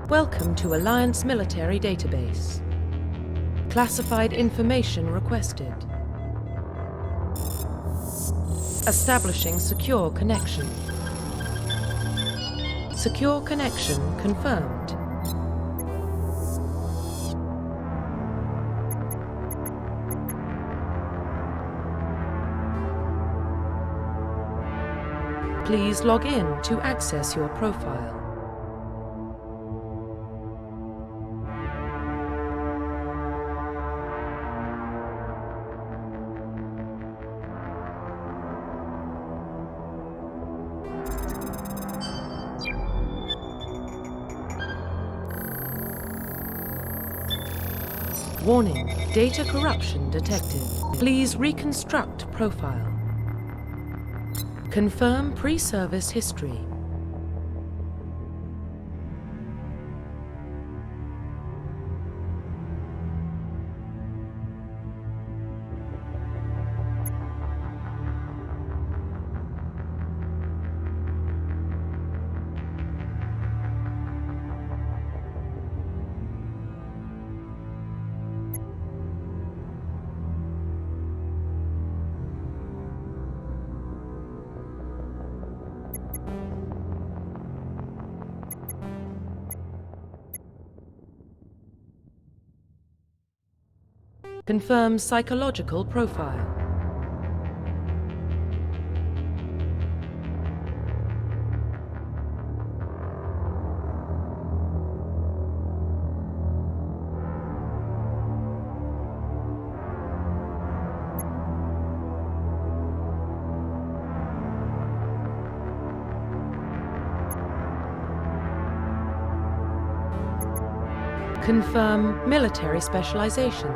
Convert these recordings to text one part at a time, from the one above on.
Welcome to Alliance Military Database. Classified information requested. Establishing secure connection. Secure connection confirmed. Please log in to access your profile. Warning, data corruption detected. Please reconstruct profile. Confirm pre-service history. Confirm psychological profile. Confirm military specialization.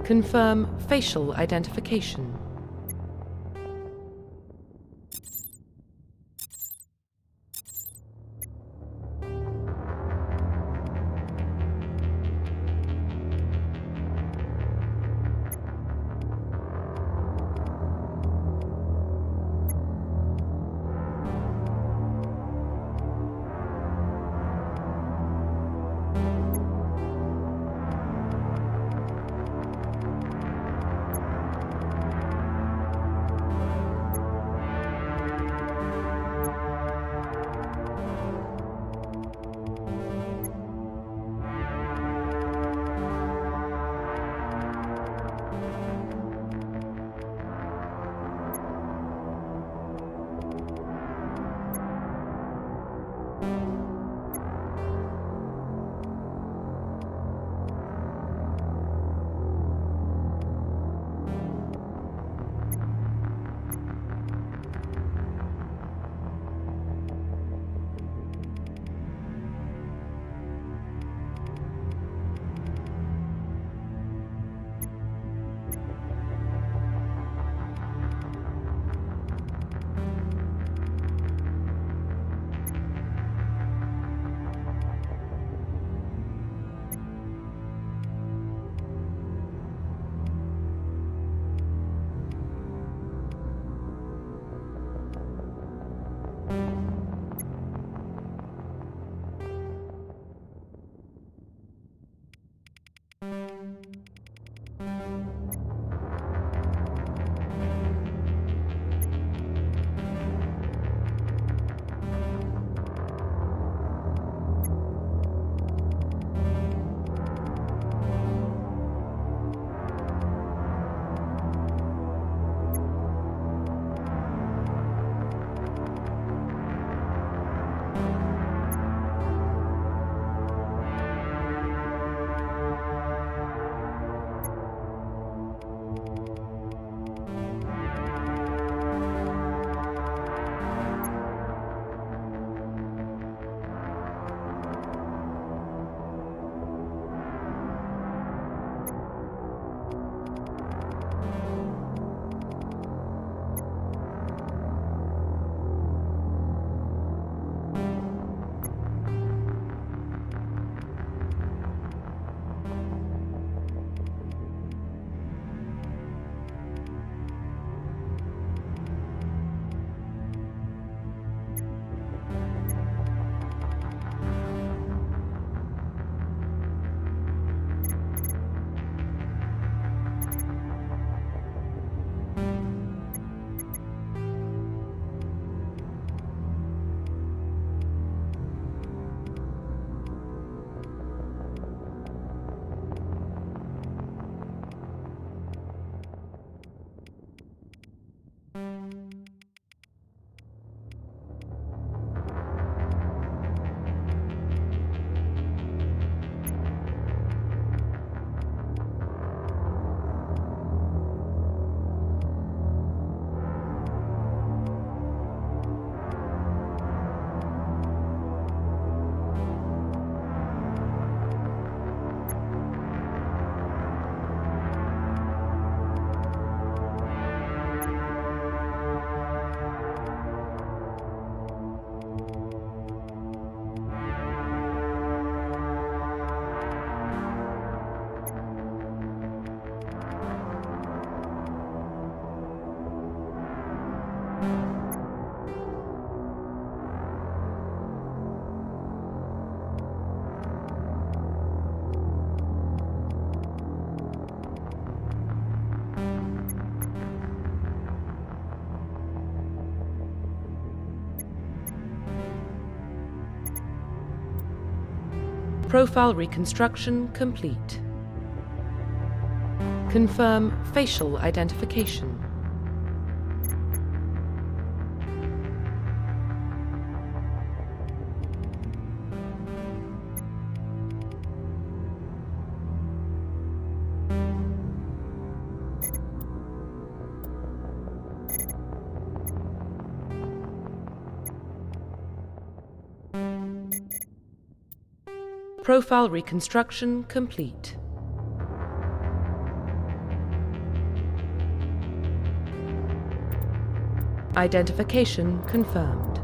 Confirm facial identification. Profile reconstruction complete. Confirm facial identification. Profile reconstruction complete. Identification confirmed.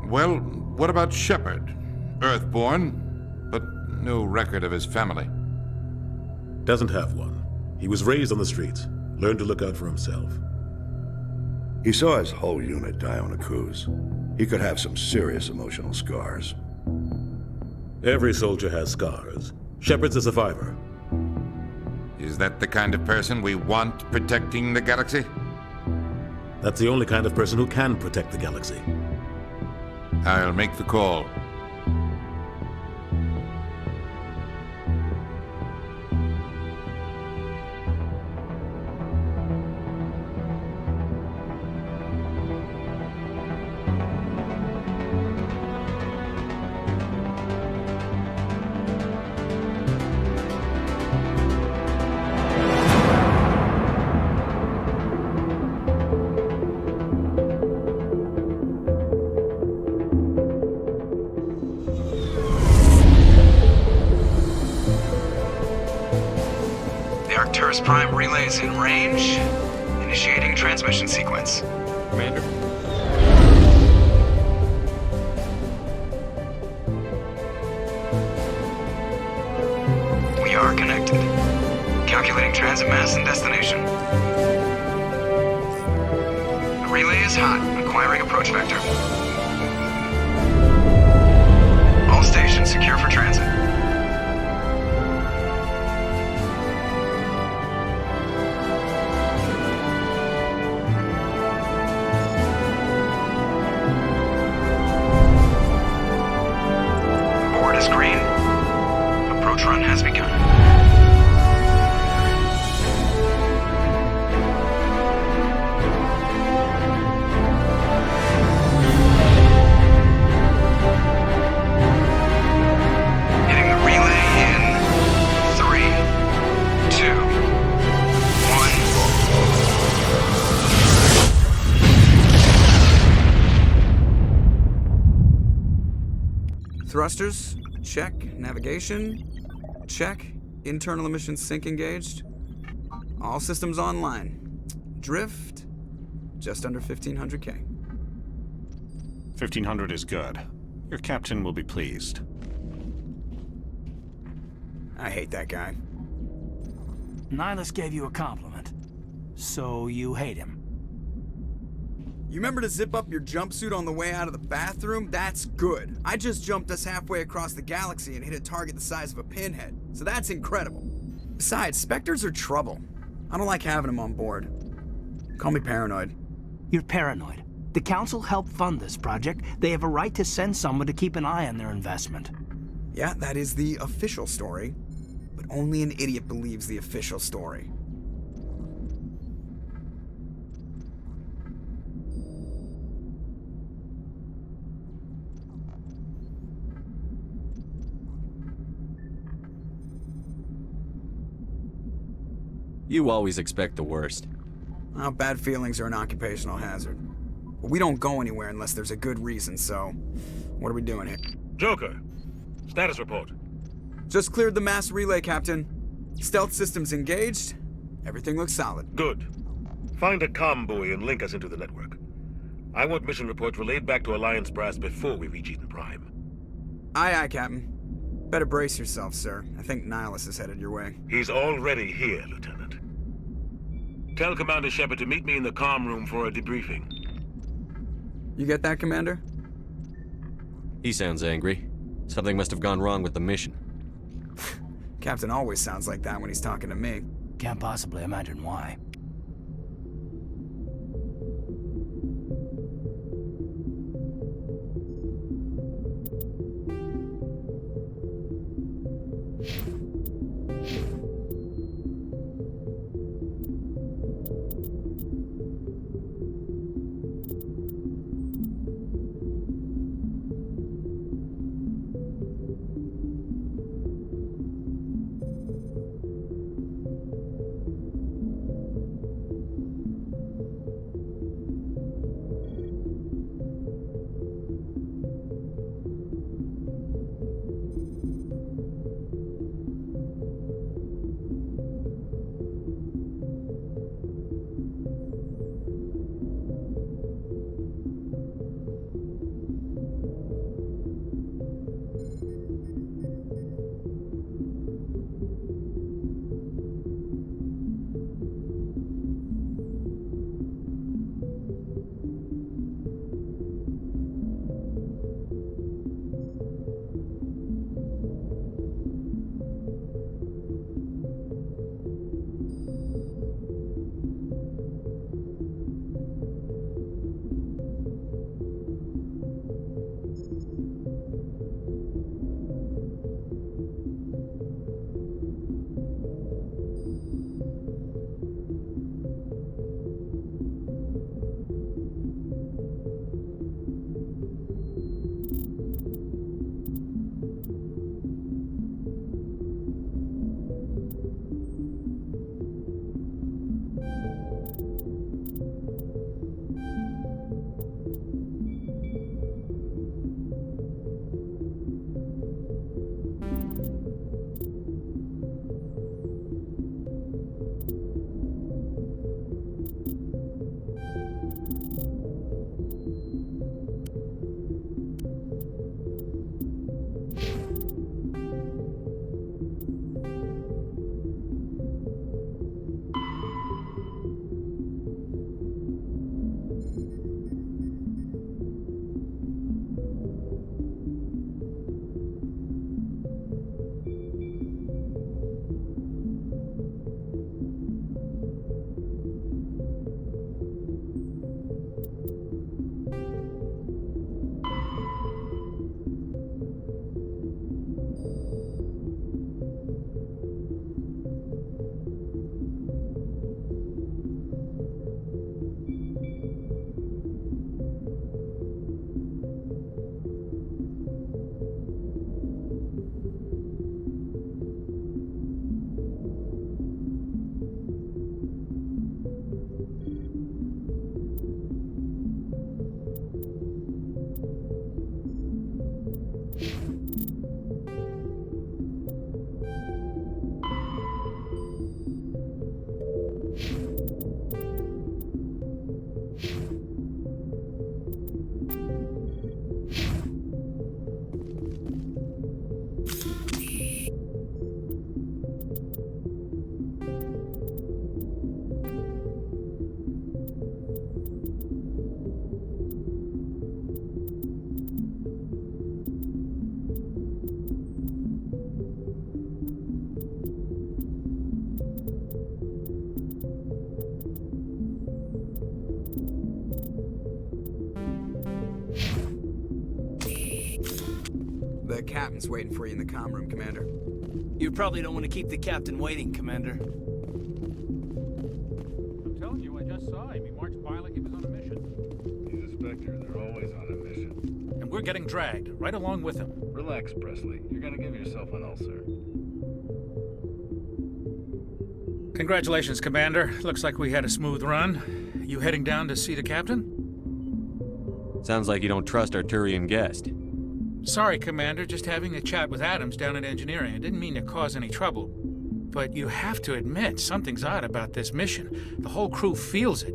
Well, what about Shepard? Earthborn, but no record of his family. Doesn't have one. He was raised on the streets. Learned to look out for himself. He saw his whole unit die on a cruise. He could have some serious emotional scars. Every soldier has scars. Shepard's a survivor. Is that the kind of person we want protecting the galaxy? That's the only kind of person who can protect the galaxy. I'll make the call. Prime relays in range. Initiating transmission sequence. Commander. We are connected. Calculating transit mass and destination. The relay is hot. Acquiring approach vector. All stations secure for transit. Green. Approach run has begun. Hitting the relay in 3, 2, 1. Thrusters. Check. Navigation. Check. Internal emissions sync engaged. All systems online. Drift. Just under 1,500K. 1,500 is good. Your captain will be pleased. I hate that guy. Nihilus gave you a compliment. So you hate him. You remember to zip up your jumpsuit on the way out of the bathroom? That's good. I just jumped us halfway across the galaxy and hit a target the size of a pinhead. So that's incredible. Besides, Spectres are trouble. I don't like having them on board. Call me paranoid. You're paranoid. The Council helped fund this project. They have a right to send someone to keep an eye on their investment. Yeah, that is the official story. But only an idiot believes the official story. You always expect the worst. Well, bad feelings are an occupational hazard. But we don't go anywhere unless there's a good reason, so what are we doing here? Joker, status report. Just cleared the mass relay, Captain. Stealth systems engaged. Everything looks solid. Good. Find a comm buoy and link us into the network. I want mission reports relayed back to Alliance brass before we reach Eden Prime. Aye, aye, Captain. Better brace yourself, sir. I think Nihilus is headed your way. He's already here, Lieutenant. Tell Commander Shepard to meet me in the comm room for a debriefing. You get that, Commander? He sounds angry. Something must have gone wrong with the mission. Captain always sounds like that when he's talking to me. Can't possibly imagine why. The captain's waiting for you in the comm room, Commander. You probably don't want to keep the captain waiting, Commander. I'm telling you, I just saw him. He marched by like he was on a mission. He's a Spectre. They're always on a mission. And we're getting dragged, right along with him. Relax, Presley. You're gonna give yourself an ulcer. Congratulations, Commander. Looks like we had a smooth run. You heading down to see the captain? Sounds like you don't trust our Turian guest. Sorry, Commander, just having a chat with Adams down at engineering. I didn't mean to cause any trouble. But you have to admit, something's odd about this mission. The whole crew feels it.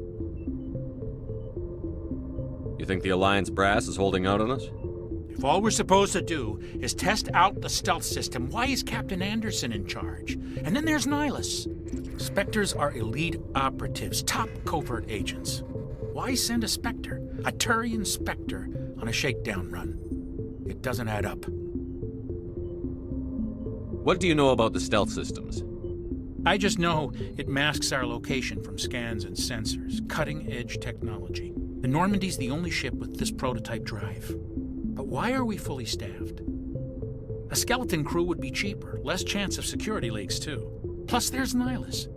You think the Alliance brass is holding out on us? If all we're supposed to do is test out the stealth system, why is Captain Anderson in charge? And then there's Nihilus. Spectres are elite operatives, top covert agents. Why send a Spectre, a Turian Spectre, on a shakedown run? It doesn't add up. What do you know about the stealth systems? I just know it masks our location from scans and sensors. Cutting-edge technology. The Normandy's the only ship with this prototype drive. But why are we fully staffed? A skeleton crew would be cheaper, less chance of security leaks too. Plus there's Nihilus.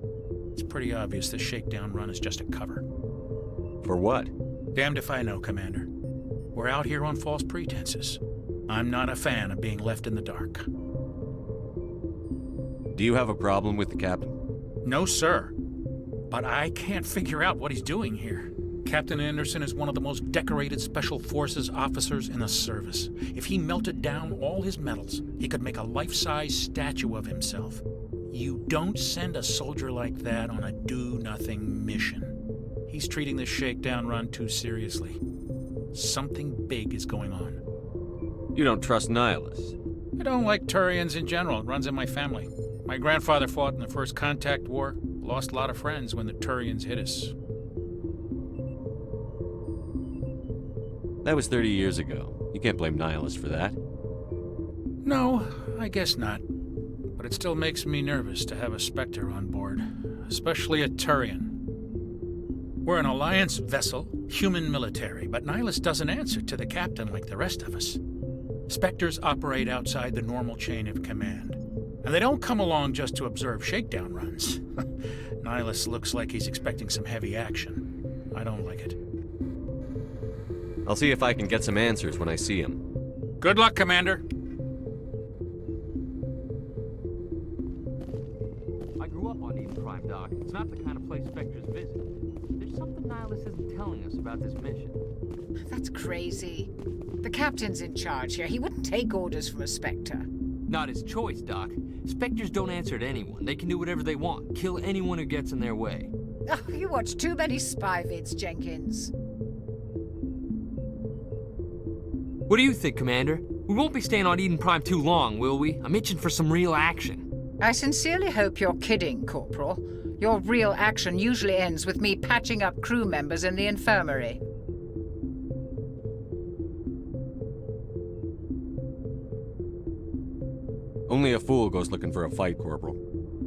It's pretty obvious this shakedown run is just a cover. For what? Damned if I know, Commander. We're out here on false pretenses. I'm not a fan of being left in the dark. Do you have a problem with the captain? No, sir. But I can't figure out what he's doing here. Captain Anderson is one of the most decorated Special Forces officers in the service. If he melted down all his medals, he could make a life-size statue of himself. You don't send a soldier like that on a do-nothing mission. He's treating this shakedown run too seriously. Something big is going on. You don't trust Nihilus? I don't like Turians in general. It runs in my family. My grandfather fought in the First Contact War. Lost a lot of friends when the Turians hit us. That was 30 years ago. You can't blame Nihilus for that. No, I guess not. But it still makes me nervous to have a Spectre on board, especially a Turian. We're an Alliance vessel, human military, but Nihilus doesn't answer to the captain like the rest of us. Spectres operate outside the normal chain of command. And they don't come along just to observe shakedown runs. Nihilus looks like he's expecting some heavy action. I don't like it. I'll see if I can get some answers when I see him. Good luck, Commander. I grew up on Eden Prime, Doc. It's not the kind of place Spectres visit. There's something Nihilus isn't telling us about this mission. That's crazy. The captain's in charge here. He wouldn't take orders from a Spectre. Not his choice, Doc. Spectres don't answer to anyone. They can do whatever they want. Kill anyone who gets in their way. Oh, you watch too many spy vids, Jenkins. What do you think, Commander? We won't be staying on Eden Prime too long, will we? I'm itching for some real action. I sincerely hope you're kidding, Corporal. Your real action usually ends with me patching up crew members in the infirmary. Only a fool goes looking for a fight, Corporal.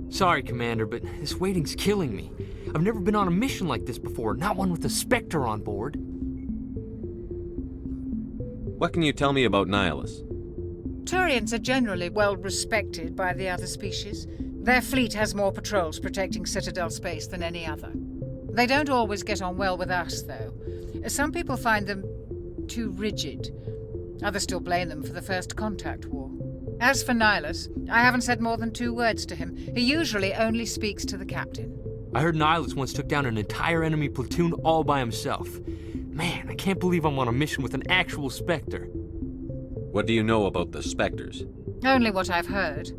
Sorry, Commander, but this waiting's killing me. I've never been on a mission like this before, not one with a Spectre on board. What can you tell me about Nihilus? Turians are generally well respected by the other species. Their fleet has more patrols protecting Citadel space than any other. They don't always get on well with us, though. Some people find them too rigid. Others still blame them for the First Contact War. As for Nihilus, I haven't said more than 2 words to him. He usually only speaks to the captain. I heard Nihilus once took down an entire enemy platoon all by himself. Man, I can't believe I'm on a mission with an actual Spectre. What do you know about the Spectres? Only what I've heard.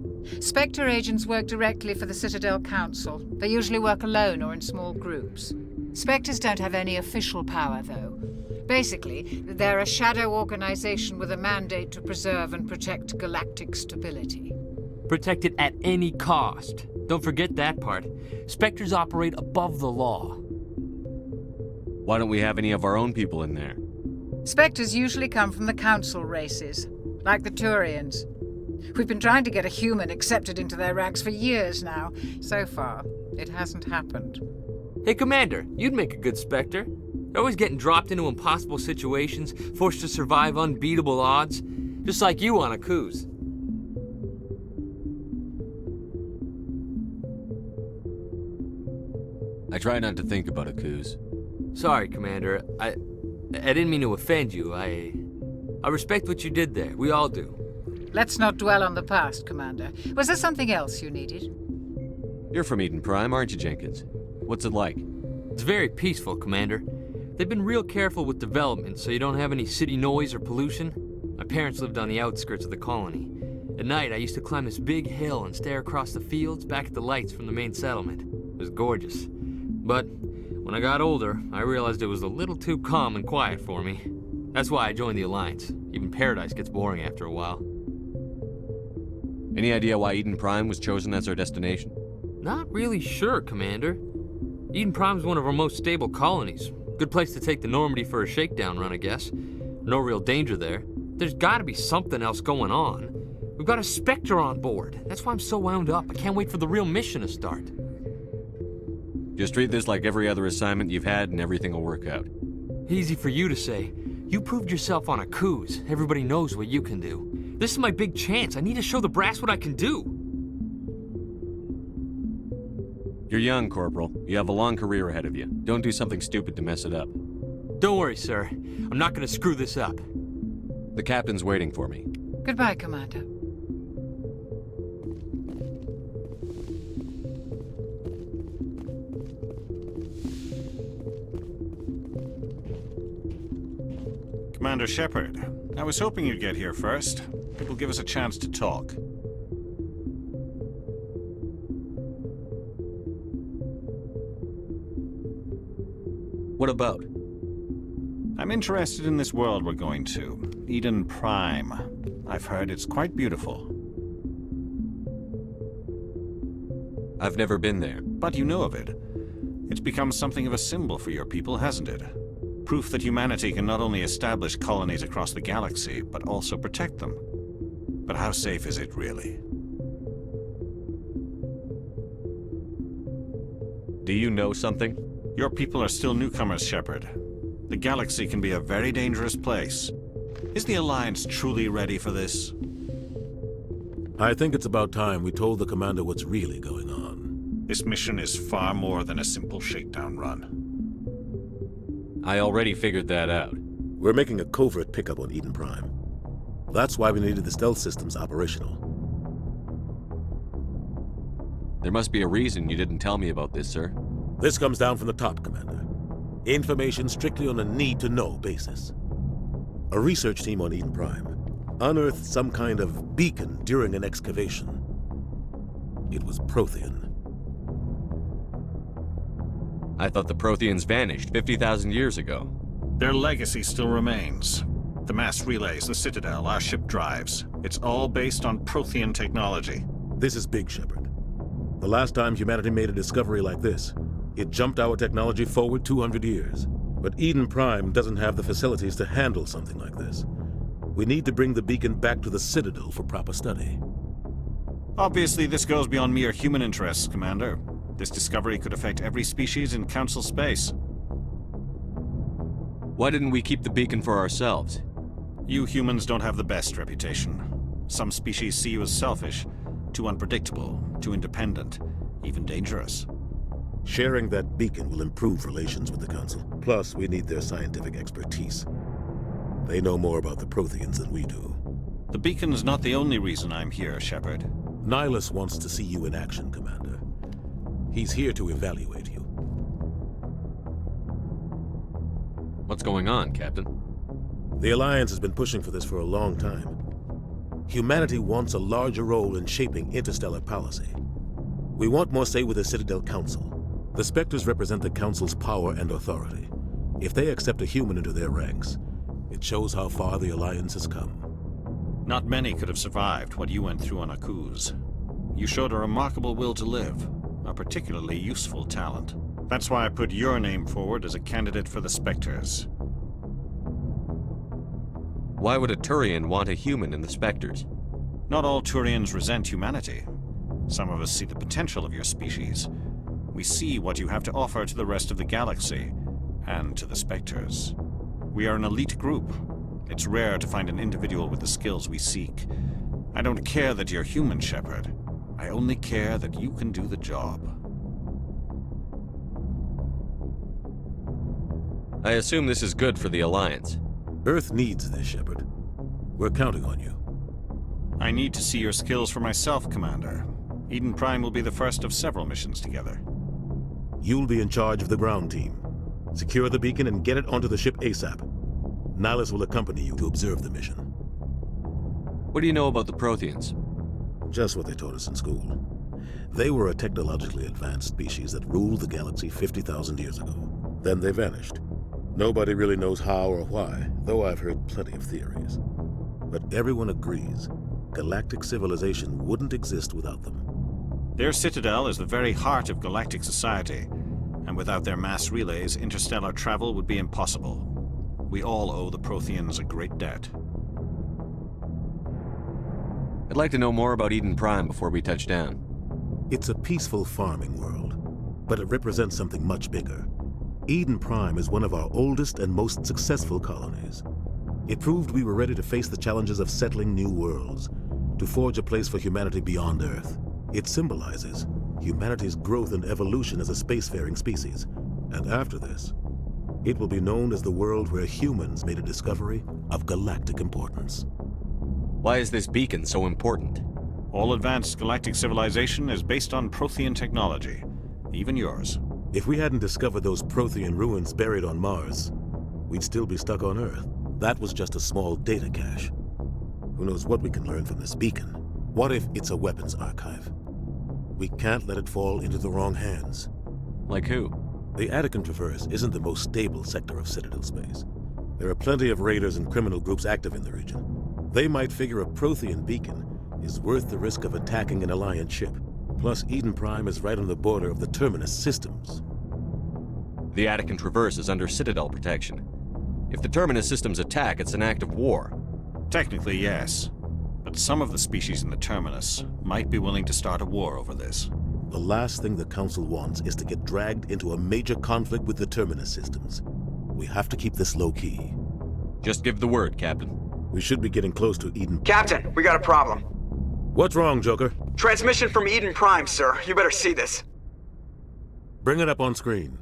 Spectre agents work directly for the Citadel Council. They usually work alone or in small groups. Spectres don't have any official power, though. Basically, they're a shadow organization with a mandate to preserve and protect galactic stability. Protect it at any cost. Don't forget that part. Spectres operate above the law. Why don't we have any of our own people in there? Spectres usually come from the Council races, like the Turians. We've been trying to get a human accepted into their ranks for years now. So far, it hasn't happened. Hey, Commander, you'd make a good Spectre. You're always getting dropped into impossible situations, forced to survive unbeatable odds, just like you on a cruise. I try not to think about a coups. Sorry, Commander. I didn't mean to offend you. I respect what you did there. We all do. Let's not dwell on the past, Commander. Was there something else you needed? You're from Eden Prime, aren't you, Jenkins? What's it like? It's very peaceful, Commander. They've been real careful with development, so you don't have any city noise or pollution. My parents lived on the outskirts of the colony. At night, I used to climb this big hill and stare across the fields back at the lights from the main settlement. It was gorgeous. But when I got older, I realized it was a little too calm and quiet for me. That's why I joined the Alliance. Even Paradise gets boring after a while. Any idea why Eden Prime was chosen as our destination? Not really sure, Commander. Eden Prime's one of our most stable colonies. Good place to take the Normandy for a shakedown run, I guess. No real danger there. There's gotta be something else going on. We've got a Spectre on board. That's why I'm so wound up. I can't wait for the real mission to start. Just treat this like every other assignment you've had and everything will work out. Easy for you to say. You proved yourself on a cruise. Everybody knows what you can do. This is my big chance. I need to show the brass what I can do. You're young, Corporal. You have a long career ahead of you. Don't do something stupid to mess it up. Don't worry, sir. I'm not gonna screw this up. The captain's waiting for me. Goodbye, Commander. Commander Shepard, I was hoping you'd get here first. It will give us a chance to talk. What about? I'm interested in this world we're going to, Eden Prime. I've heard it's quite beautiful. I've never been there. But you know of it. It's become something of a symbol for your people, hasn't it? Proof that humanity can not only establish colonies across the galaxy, but also protect them. But how safe is it, really? Do you know something? Your people are still newcomers, Shepard. The galaxy can be a very dangerous place. Is the Alliance truly ready for this? I think it's about time we told the Commander what's really going on. This mission is far more than a simple shakedown run. I already figured that out. We're making a covert pickup on Eden Prime. That's why we needed the stealth systems operational. There must be a reason you didn't tell me about this, sir. This comes down from the top, Commander. Information strictly on a need-to-know basis. A research team on Eden Prime unearthed some kind of beacon during an excavation. It was Prothean. I thought the Protheans vanished 50,000 years ago. Their legacy still remains. The mass relays, the Citadel, our ship drives. It's all based on Prothean technology. This is big, Shepard. The last time humanity made a discovery like this, it jumped our technology forward 200 years. But Eden Prime doesn't have the facilities to handle something like this. We need to bring the beacon back to the Citadel for proper study. Obviously, this goes beyond mere human interests, Commander. This discovery could affect every species in Council space. Why didn't we keep the beacon for ourselves? You humans don't have the best reputation. Some species see you as selfish, too unpredictable, too independent, even dangerous. Sharing that beacon will improve relations with the Council. Plus, we need their scientific expertise. They know more about the Protheans than we do. The beacon's not the only reason I'm here, Shepard. Nihilus wants to see you in action, Commander. He's here to evaluate you. What's going on, Captain? The Alliance has been pushing for this for a long time. Humanity wants a larger role in shaping interstellar policy. We want more say with the Citadel Council. The Spectres represent the Council's power and authority. If they accept a human into their ranks, it shows how far the Alliance has come. Not many could have survived what you went through on Akuz. You showed a remarkable will to live, a particularly useful talent. That's why I put your name forward as a candidate for the Spectres. Why would a Turian want a human in the Spectres? Not all Turians resent humanity. Some of us see the potential of your species. We see what you have to offer to the rest of the galaxy, and to the Spectres. We are an elite group. It's rare to find an individual with the skills we seek. I don't care that you're human, Shepard. I only care that you can do the job. I assume this is good for the Alliance. Earth needs this, Shepard. We're counting on you. I need to see your skills for myself, Commander. Eden Prime will be the first of several missions together. You'll be in charge of the ground team. Secure the beacon and get it onto the ship ASAP. Nihilus will accompany you to observe the mission. What do you know about the Protheans? Just what they taught us in school. They were a technologically advanced species that ruled the galaxy 50,000 years ago. Then they vanished. Nobody really knows how or why, though I've heard plenty of theories. But everyone agrees galactic civilization wouldn't exist without them. Their citadel is the very heart of galactic society, and without their mass relays, interstellar travel would be impossible. We all owe the Protheans a great debt. I'd like to know more about Eden Prime before we touch down. It's a peaceful farming world, but it represents something much bigger. Eden Prime is one of our oldest and most successful colonies. It proved we were ready to face the challenges of settling new worlds, to forge a place for humanity beyond Earth. It symbolizes humanity's growth and evolution as a spacefaring species. And after this, it will be known as the world where humans made a discovery of galactic importance. Why is this beacon so important? All advanced galactic civilization is based on Prothean technology, even yours. If we hadn't discovered those Prothean ruins buried on Mars, we'd still be stuck on Earth. That was just a small data cache. Who knows what we can learn from this beacon? What if it's a weapons archive? We can't let it fall into the wrong hands. Like who? The Attican Traverse isn't the most stable sector of Citadel space. There are plenty of raiders and criminal groups active in the region. They might figure a Prothean beacon is worth the risk of attacking an Alliance ship. Plus, Eden Prime is right on the border of the Terminus systems. The Attican Traverse is under Citadel protection. If the Terminus systems attack, it's an act of war. Technically, yes. But some of the species in the Terminus might be willing to start a war over this. The last thing the Council wants is to get dragged into a major conflict with the Terminus systems. We have to keep this low-key. Just give the word, Captain. We should be getting close to Eden. Captain, we got a problem. What's wrong, Joker? Transmission from Eden Prime, sir. You better see this. Bring it up on screen.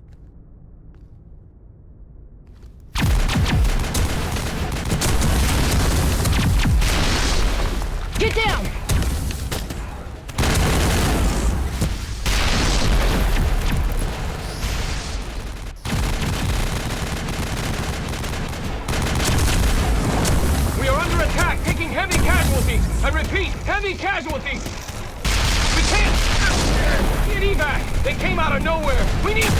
Get down! We are under attack, taking heavy casualties. I repeat, heavy casualties. We can't get evac. They came out of nowhere. We need...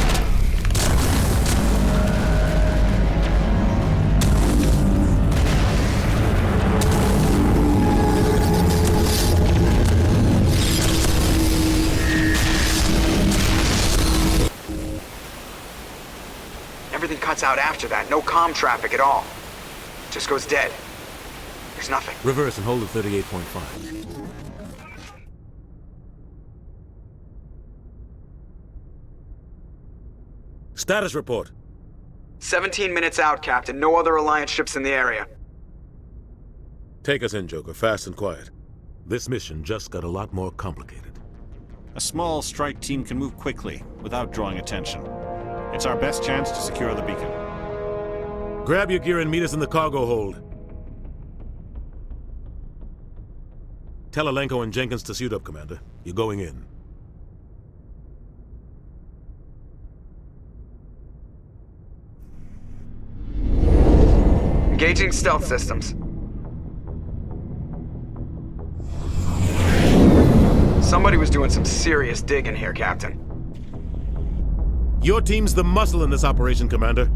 Everything cuts out after that. No comm traffic at all. Just goes dead. There's nothing. Reverse and hold at 38.5. Status report. 17 minutes out, Captain. No other Alliance ships in the area. Take us in, Joker, fast and quiet. This mission just got a lot more complicated. A small strike team can move quickly, without drawing attention. It's our best chance to secure the beacon. Grab your gear and meet us in the cargo hold. Tell Alenko and Jenkins to suit up, Commander. You're going in. Engaging stealth systems. Somebody was doing some serious digging here, Captain. Your team's the muscle in this operation, Commander.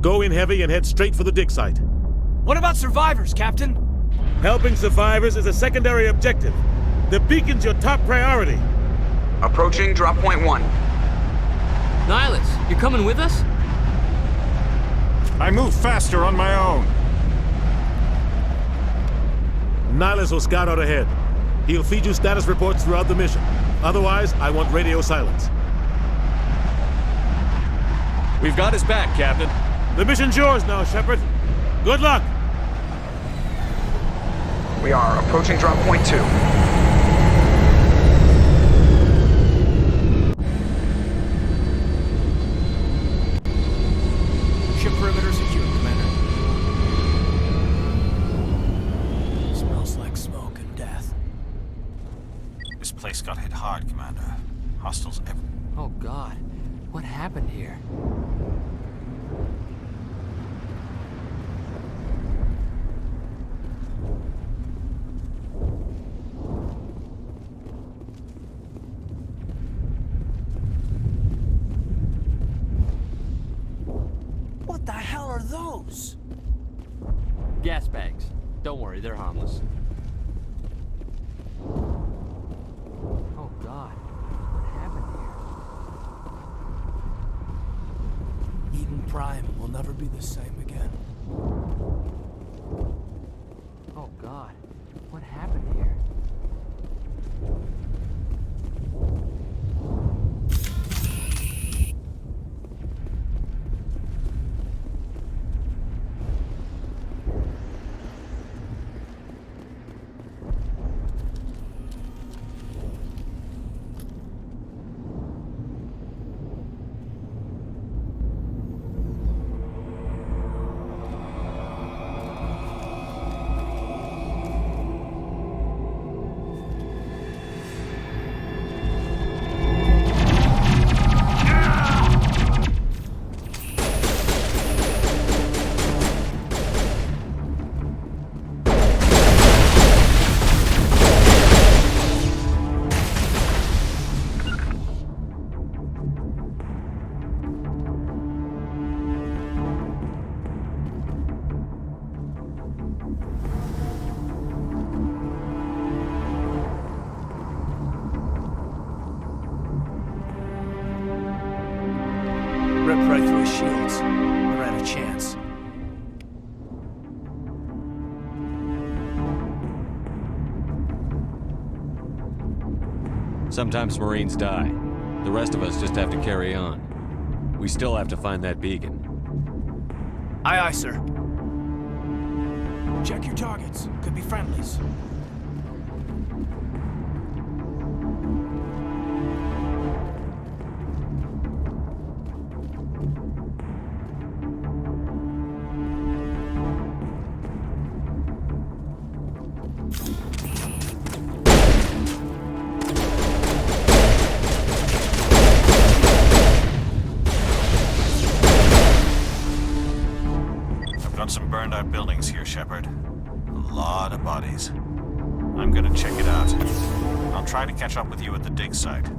Go in heavy and head straight for the dig site. What about survivors, Captain? Helping survivors is a secondary objective. The beacon's your top priority. Approaching drop point 1. Nihilus, you coming with us? I move faster on my own. Nihilus will scout out ahead. He'll feed you status reports throughout the mission. Otherwise, I want radio silence. We've got his back, Captain. The mission's yours now, Shepard. Good luck! We are approaching drop point 2. Ship perimeter secure, Commander. Smells like smoke and death. This place got hit hard, Commander. Hostiles everywhere. Oh, God. What happened here? gas bags. Don't worry, they're harmless. Oh God, what happened here? Eden Prime will never be the same again. Oh God, what happened here? Ripped right through his shields. Never had a chance. Sometimes Marines die. The rest of us just have to carry on. We still have to find that beacon. Aye, aye, sir. Check your targets. Could be friendlies. Got some burned out buildings here, Shepard. A lot of bodies. I'm gonna check it out. I'll try to catch up with you at the dig site.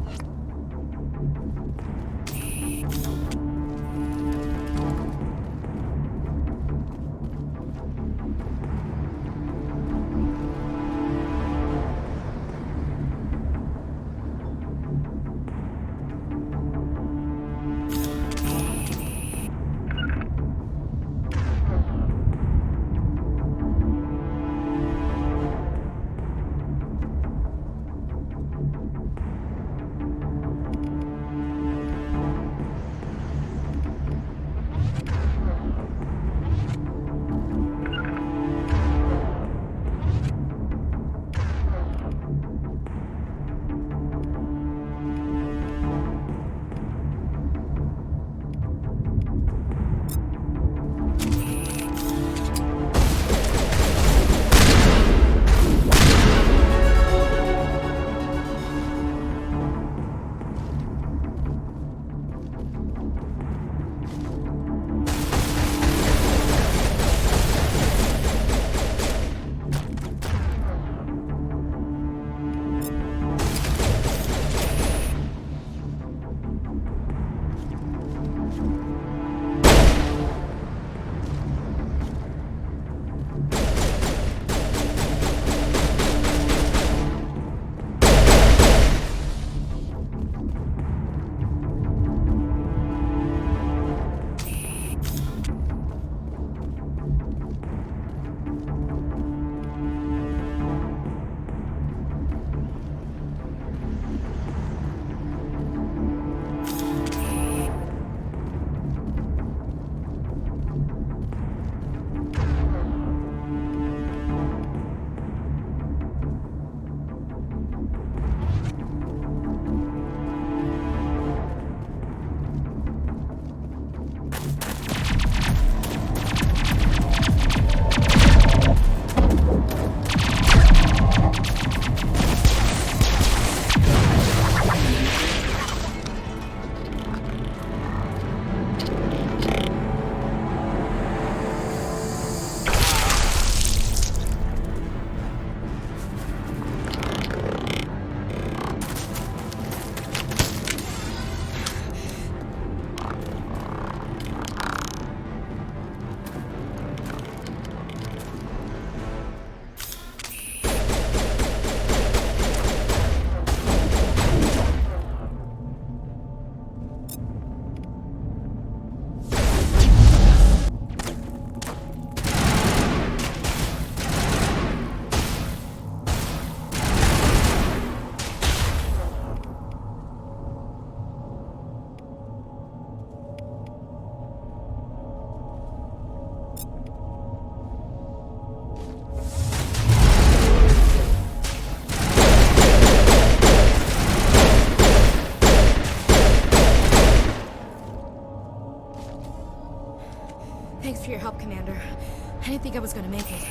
it.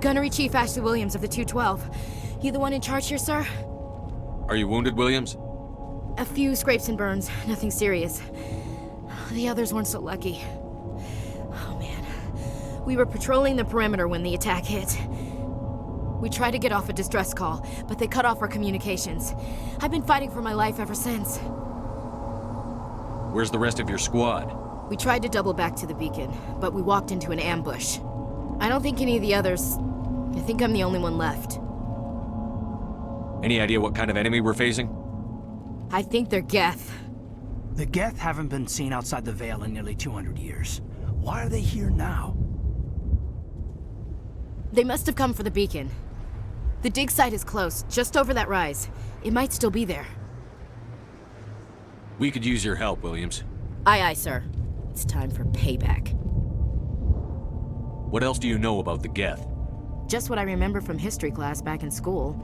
Gunnery Chief Ashley Williams of the 212. You the one in charge here, sir? Are you wounded, Williams? A few scrapes and burns, nothing serious. The others weren't so lucky. Oh man. We were patrolling the perimeter when the attack hit. We tried to get off a distress call, but they cut off our communications. I've been fighting for my life ever since. Where's the rest of your squad? We tried to double back to the beacon, but we walked into an ambush. I don't think any of the others... I think I'm the only one left. Any idea what kind of enemy we're facing? I think they're Geth. The Geth haven't been seen outside the Veil in nearly 200 years. Why are they here now? They must have come for the beacon. The dig site is close, just over that rise. It might still be there. We could use your help, Williams. Aye, aye, sir. It's time for payback. What else do you know about the Geth? Just what I remember from history class back in school.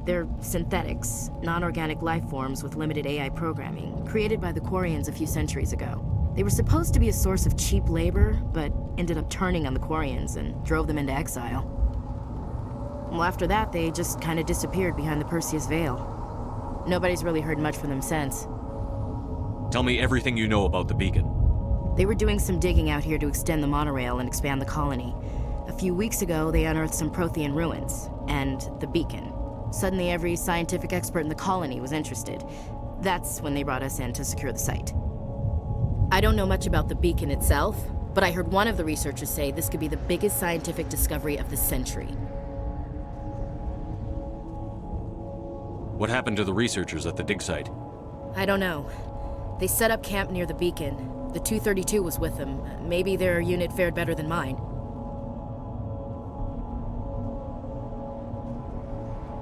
They're synthetics, non-organic life forms with limited AI programming, created by the Quarians a few centuries ago. They were supposed to be a source of cheap labor, but ended up turning on the Quarians and drove them into exile. Well, after that, they just kind of disappeared behind the Perseus Veil. Nobody's really heard much from them since. Tell me everything you know about the beacon. They were doing some digging out here to extend the monorail and expand the colony. A few weeks ago, they unearthed some Prothean ruins, and the beacon. Suddenly, every scientific expert in the colony was interested. That's when they brought us in to secure the site. I don't know much about the beacon itself, but I heard one of the researchers say this could be the biggest scientific discovery of the century. What happened to the researchers at the dig site? I don't know. They set up camp near the beacon. The 232 was with them. Maybe their unit fared better than mine.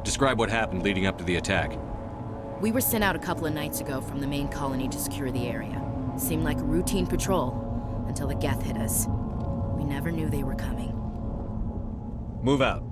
Describe what happened leading up to the attack. We were sent out a couple of nights ago from the main colony to secure the area. Seemed like a routine patrol until the Geth hit us. We never knew they were coming. Move out.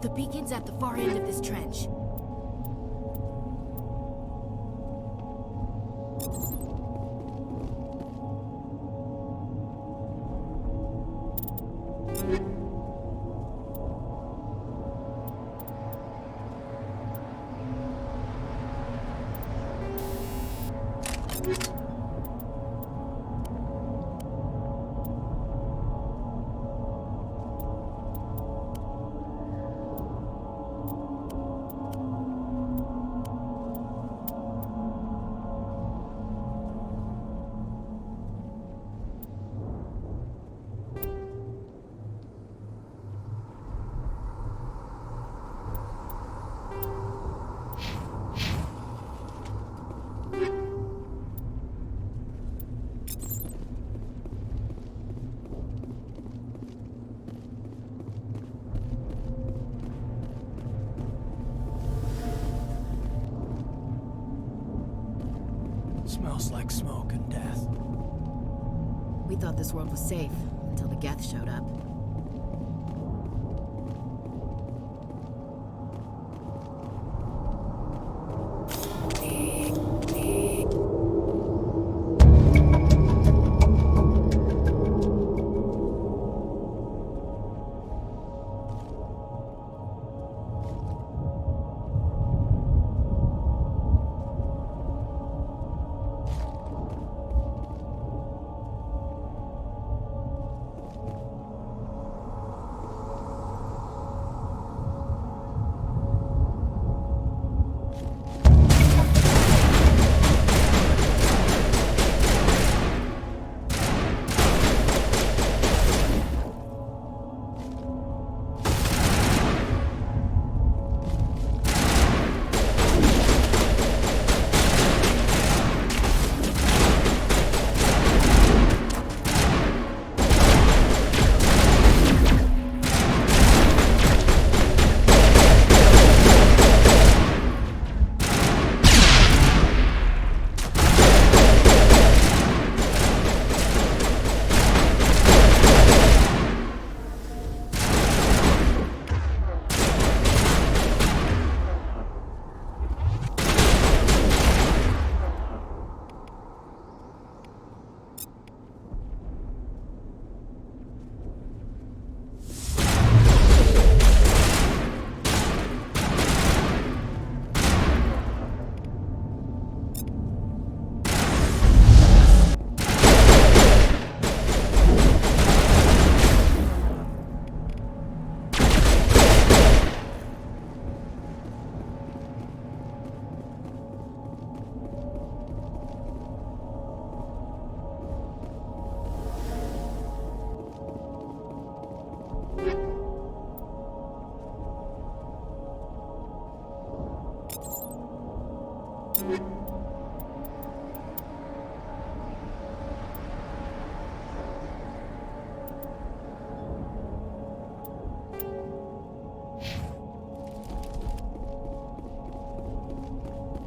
The beacon's at the far end of this trench. Smells like smoke and death. We thought this world was safe until the Geth showed up.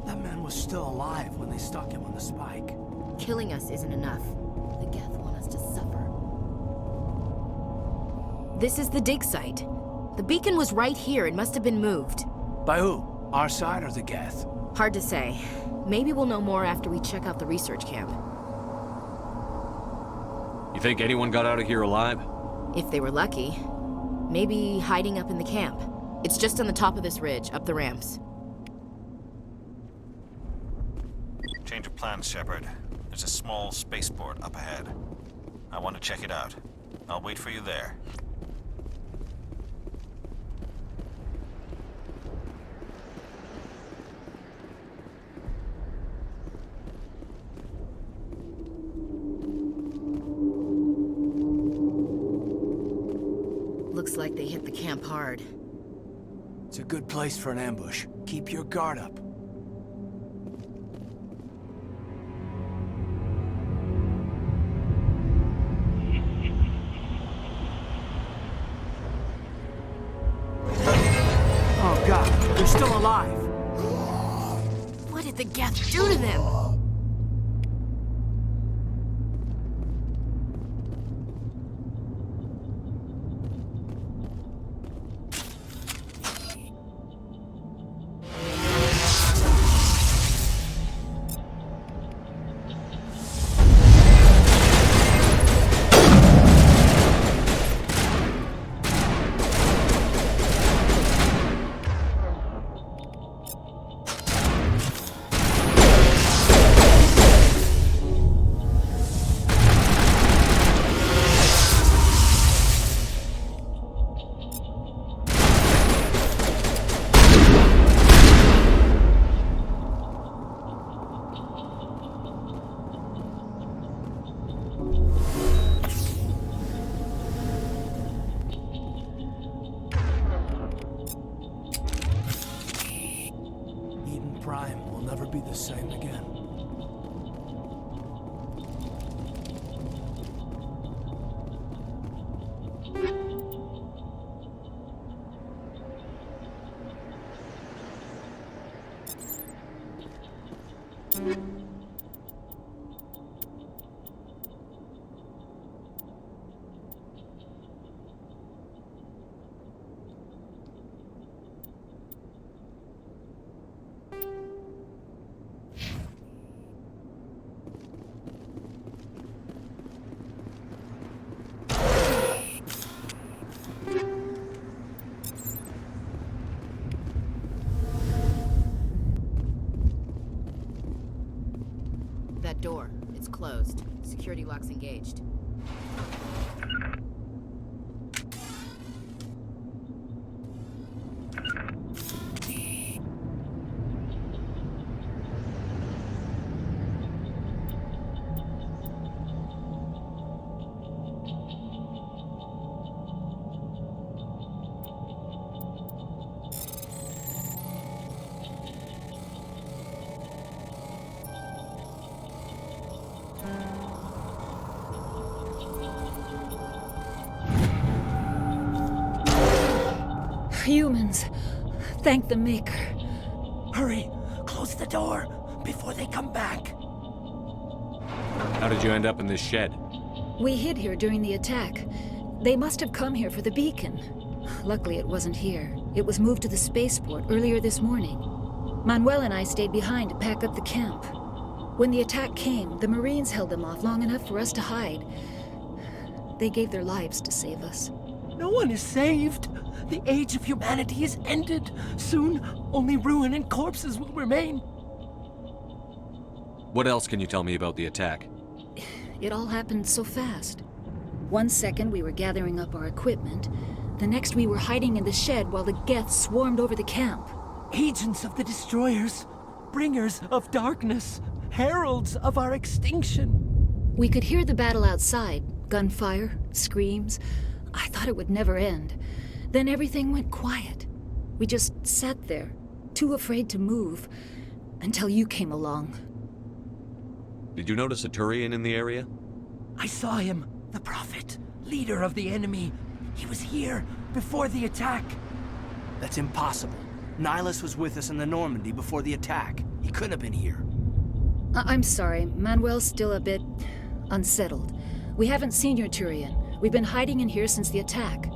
That man was still alive when they stuck him on the spike. Killing us isn't enough. The Geth want us to suffer. This is the dig site. The beacon was right here. It must have been moved. By who? Our side or the Geth? Hard to say. Maybe we'll know more after we check out the research camp. You think anyone got out of here alive? If they were lucky. Maybe hiding up in the camp. It's just on the top of this ridge, up the ramps. Change of plans, Shepard. There's a small spaceport up ahead. I want to check it out. I'll wait for you there. Looks like they hit the camp hard. It's a good place for an ambush. Keep your guard up. Oh god, they're still alive! What did the Geth do to them? Prime will never be the same again. That door, it's closed. Security lock's engaged. Humans. Thank the Maker. Hurry! Close the door before they come back. How did you end up in this shed? We hid here during the attack. They must have come here for the beacon. Luckily, it wasn't here. It was moved to the spaceport earlier this morning. Manuel and I stayed behind to pack up the camp. When the attack came, the Marines held them off long enough for us to hide. They gave their lives to save us. No one is saved. The age of humanity is ended. Soon, only ruin and corpses will remain. What else can you tell me about the attack? It all happened so fast. 1 second we were gathering up our equipment. The next we were hiding in the shed while the Geth swarmed over the camp. Agents of the Destroyers, bringers of darkness, heralds of our extinction. We could hear the battle outside. Gunfire, screams. I thought it would never end. Then everything went quiet. We just sat there, too afraid to move, until you came along. Did you notice a Turian in the area? I saw him, the Prophet, leader of the enemy. He was here before the attack. That's impossible. Nihilus was with us in the Normandy before the attack. He couldn't have been here. I'm sorry, Manuel's still a bit unsettled. We haven't seen your Turian. We've been hiding in here since the attack.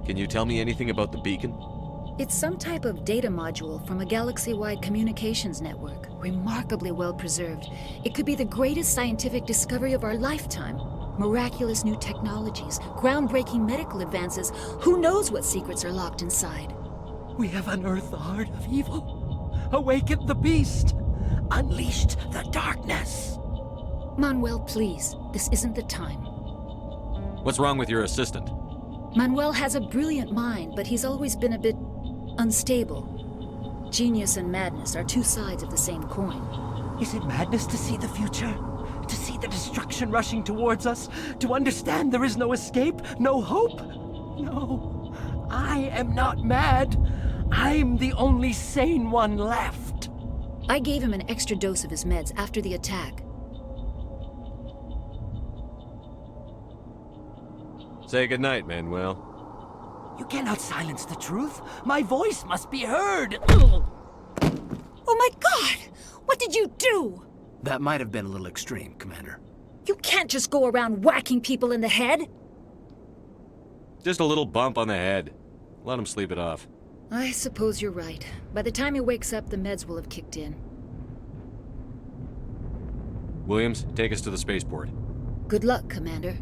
Can you tell me anything about the beacon? It's some type of data module from a galaxy-wide communications network, remarkably well preserved. It could be the greatest scientific discovery of our lifetime. Miraculous new technologies, groundbreaking medical advances. Who knows what secrets are locked inside? We have unearthed the heart of evil, awakened the beast, unleashed the darkness. Manuel, please, this isn't the time. What's wrong with your assistant? Manuel has a brilliant mind, but he's always been a bit unstable. Genius and madness are two sides of the same coin. Is it madness to see the future? To see the destruction rushing towards us? To understand there is no escape? No hope? No. I am not mad. I'm the only sane one left. I gave him an extra dose of his meds after the attack. Say goodnight, Manuel. You cannot silence the truth. My voice must be heard. Oh my God! What did you do? That might have been a little extreme, Commander. You can't just go around whacking people in the head. Just a little bump on the head. Let him sleep it off. I suppose you're right. By the time he wakes up, the meds will have kicked in. Williams, take us to the spaceport. Good luck, Commander.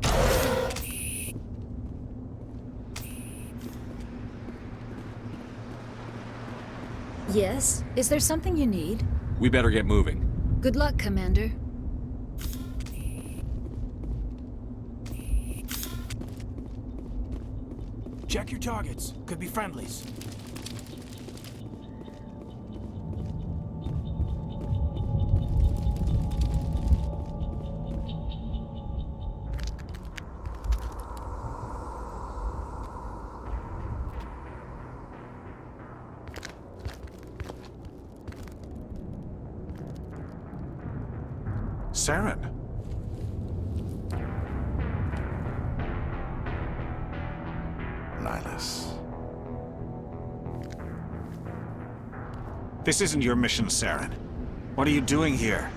Yes? Is there something you need? We better get moving. Good luck, Commander. Check your targets. Could be friendlies. Saren. Nihilus. This isn't your mission, Saren. What are you doing here?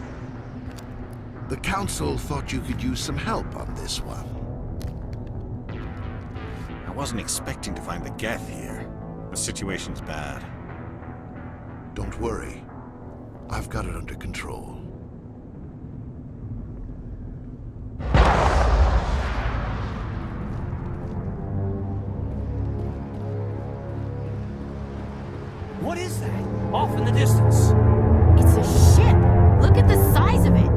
The Council thought you could use some help on this one. I wasn't expecting to find the Geth here. The situation's bad. Don't worry. I've got it under control. What is that? Off in the distance. It's a ship. Look at the size of it.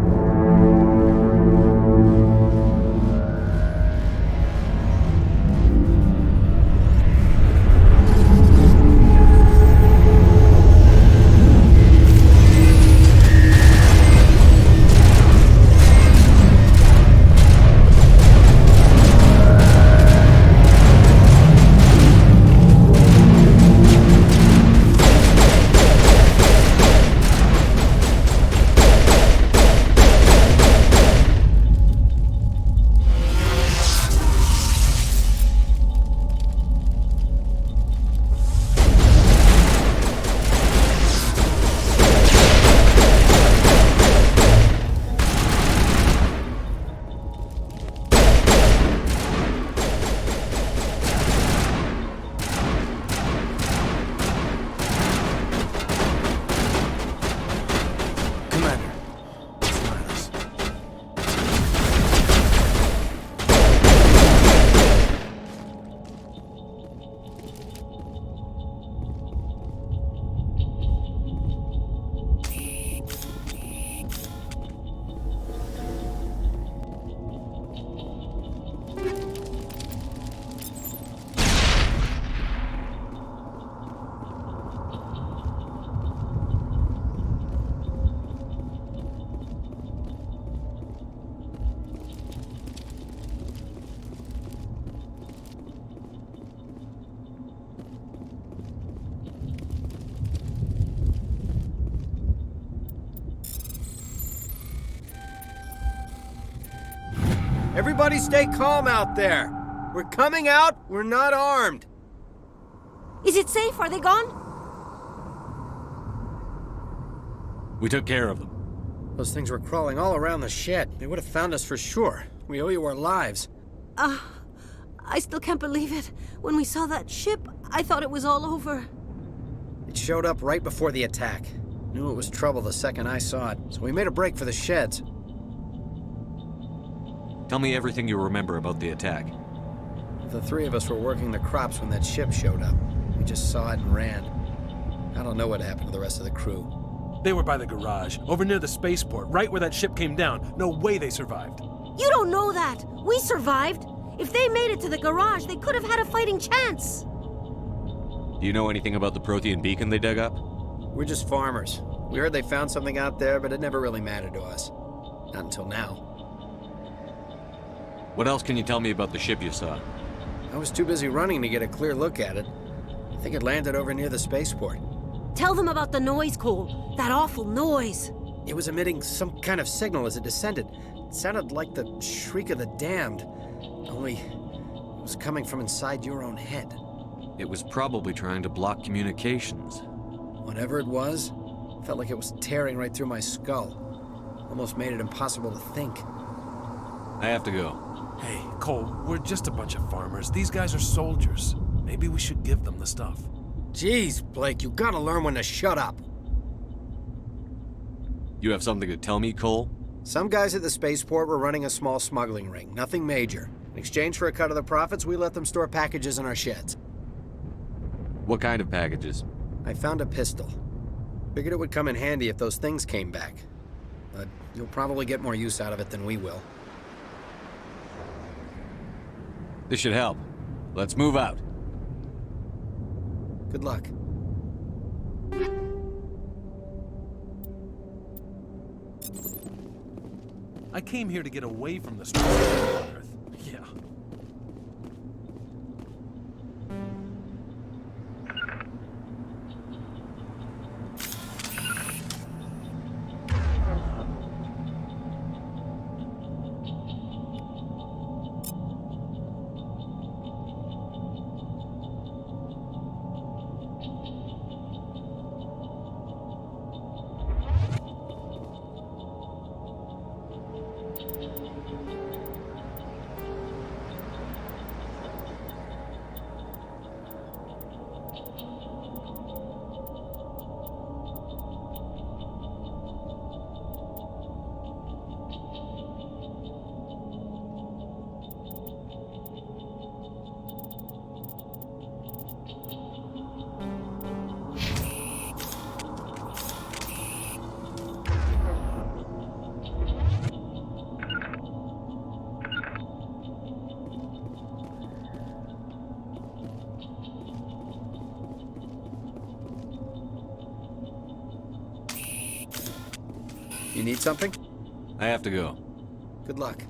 Everybody stay calm out there. We're coming out, we're not armed. Is it safe? Are they gone? We took care of them. Those things were crawling all around the shed. They would have found us for sure. We owe you our lives. I still can't believe it. When we saw that ship, I thought it was all over. It showed up right before the attack. Knew it was trouble the second I saw it, so we made a break for the sheds. Tell me everything you remember about the attack. The three of us were working the crops when that ship showed up. We just saw it and ran. I don't know what happened to the rest of the crew. They were by the garage, over near the spaceport, right where that ship came down. No way they survived. You don't know that. We survived. If they made it to the garage, they could have had a fighting chance. Do you know anything about the Prothean beacon they dug up? We're just farmers. We heard they found something out there, but it never really mattered to us. Not until now. What else can you tell me about the ship you saw? I was too busy running to get a clear look at it. I think it landed over near the spaceport. Tell them about the noise, Cole. That awful noise. It was emitting some kind of signal as it descended. It sounded like the shriek of the damned. Only it was coming from inside your own head. It was probably trying to block communications. Whatever it was, felt like it was tearing right through my skull. Almost made it impossible to think. I have to go. Hey, Cole, we're just a bunch of farmers. These guys are soldiers. Maybe we should give them the stuff. Jeez, Blake, you gotta learn when to shut up. You have something to tell me, Cole? Some guys at the spaceport were running a small smuggling ring, nothing major. In exchange for a cut of the profits, we let them store packages in our sheds. What kind of packages? I found a pistol. Figured it would come in handy if those things came back. But you'll probably get more use out of it than we will. This should help. Let's move out. Good luck. I came here to get away from the struggle on Earth. Yeah. You need something? I have to go. Good luck.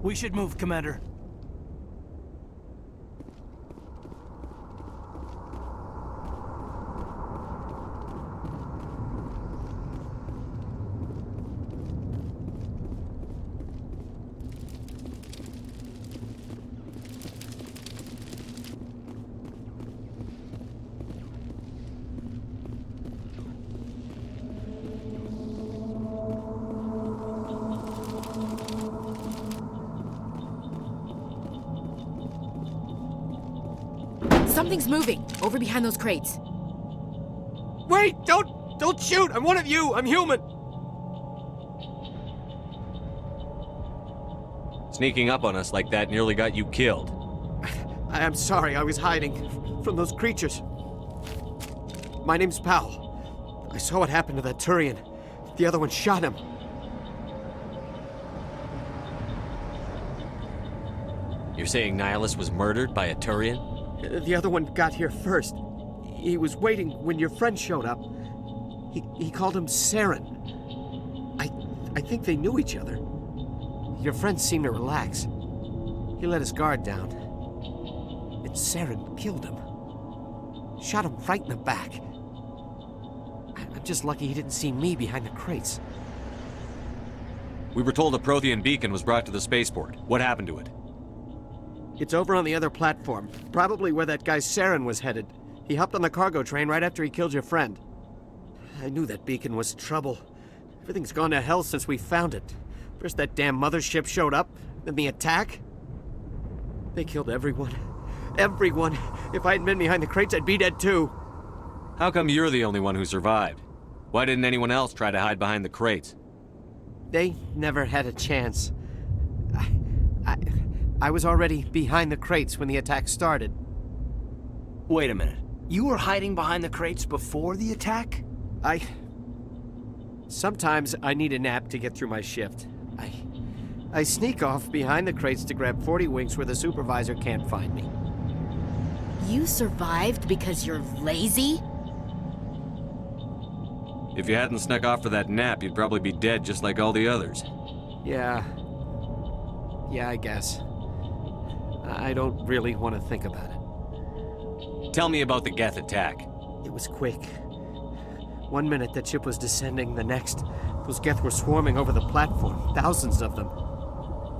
We should move, Commander. Something's moving, over behind those crates. Wait! Don't shoot! I'm one of you! I'm human! Sneaking up on us like that nearly got you killed. I'm sorry, I was hiding from those creatures. My name's Powell. I saw what happened to that Turian. The other one shot him. You're saying Nihilus was murdered by a Turian? The other one got here first. He was waiting when your friend showed up. He called him Saren. I think they knew each other. Your friend seemed to relax. He let his guard down. And Saren killed him. Shot him right in the back. I'm just lucky he didn't see me behind the crates. We were told a Prothean beacon was brought to the spaceport. What happened to it? It's over on the other platform, probably where that guy Saren was headed. He hopped on the cargo train right after he killed your friend. I knew that beacon was trouble. Everything's gone to hell since we found it. First that damn mothership showed up, then the attack. They killed everyone. Everyone! If I hadn't been behind the crates, I'd be dead too. How come you're the only one who survived? Why didn't anyone else try to hide behind the crates? They never had a chance. I was already behind the crates when the attack started. Wait a minute. You were hiding behind the crates before the attack? Sometimes I need a nap to get through my shift. I sneak off behind the crates to grab 40 winks where the supervisor can't find me. You survived because you're lazy? If you hadn't snuck off for that nap, you'd probably be dead just like all the others. Yeah, I guess. I don't really want to think about it. Tell me about the Geth attack. It was quick. 1 minute that ship was descending, the next, those Geth were swarming over the platform, thousands of them.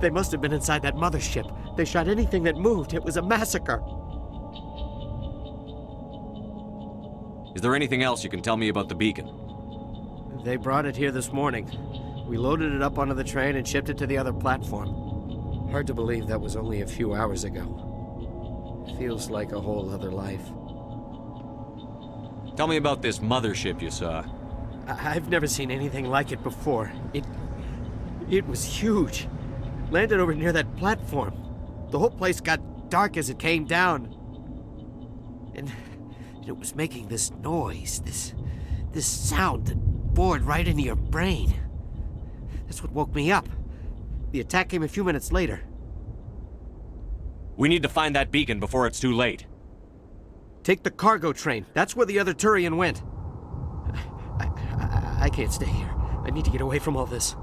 They must have been inside that mothership. They shot anything that moved. It was a massacre. Is there anything else you can tell me about the beacon? They brought it here this morning. We loaded it up onto the train and shipped it to the other platform. Hard to believe that was only a few hours ago. Feels like a whole other life. Tell me about this mothership you saw. I've never seen anything like it before. It was huge. Landed over near that platform. The whole place got dark as it came down. And it was making this noise, this sound that bored right into your brain. That's what woke me up. The attack came a few minutes later. We need to find that beacon before it's too late. Take the cargo train. That's where the other Turian went. I can't stay here. I need to get away from all this.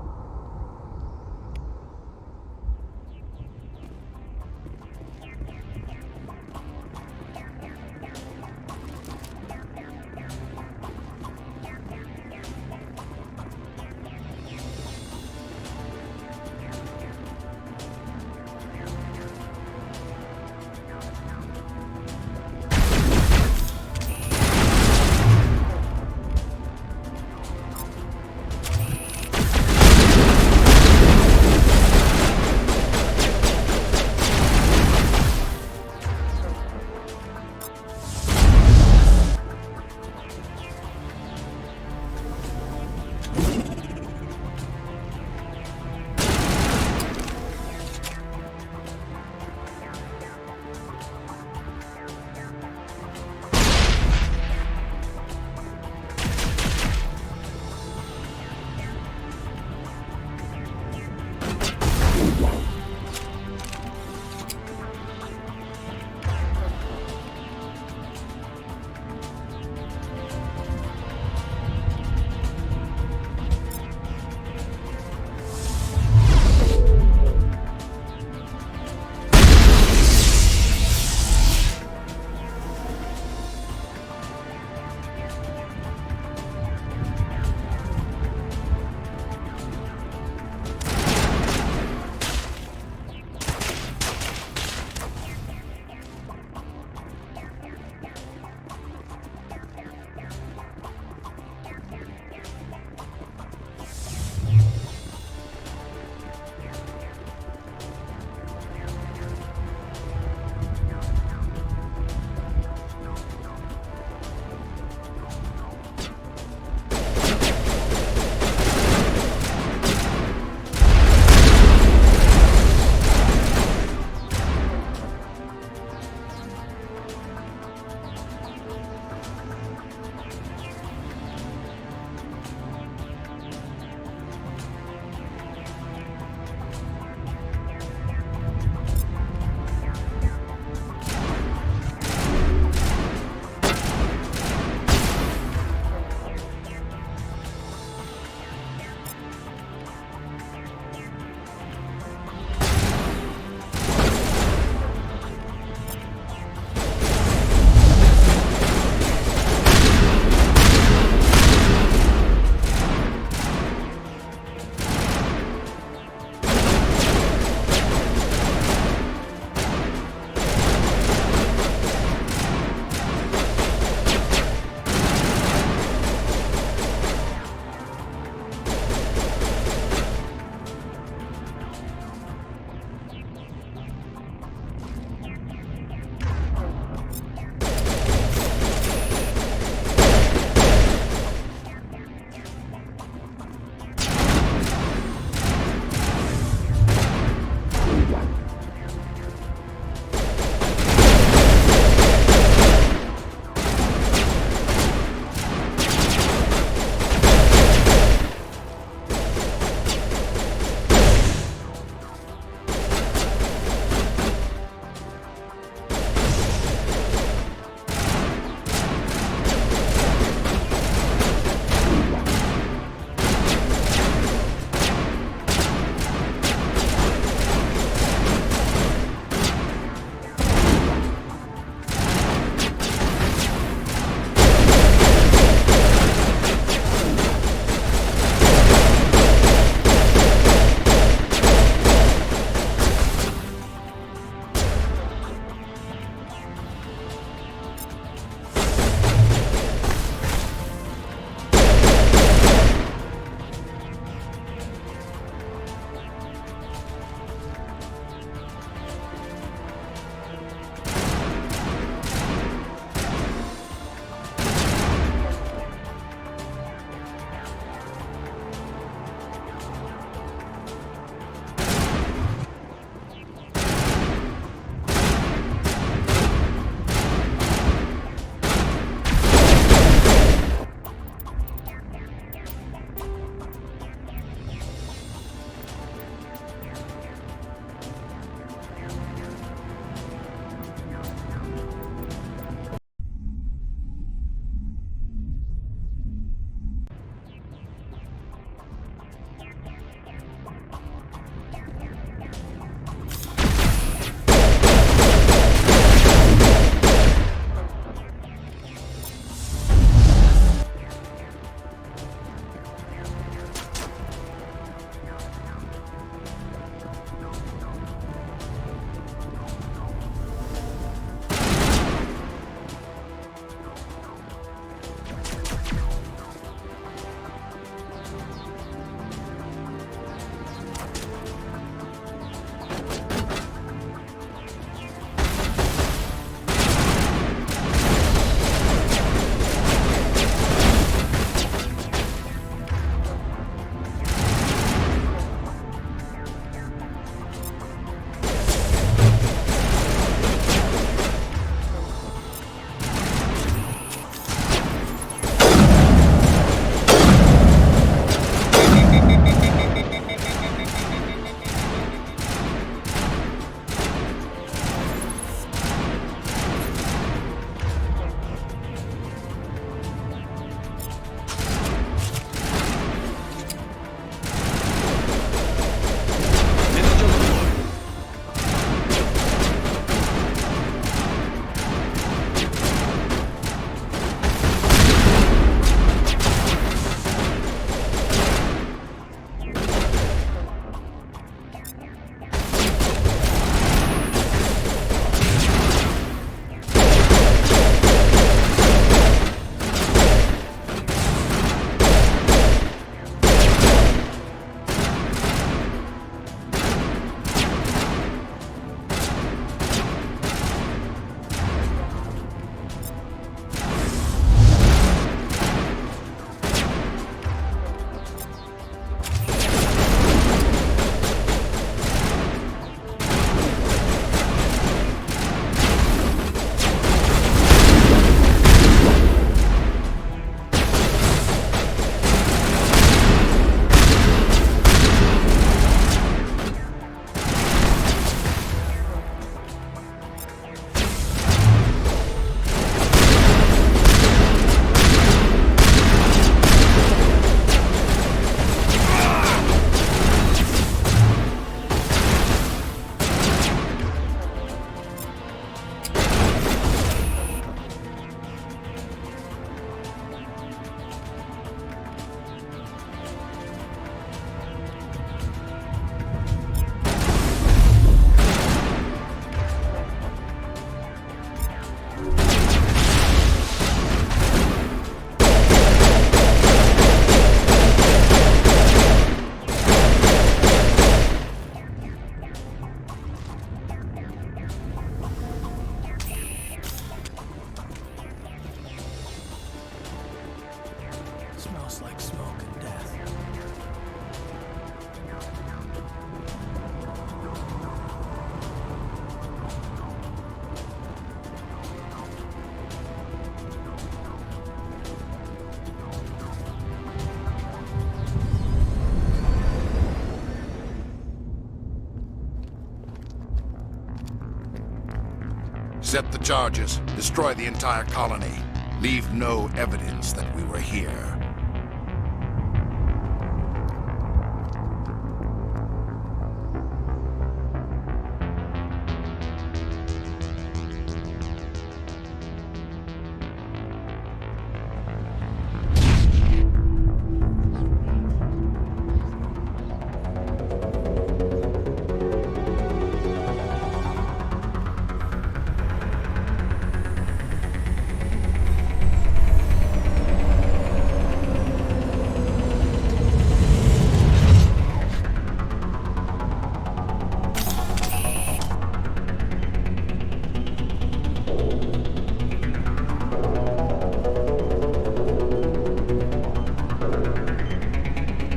Set the charges. Destroy the entire colony. Leave no evidence that we were here.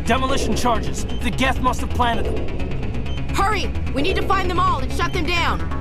Demolition charges. The Geth must have planted them. Hurry! We need to find them all and shut them down!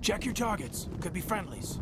Check your targets. Could be friendlies.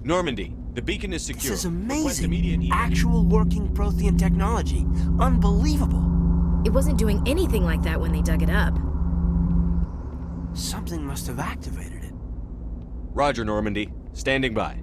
Normandy, the beacon is secure. This is Request amazing. immediate Actual working Prothean technology. Unbelievable. It wasn't doing anything like that when they dug it up. Something must have activated it. Roger, Normandy. Standing by.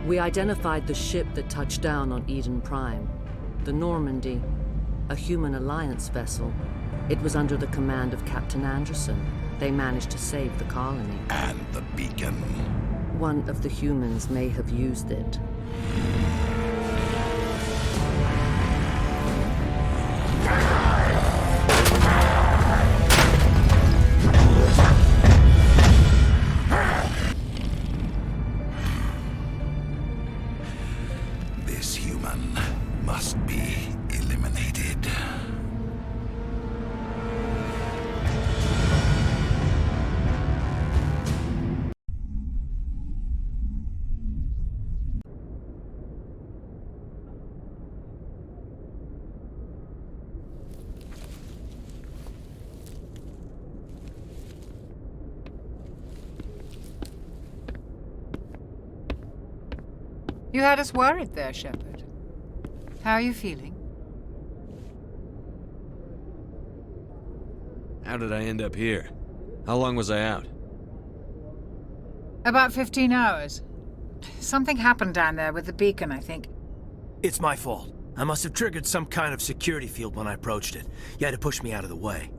We identified the ship that touched down on Eden Prime, the Normandy, a human alliance vessel. It was under the command of Captain Anderson. They managed to save the colony. And the beacon. One of the humans may have used it. This human must be eliminated. You had us worried there, Shepard. How are you feeling? How did I end up here? How long was I out? About 15 hours. Something happened down there with the beacon, I think. It's my fault. I must have triggered some kind of security field when I approached it. You had to push me out of the way.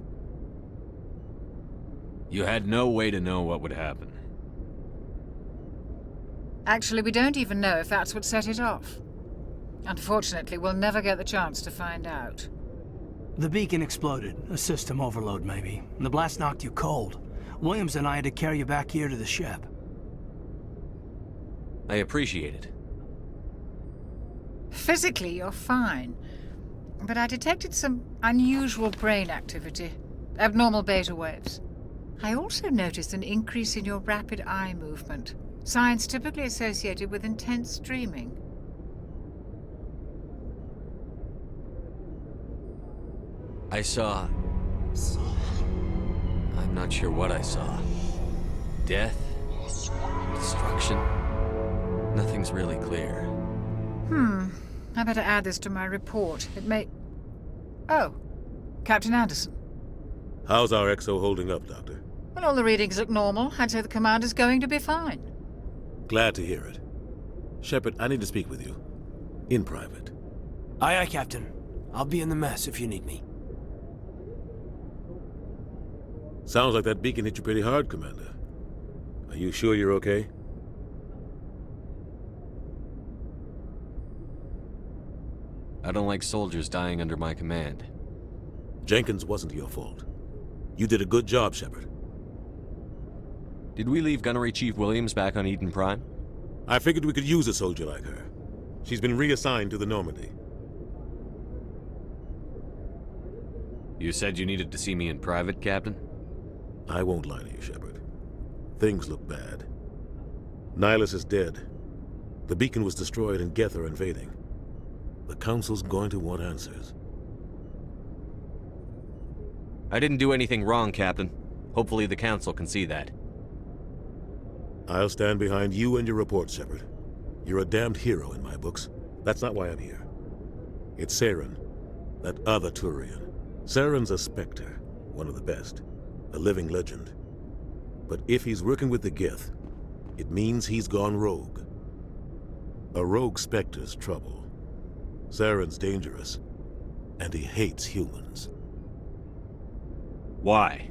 You had no way to know what would happen. Actually, we don't even know if that's what set it off. Unfortunately, we'll never get the chance to find out. The beacon exploded. A system overload, maybe. The blast knocked you cold. Williams and I had to carry you back here to the ship. I appreciate it. Physically, you're fine. But I detected some unusual brain activity. Abnormal beta waves. I also noticed an increase in your rapid eye movement. Signs typically associated with intense dreaming. I saw... I'm not sure what I saw. Death? Destruction? Nothing's really clear. I better add this to my report. It may... Oh, Captain Anderson. How's our XO holding up, Doctor? Well, all the readings look normal. I'd say the commander's going to be fine. Glad to hear it. Shepard, I need to speak with you. In private. Aye, aye, Captain. I'll be in the mess if you need me. Sounds like that beacon hit you pretty hard, Commander. Are you sure you're okay? I don't like soldiers dying under my command. Jenkins wasn't your fault. You did a good job, Shepard. Did we leave Gunnery Chief Williams back on Eden Prime? I figured we could use a soldier like her. She's been reassigned to the Normandy. You said you needed to see me in private, Captain? I won't lie to you, Shepard. Things look bad. Nihilus is dead. The beacon was destroyed and Geth are invading. The Council's going to want answers. I didn't do anything wrong, Captain. Hopefully the Council can see that. I'll stand behind you and your report, Shepard. You're a damned hero in my books. That's not why I'm here. It's Saren, that other Turian. Saren's a Spectre, one of the best, a living legend. But if he's working with the Geth, it means he's gone rogue. A rogue Spectre's trouble. Saren's dangerous, and he hates humans. Why?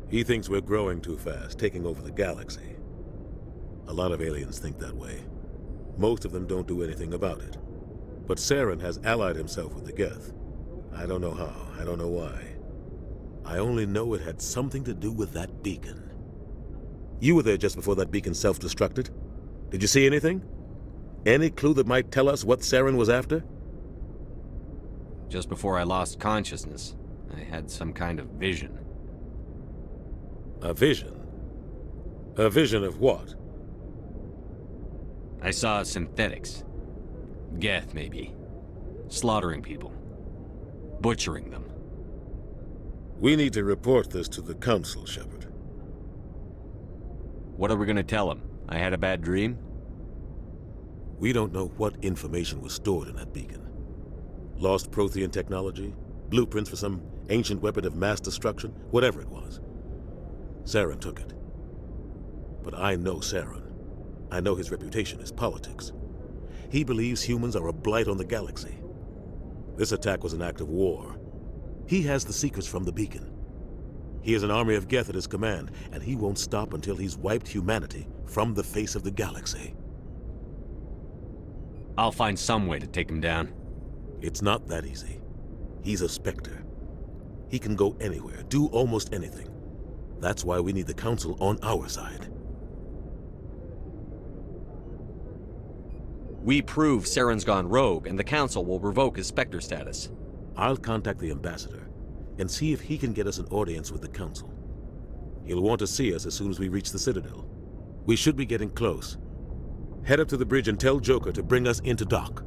He thinks we're growing too fast, taking over the galaxy. A lot of aliens think that way. Most of them don't do anything about it. But Saren has allied himself with the Geth. I don't know how, I don't know why. I only know it had something to do with that beacon. You were there just before that beacon self-destructed. Did you see anything? Any clue that might tell us what Saren was after? Just before I lost consciousness, I had some kind of vision. A vision? A vision of what? I saw synthetics. Geth, maybe. Slaughtering people. Butchering them. We need to report this to the Council, Shepard. What are we gonna tell them? I had a bad dream? We don't know what information was stored in that beacon. Lost Prothean technology? Blueprints for some ancient weapon of mass destruction? Whatever it was. Saren took it. But I know Saren. I know his reputation is politics. He believes humans are a blight on the galaxy. This attack was an act of war. He has the secrets from the beacon. He has an army of Geth at his command, and he won't stop until he's wiped humanity from the face of the galaxy. I'll find some way to take him down. It's not that easy. He's a Spectre. He can go anywhere, do almost anything. That's why we need the Council on our side. We prove Saren's gone rogue, and the Council will revoke his Spectre status. I'll contact the Ambassador and see if he can get us an audience with the Council. He'll want to see us as soon as we reach the Citadel. We should be getting close. Head up to the bridge and tell Joker to bring us into dock.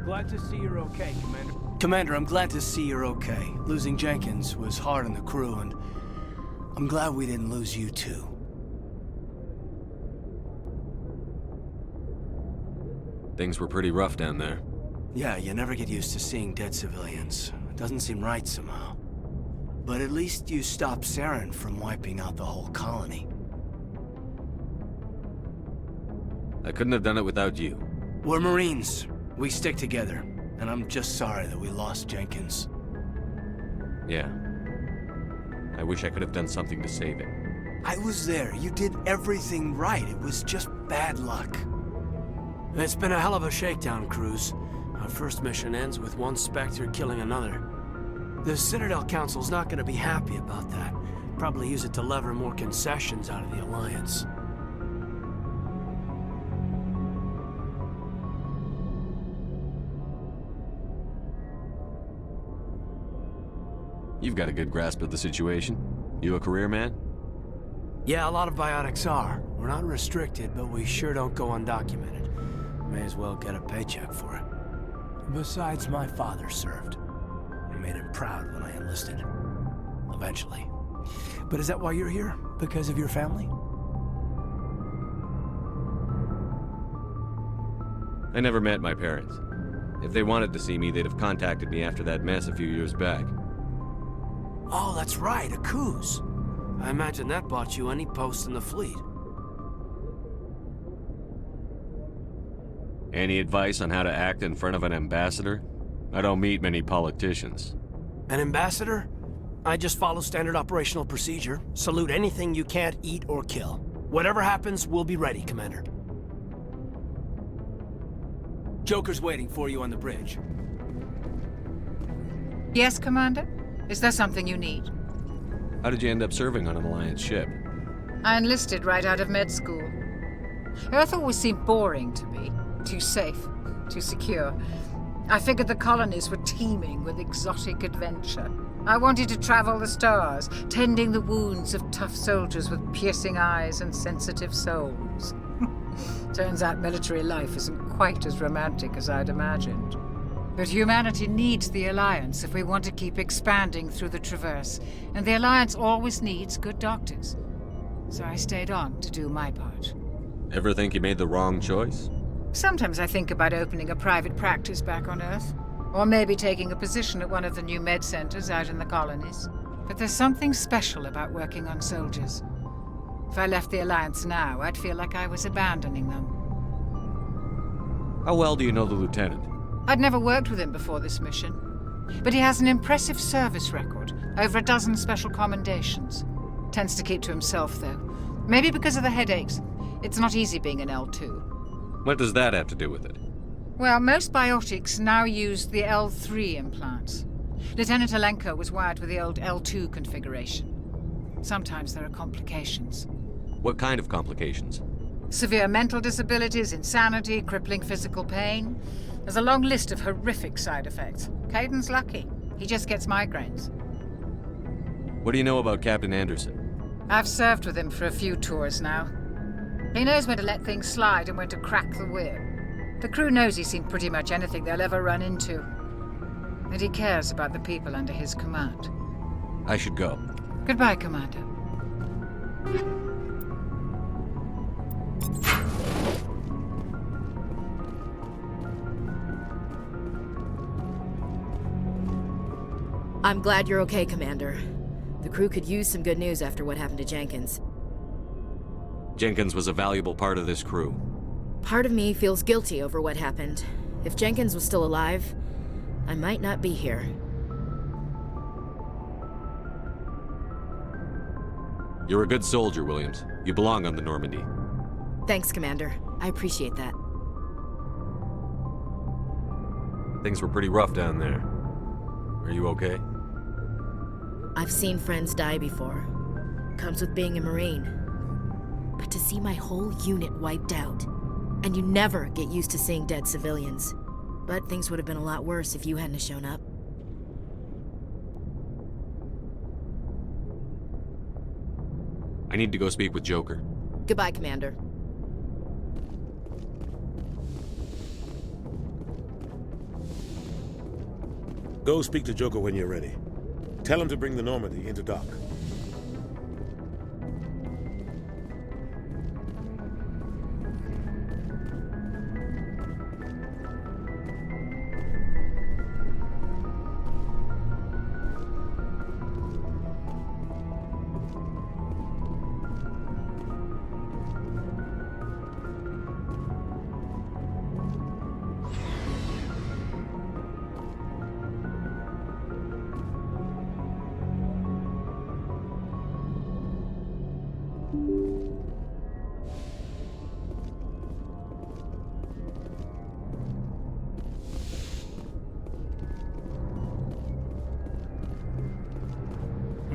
glad to see you're okay, Commander. Commander, I'm glad to see you're okay. Losing Jenkins was hard on the crew, and I'm glad we didn't lose you too. Things were pretty rough down there. Yeah, you never get used to seeing dead civilians. It doesn't seem right somehow. But at least you stopped Saren from wiping out the whole colony. I couldn't have done it without you. We're Marines. We stick together. And I'm just sorry that we lost Jenkins. Yeah. I wish I could have done something to save him. I was there. You did everything right. It was just bad luck. It's been a hell of a shakedown, Cruz. Our first mission ends with one Spectre killing another. The Citadel Council's not gonna be happy about that. Probably use it to lever more concessions out of the Alliance. You've got a good grasp of the situation. You a career man? Yeah, a lot of biotics are. We're not restricted, but we sure don't go undocumented. May as well get a paycheck for it. Besides, my father served. I made him proud when I enlisted. Eventually. But is that why you're here? Because of your family? I never met my parents. If they wanted to see me, they'd have contacted me after that mess a few years back. Oh, that's right, a Coos. I imagine that bought you any post in the fleet. Any advice on how to act in front of an ambassador? I don't meet many politicians. An ambassador? I just follow standard operational procedure. Salute anything you can't eat or kill. Whatever happens, we'll be ready, Commander. Joker's waiting for you on the bridge. Yes, Commander? Is there something you need? How did you end up serving on an Alliance ship? I enlisted right out of med school. Earth always seemed boring to me. Too safe, too secure. I figured the colonies were teeming with exotic adventure. I wanted to travel the stars, tending the wounds of tough soldiers with piercing eyes and sensitive souls. Turns out military life isn't quite as romantic as I'd imagined. But humanity needs the Alliance if we want to keep expanding through the Traverse, and the Alliance always needs good doctors. So I stayed on to do my part. Ever think you made the wrong choice? Sometimes I think about opening a private practice back on Earth, or maybe taking a position at one of the new med centers out in the colonies. But there's something special about working on soldiers. If I left the Alliance now, I'd feel like I was abandoning them. How well do you know the Lieutenant? I'd never worked with him before this mission, but he has an impressive service record, over a dozen special commendations. Tends to keep to himself, though. Maybe because of the headaches. It's not easy being an L2. What does that have to do with it? Well, most biotics now use the L3 implants. Lieutenant Alenko was wired with the old L2 configuration. Sometimes there are complications. What kind of complications? Severe mental disabilities, insanity, crippling physical pain. There's a long list of horrific side effects. Caden's lucky. He just gets migraines. What do you know about Captain Anderson? I've served with him for a few tours now. He knows when to let things slide and when to crack the whip. The crew knows he's seen pretty much anything they'll ever run into. And he cares about the people under his command. I should go. Goodbye, Commander. I'm glad you're okay, Commander. The crew could use some good news after what happened to Jenkins. Jenkins was a valuable part of this crew. Part of me feels guilty over what happened. If Jenkins was still alive, I might not be here. You're a good soldier, Williams. You belong on the Normandy. Thanks, Commander. I appreciate that. Things were pretty rough down there. Are you okay? I've seen friends die before. Comes with being a Marine. But to see my whole unit wiped out, and you never get used to seeing dead civilians. But things would have been a lot worse if you hadn't shown up. I need to go speak with Joker. Goodbye, Commander. Go speak to Joker when you're ready. Tell him to bring the Normandy into dock.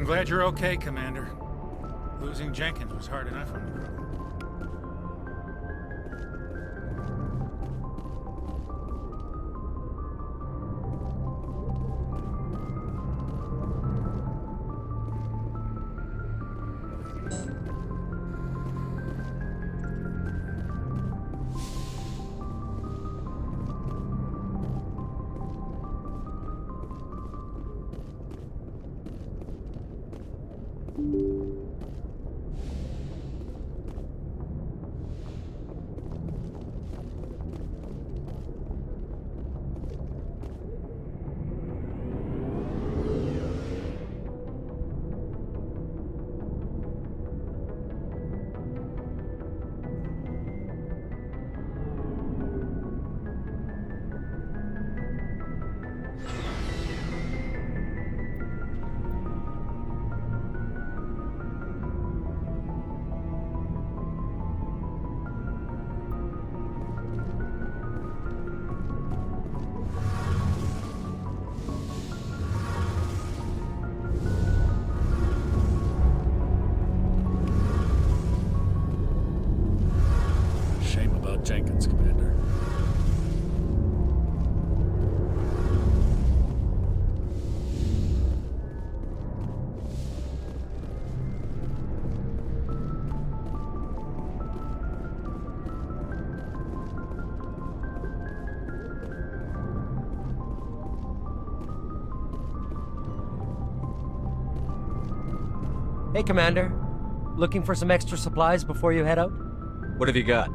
I'm glad you're okay, Commander. Losing Jenkins was hard enough on the crew. Jenkins, Commander. Hey, Commander. Looking for some extra supplies before you head out? What have you got?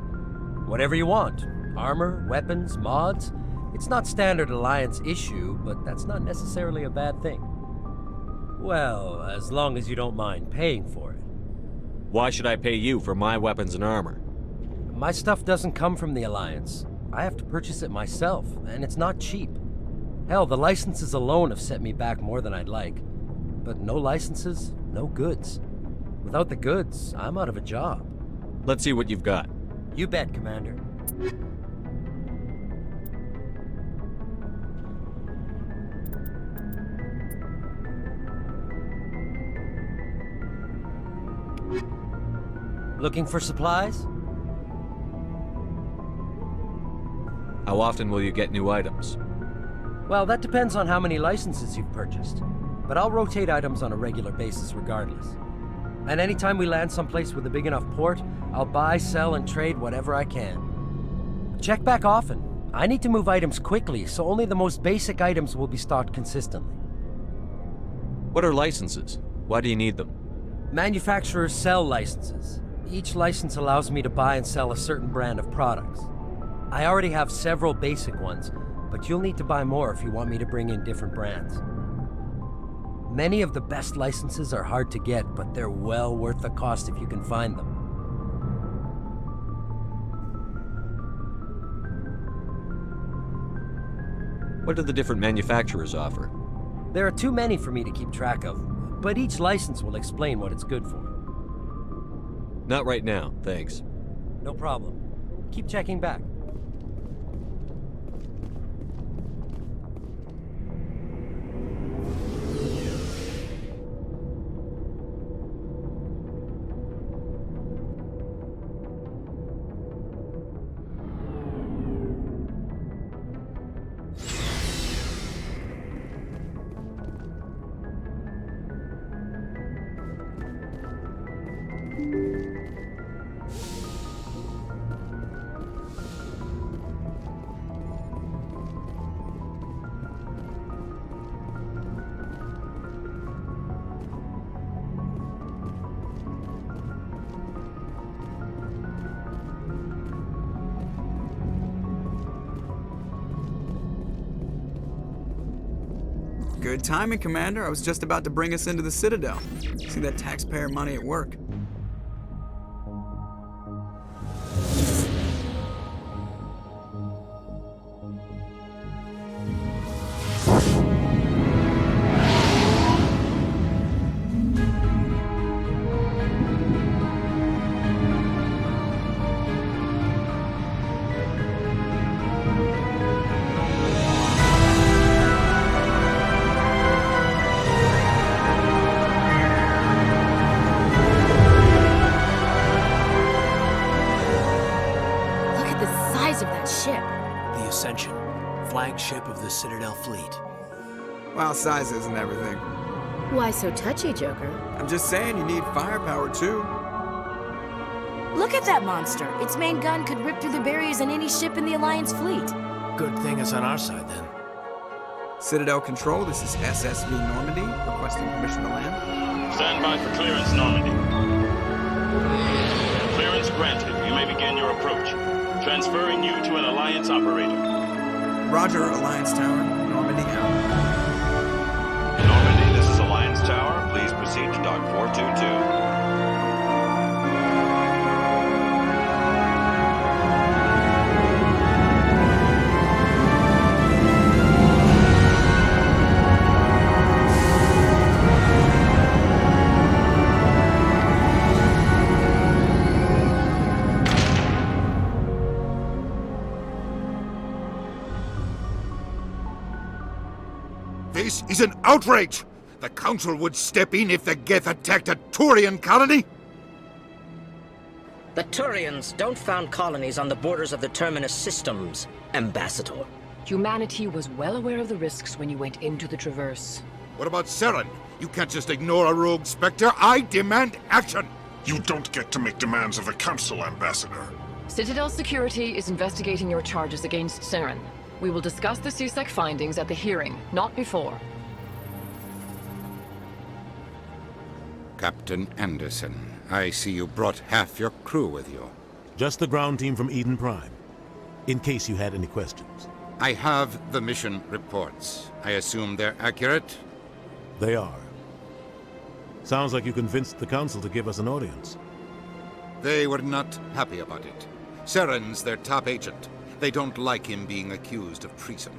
Whatever you want. Armor, weapons, mods. It's not standard Alliance issue, but that's not necessarily a bad thing. Well, as long as you don't mind paying for it. Why should I pay you for my weapons and armor? My stuff doesn't come from the Alliance. I have to purchase it myself, and it's not cheap. Hell, the licenses alone have set me back more than I'd like. But no licenses, no goods. Without the goods, I'm out of a job. Let's see what you've got. You bet, Commander. Looking for supplies? How often will you get new items? Well, that depends on how many licenses you've purchased. But I'll rotate items on a regular basis regardless. And anytime we land someplace with a big enough port, I'll buy, sell, and trade whatever I can. Check back often. I need to move items quickly, so only the most basic items will be stocked consistently. What are licenses? Why do you need them? Manufacturers sell licenses. Each license allows me to buy and sell a certain brand of products. I already have several basic ones, but you'll need to buy more if you want me to bring in different brands. Many of the best licenses are hard to get, but they're well worth the cost if you can find them. What do the different manufacturers offer? There are too many for me to keep track of, but each license will explain what it's good for. Not right now, thanks. No problem. Keep checking back. Good timing, Commander. I was just about to bring us into the Citadel. See that taxpayer money at work. Flagship of the Citadel fleet. Well, size isn't everything. Why so touchy, Joker? I'm just saying you need firepower, too. Look at that monster. Its main gun could rip through the barriers in any ship in the Alliance fleet. Good thing it's on our side, then. Citadel Control, this is SSV Normandy, requesting permission to land. Stand by for clearance, Normandy. Clearance granted. You may begin your approach. Transferring you to an Alliance operator. Roger, Alliance Tower. Normandy out. Normandy, this is Alliance Tower. Please proceed to Dock 422. This is an outrage! The Council would step in if the Geth attacked a Turian colony? The Turians don't found colonies on the borders of the Terminus systems, Ambassador. Humanity was well aware of the risks when you went into the Traverse. What about Saren? You can't just ignore a rogue Spectre. I demand action! You don't get to make demands of the Council, Ambassador. Citadel Security is investigating your charges against Saren. We will discuss the CSEC findings at the hearing, not before. Captain Anderson, I see you brought half your crew with you. Just the ground team from Eden Prime, in case you had any questions. I have the mission reports. I assume they're accurate? They are. Sounds like you convinced the Council to give us an audience. They were not happy about it. Saren's their top agent. They don't like him being accused of treason.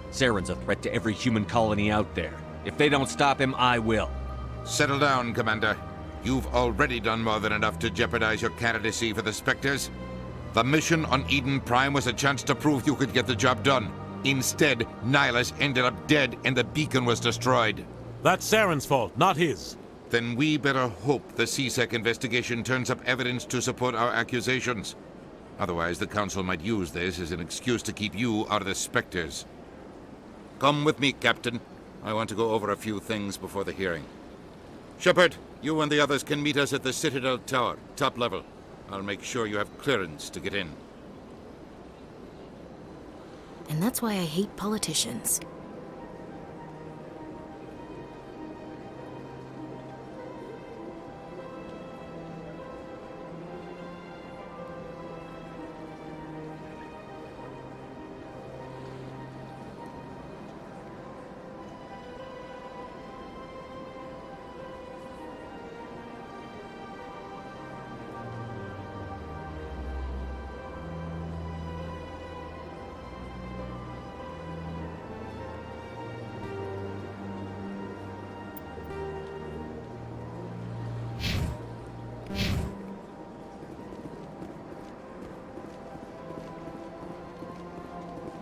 Saren's a threat to every human colony out there. If they don't stop him, I will. Settle down, Commander. You've already done more than enough to jeopardize your candidacy for the Spectres. The mission on Eden Prime was a chance to prove you could get the job done. Instead, Nihilus ended up dead and the beacon was destroyed. That's Saren's fault, not his. Then we better hope the CSEC investigation turns up evidence to support our accusations. Otherwise, the Council might use this as an excuse to keep you out of the Spectres. Come with me, Captain. I want to go over a few things before the hearing. Shepard, you and the others can meet us at the Citadel Tower, top level. I'll make sure you have clearance to get in. And that's why I hate politicians.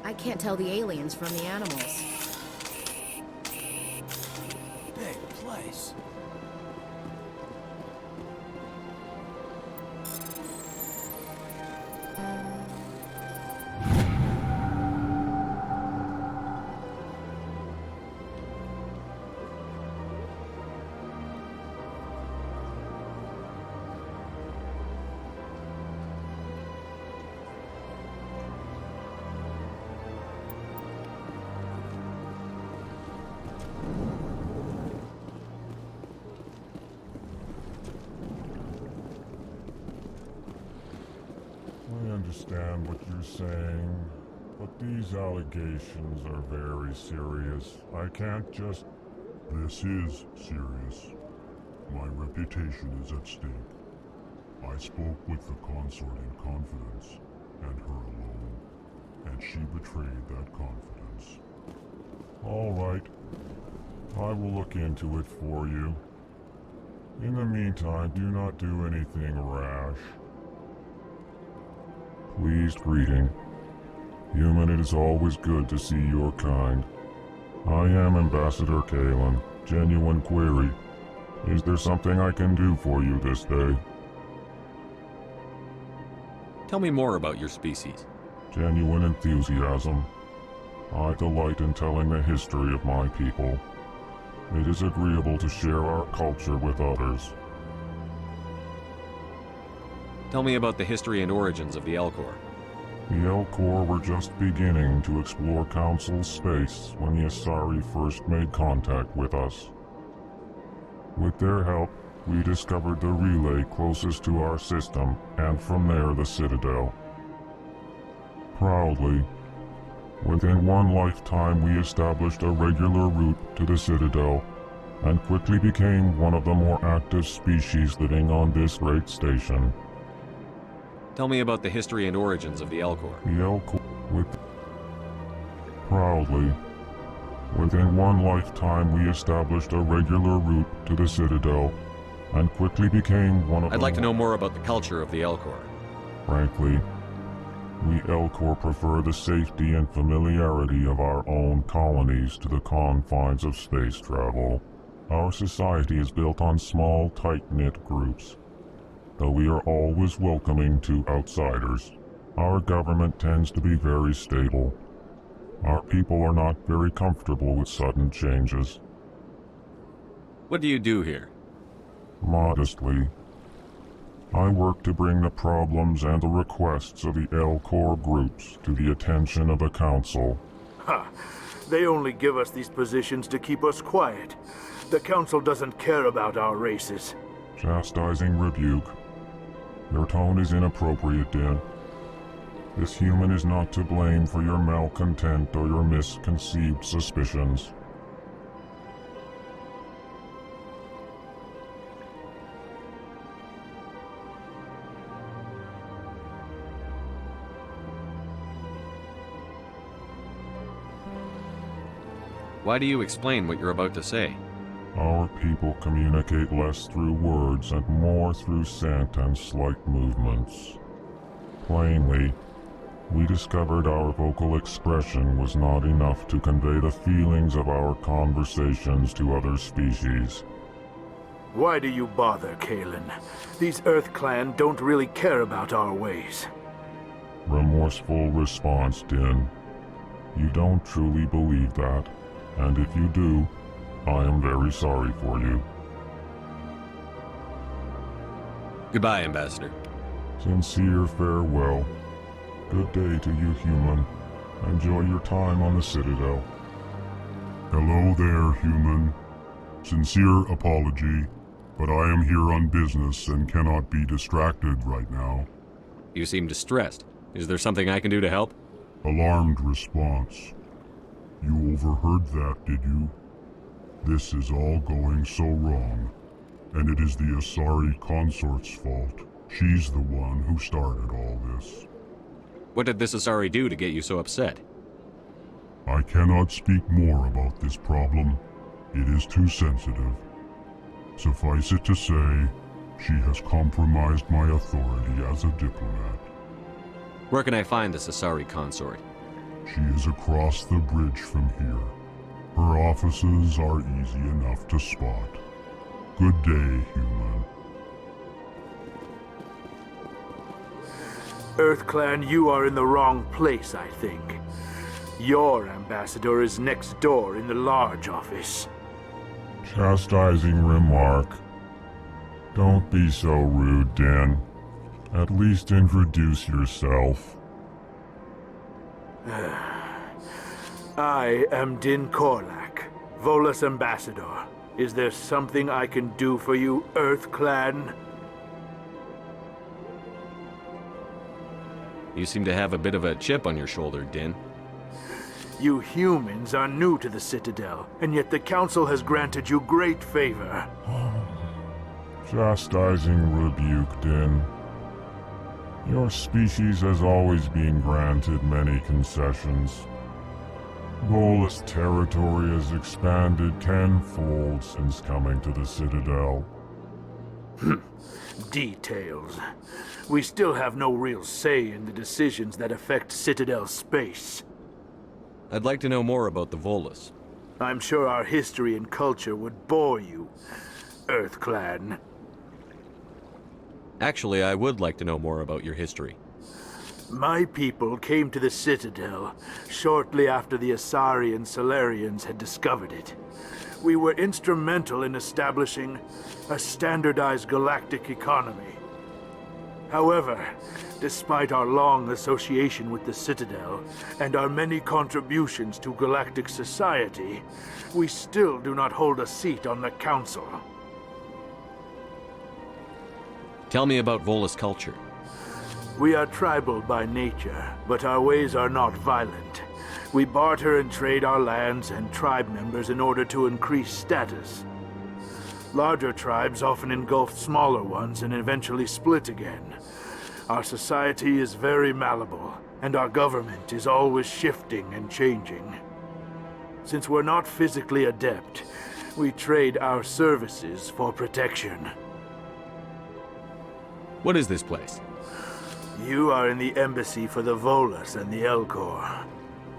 I can't tell the aliens from the animals. Big place. I understand what you're saying. But these allegations are very serious. I can't just... This is serious. My reputation is at stake. I spoke with the consort in confidence, and her alone, and she betrayed that confidence. All right. I will look into it for you. In the meantime, do not do anything rash. Pleased greeting. Human, it is always good to see your kind. I am Ambassador Kalen. Genuine query. Is there something I can do for you this day? Tell me more about your species. Genuine enthusiasm. I delight in telling the history of my people. It is agreeable to share our culture with others. Tell me about the history and origins of the Elcor. The Elcor were just beginning to explore Council space when the Asari first made contact with us. With their help, we discovered the relay closest to our system, and from there the Citadel. Proudly, within one lifetime we established a regular route to the Citadel, and quickly became one of the more active species living on this great station. Tell me about the history and origins of the Elcor. The Elcor, proudly, within one lifetime we established a regular route to the Citadel, and quickly became one of I'd like to know more about the culture of the Elcor. Frankly, we Elcor prefer the safety and familiarity of our own colonies to the confines of space travel. Our society is built on small, tight-knit groups. Though we are always welcoming to outsiders, our government tends to be very stable. Our people are not very comfortable with sudden changes. What do you do here? Modestly, I work to bring the problems and the requests of the Elcor groups to the attention of the Council. Ha! They only give us these positions to keep us quiet. The Council doesn't care about our races. Chastising rebuke. Your tone is inappropriate, Din. This human is not to blame for your malcontent or your misconceived suspicions. Why do you explain what you're about to say? Our people communicate less through words and more through scent and slight movements. Plainly, we discovered our vocal expression was not enough to convey the feelings of our conversations to other species. Why do you bother, Kalen? These Earth Clan don't really care about our ways. Remorseful response, Din. You don't truly believe that, and if you do, I am very sorry for you. Goodbye, Ambassador. Sincere farewell. Good day to you, human. Enjoy your time on the Citadel. Hello there, human. Sincere apology, but I am here on business and cannot be distracted right now. You seem distressed. Is there something I can do to help? Alarmed response. You overheard that, did you? This is all going so wrong, and it is the Asari consort's fault. She's the one who started all this. What did this Asari do to get you so upset? I cannot speak more about this problem. It is too sensitive. Suffice it to say, she has compromised my authority as a diplomat. Where can I find this Asari consort? She is across the bridge from here. Her offices are easy enough to spot. Good day, human. Earth Clan, you are in the wrong place, I think. Your ambassador is next door in the large office. Chastising remark. Don't be so rude, Din. At least introduce yourself. I am Din Korlak, Volus ambassador. Is there something I can do for you, Earth Clan? You seem to have a bit of a chip on your shoulder, Din. You humans are new to the Citadel, and yet the Council has granted you great favor. Chastising rebuke, Din. Your species has always been granted many concessions. Volus territory has expanded tenfold since coming to the Citadel. Details. We still have no real say in the decisions that affect Citadel space. I'd like to know more about the Volus. I'm sure our history and culture would bore you, EarthClan. Actually, I would like to know more about your history. My people came to the Citadel shortly after the Asari and Solarians had discovered it. We were instrumental in establishing a standardized galactic economy. However, despite our long association with the Citadel and our many contributions to galactic society, we still do not hold a seat on the Council. Tell me about Volus culture. We are tribal by nature, but our ways are not violent. We barter and trade our lands and tribe members in order to increase status. Larger tribes often engulf smaller ones and eventually split again. Our society is very malleable, and our government is always shifting and changing. Since we're not physically adept, we trade our services for protection. What is this place? You are in the embassy for the Volus and the Elcor.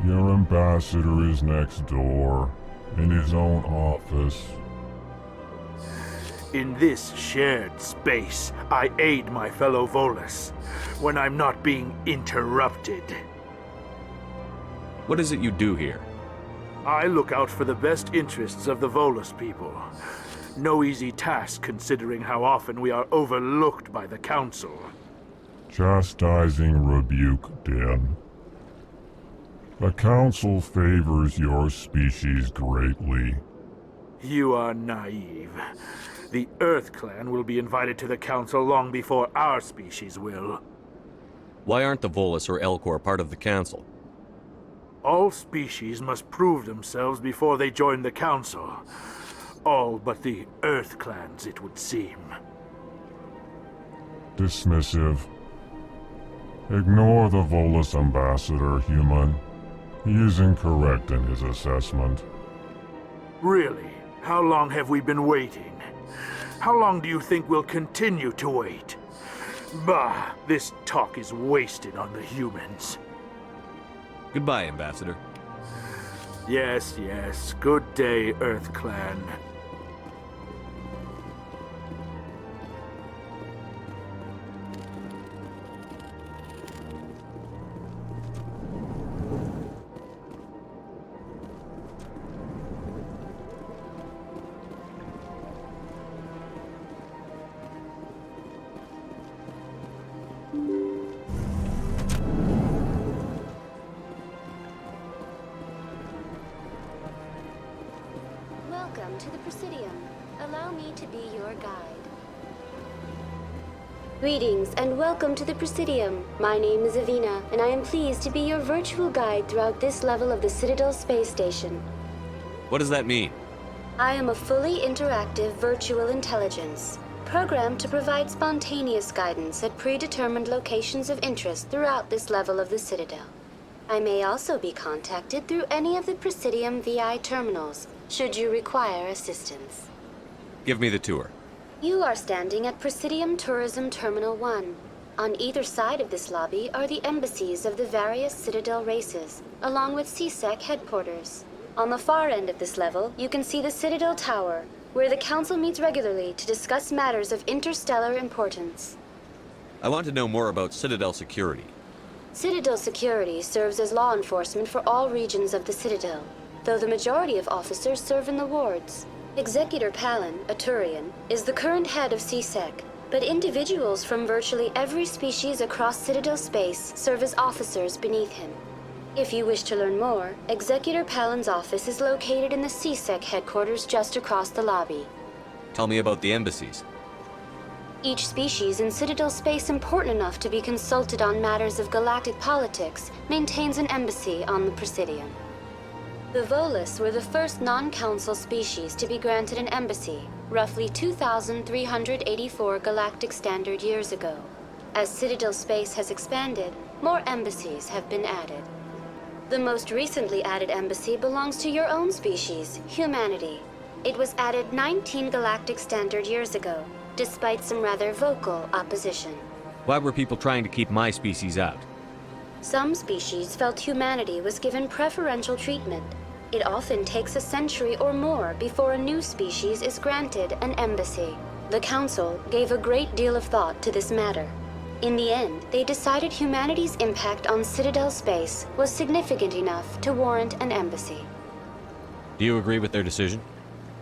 Your ambassador is next door, in his own office. In this shared space, I aid my fellow Volus when I'm not being interrupted. What is it you do here? I look out for the best interests of the Volus people. No easy task considering how often we are overlooked by the Council. Chastising rebuke, Din. The Council favors your species greatly. You are naive. The EarthClan will be invited to the Council long before our species will. Why aren't the Volus or Elcor part of the Council? All species must prove themselves before they join the Council. All but the EarthClans, it would seem. Dismissive. Ignore the Volus ambassador, human. He is incorrect in his assessment. Really? How long have we been waiting? How long do you think we'll continue to wait? Bah, this talk is wasted on the humans. Goodbye, Ambassador. Yes, yes. Good day, EarthClan. Welcome to the Presidium. Allow me to be your guide. Greetings and welcome to the Presidium. My name is Avina, and I am pleased to be your virtual guide throughout this level of the Citadel Space Station. What does that mean? I am a fully interactive virtual intelligence, programmed to provide spontaneous guidance at predetermined locations of interest throughout this level of the Citadel. I may also be contacted through any of the Presidium VI terminals, should you require assistance. Give me the tour. You are standing at Presidium Tourism Terminal 1. On either side of this lobby are the embassies of the various Citadel races, along with CSEC headquarters. On the far end of this level, you can see the Citadel Tower, where the Council meets regularly to discuss matters of interstellar importance. I want to know more about Citadel security. Citadel security serves as law enforcement for all regions of the Citadel, though the majority of officers serve in the wards. Executor Palin, a Turian, is the current head of CSEC, but individuals from virtually every species across Citadel space serve as officers beneath him. If you wish to learn more, Executor Palin's office is located in the CSEC headquarters just across the lobby. Tell me about the embassies. Each species in Citadel space important enough to be consulted on matters of galactic politics maintains an embassy on the Presidium. The Volus were the first non-council species to be granted an embassy, roughly 2,384 galactic standard years ago. As Citadel space has expanded, more embassies have been added. The most recently added embassy belongs to your own species, humanity. It was added 19 galactic standard years ago, despite some rather vocal opposition. Why were people trying to keep my species out? Some species felt humanity was given preferential treatment. It often takes a century or more before a new species is granted an embassy. The Council gave a great deal of thought to this matter. In the end, they decided humanity's impact on Citadel space was significant enough to warrant an embassy. Do you agree with their decision?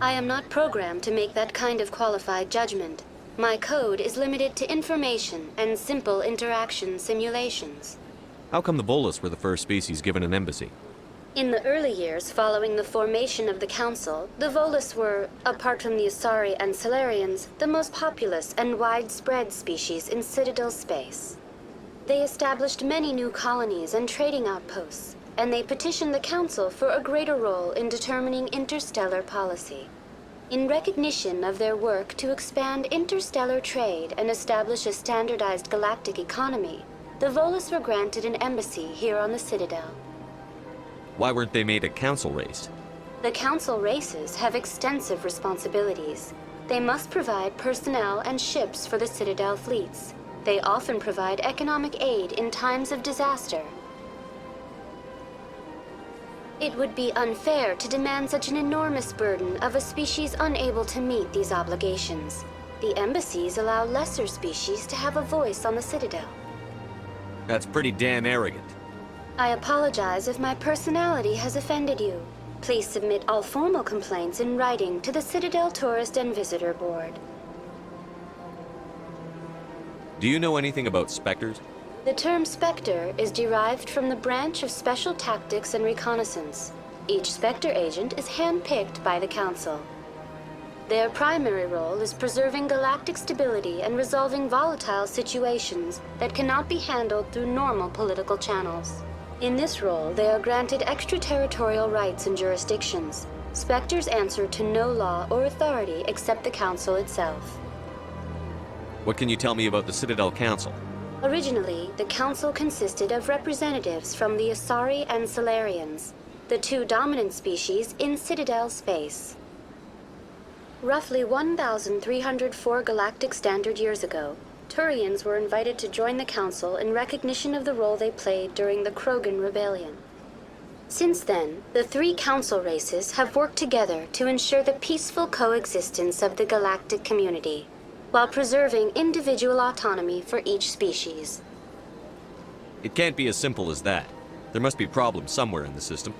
I am not programmed to make that kind of qualified judgment. My code is limited to information and simple interaction simulations. How come the Volus were the first species given an embassy? In the early years following the formation of the Council, the Volus were, apart from the Asari and Solarians, the most populous and widespread species in Citadel space. They established many new colonies and trading outposts, and they petitioned the Council for a greater role in determining interstellar policy. In recognition of their work to expand interstellar trade and establish a standardized galactic economy, the Volus were granted an embassy here on the Citadel. Why weren't they made a council race? The Council races have extensive responsibilities. They must provide personnel and ships for the Citadel fleets. They often provide economic aid in times of disaster. It would be unfair to demand such an enormous burden of a species unable to meet these obligations. The embassies allow lesser species to have a voice on the Citadel. That's pretty damn arrogant. I apologize if my personality has offended you. Please submit all formal complaints in writing to the Citadel Tourist and Visitor Board. Do you know anything about specters? The term Spectre is derived from the branch of Special Tactics and Reconnaissance. Each Spectre agent is handpicked by the Council. Their primary role is preserving galactic stability and resolving volatile situations that cannot be handled through normal political channels. In this role, they are granted extraterritorial rights and jurisdictions. Spectres answer to no law or authority except the Council itself. What can you tell me about the Citadel Council? Originally, the Council consisted of representatives from the Asari and Solarians, the two dominant species in Citadel space. Roughly 1,304 galactic standard years ago, Turians were invited to join the Council in recognition of the role they played during the Krogan Rebellion. Since then, the three Council races have worked together to ensure the peaceful coexistence of the galactic community, while preserving individual autonomy for each species. It can't be as simple as that. There must be problems somewhere in the system.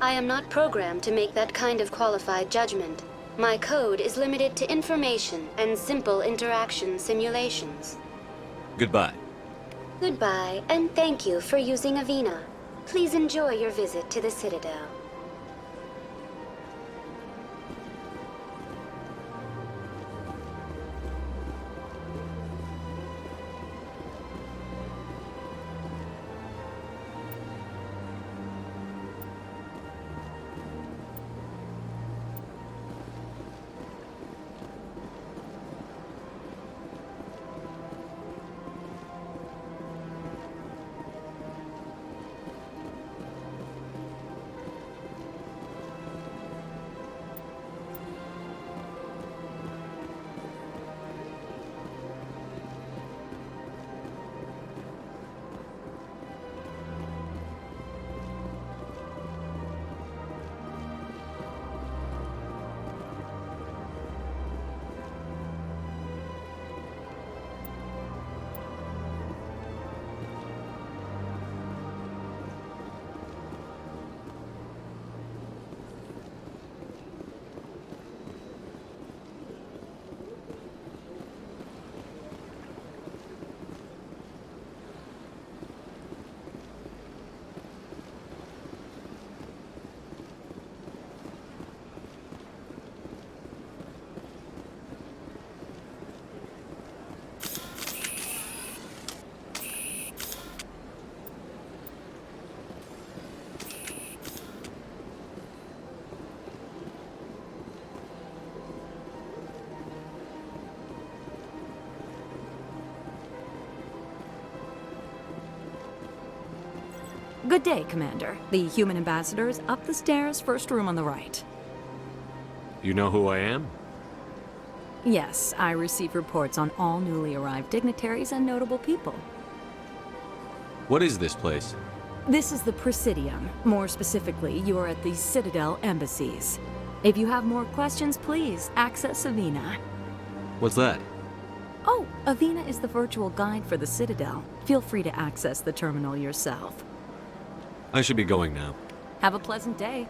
I am not programmed to make that kind of qualified judgment. My code is limited to information and simple interaction simulations. Goodbye. Goodbye, and thank you for using Avina. Please enjoy your visit to the Citadel. Good day, Commander. The human ambassador is up the stairs, first room on the right. You know who I am? Yes, I receive reports on all newly arrived dignitaries and notable people. What is this place? This is the Presidium. More specifically, you are at the Citadel embassies. If you have more questions, please access Avina. What's that? Oh, Avina is the virtual guide for the Citadel. Feel free to access the terminal yourself. I should be going now. Have a pleasant day.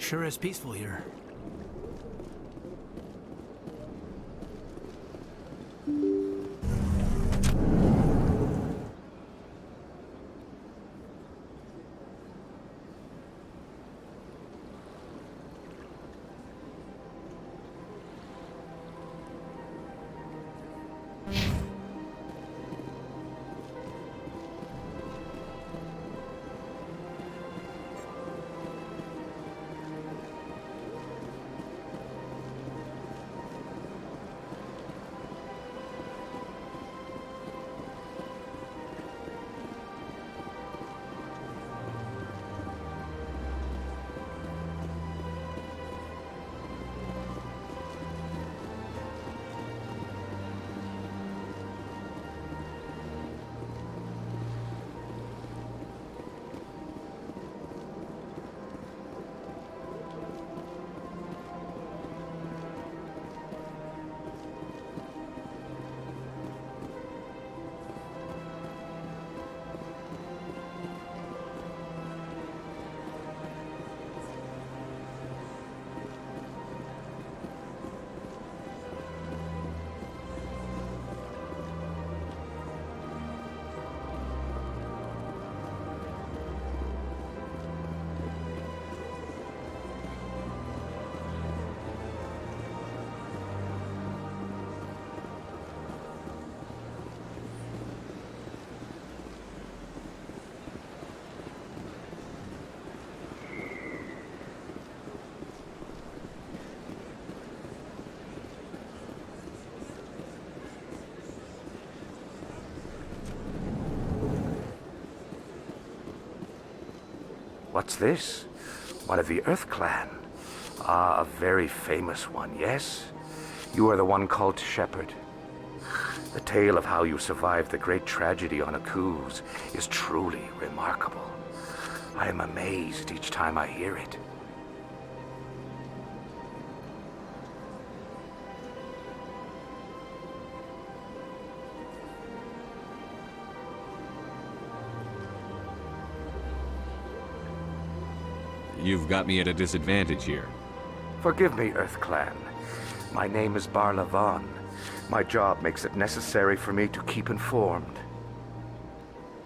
Sure is peaceful here. What's this? One of the Earth Clan. Ah, a very famous one, yes? You are the one called Shepherd. The tale of how you survived the great tragedy on Akuz is truly remarkable. I am amazed each time I hear it. You've got me at a disadvantage here. Forgive me, Earth Clan. My name is Barla Vaughn. My job makes it necessary for me to keep informed.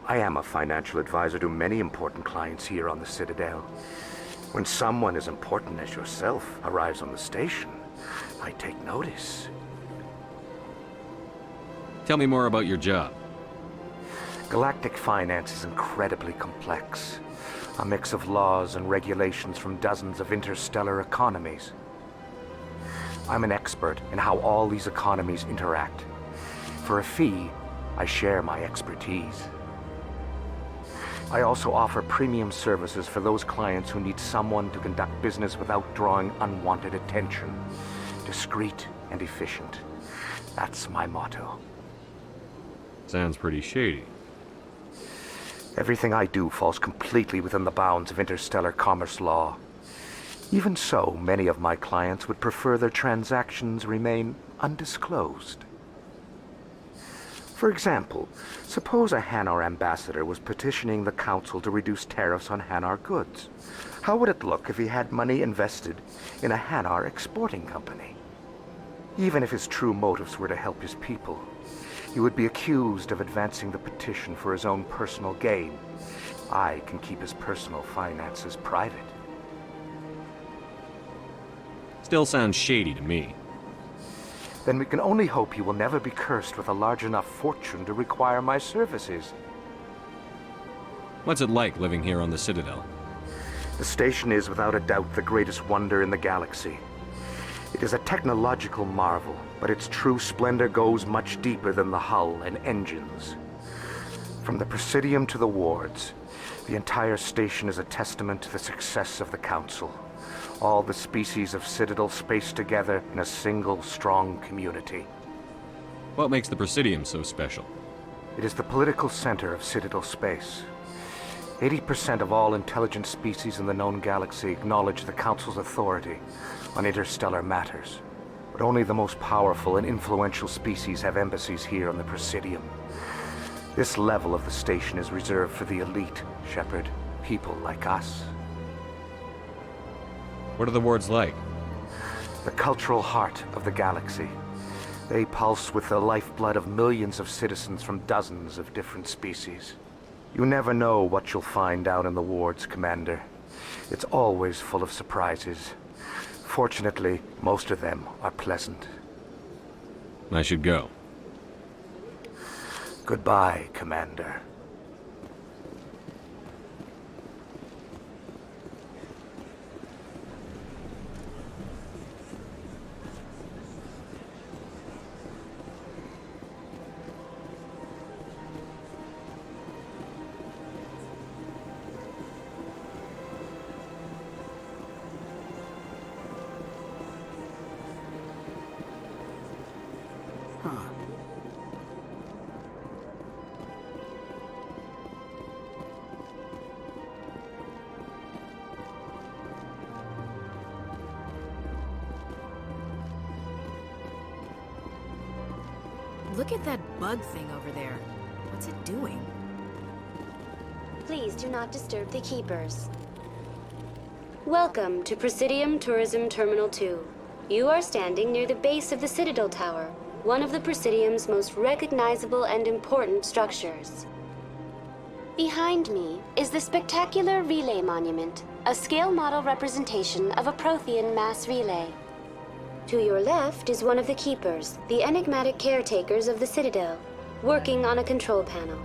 I am a financial advisor to many important clients here on the Citadel. When someone as important as yourself arrives on the station, I take notice. Tell me more about your job. Galactic finance is incredibly complex. A mix of laws and regulations from dozens of interstellar economies. I'm an expert in how all these economies interact. For a fee, I share my expertise. I also offer premium services for those clients who need someone to conduct business without drawing unwanted attention. Discreet and efficient. That's my motto. Sounds pretty shady. Everything I do falls completely within the bounds of interstellar commerce law. Even so, many of my clients would prefer their transactions remain undisclosed. For example, suppose a Hanar ambassador was petitioning the Council to reduce tariffs on Hanar goods. How would it look if he had money invested in a Hanar exporting company? Even if his true motives were to help his people, he would be accused of advancing the petition for his own personal gain. I can keep his personal finances private. Still sounds shady to me. Then we can only hope he will never be cursed with a large enough fortune to require my services. What's it like living here on the Citadel? The station is without a doubt the greatest wonder in the galaxy. It is a technological marvel, but its true splendor goes much deeper than the hull and engines. From the Presidium to the wards, the entire station is a testament to the success of the Council. All the species of Citadel spaced together in a single, strong community. What makes the Presidium so special? It is the political center of Citadel space. 80% of all intelligent species in the known galaxy acknowledge the Council's authority on interstellar matters. But only the most powerful and influential species have embassies here on the Presidium. This level of the station is reserved for the elite, Shepard. People like us. What are the wards like? The cultural heart of the galaxy. They pulse with the lifeblood of millions of citizens from dozens of different species. You never know what you'll find out in the wards, Commander. It's always full of surprises. Fortunately, most of them are pleasant. I should go. Goodbye, Commander. Look at that bug thing over there. What's it doing? Please do not disturb the keepers. Welcome to Presidium Tourism Terminal 2. You are standing near the base of the Citadel Tower, one of the Presidium's most recognizable and important structures. Behind me is the spectacular Relay Monument, a scale model representation of a Prothean mass relay. To your left is one of the Keepers, the enigmatic caretakers of the Citadel, working on a control panel.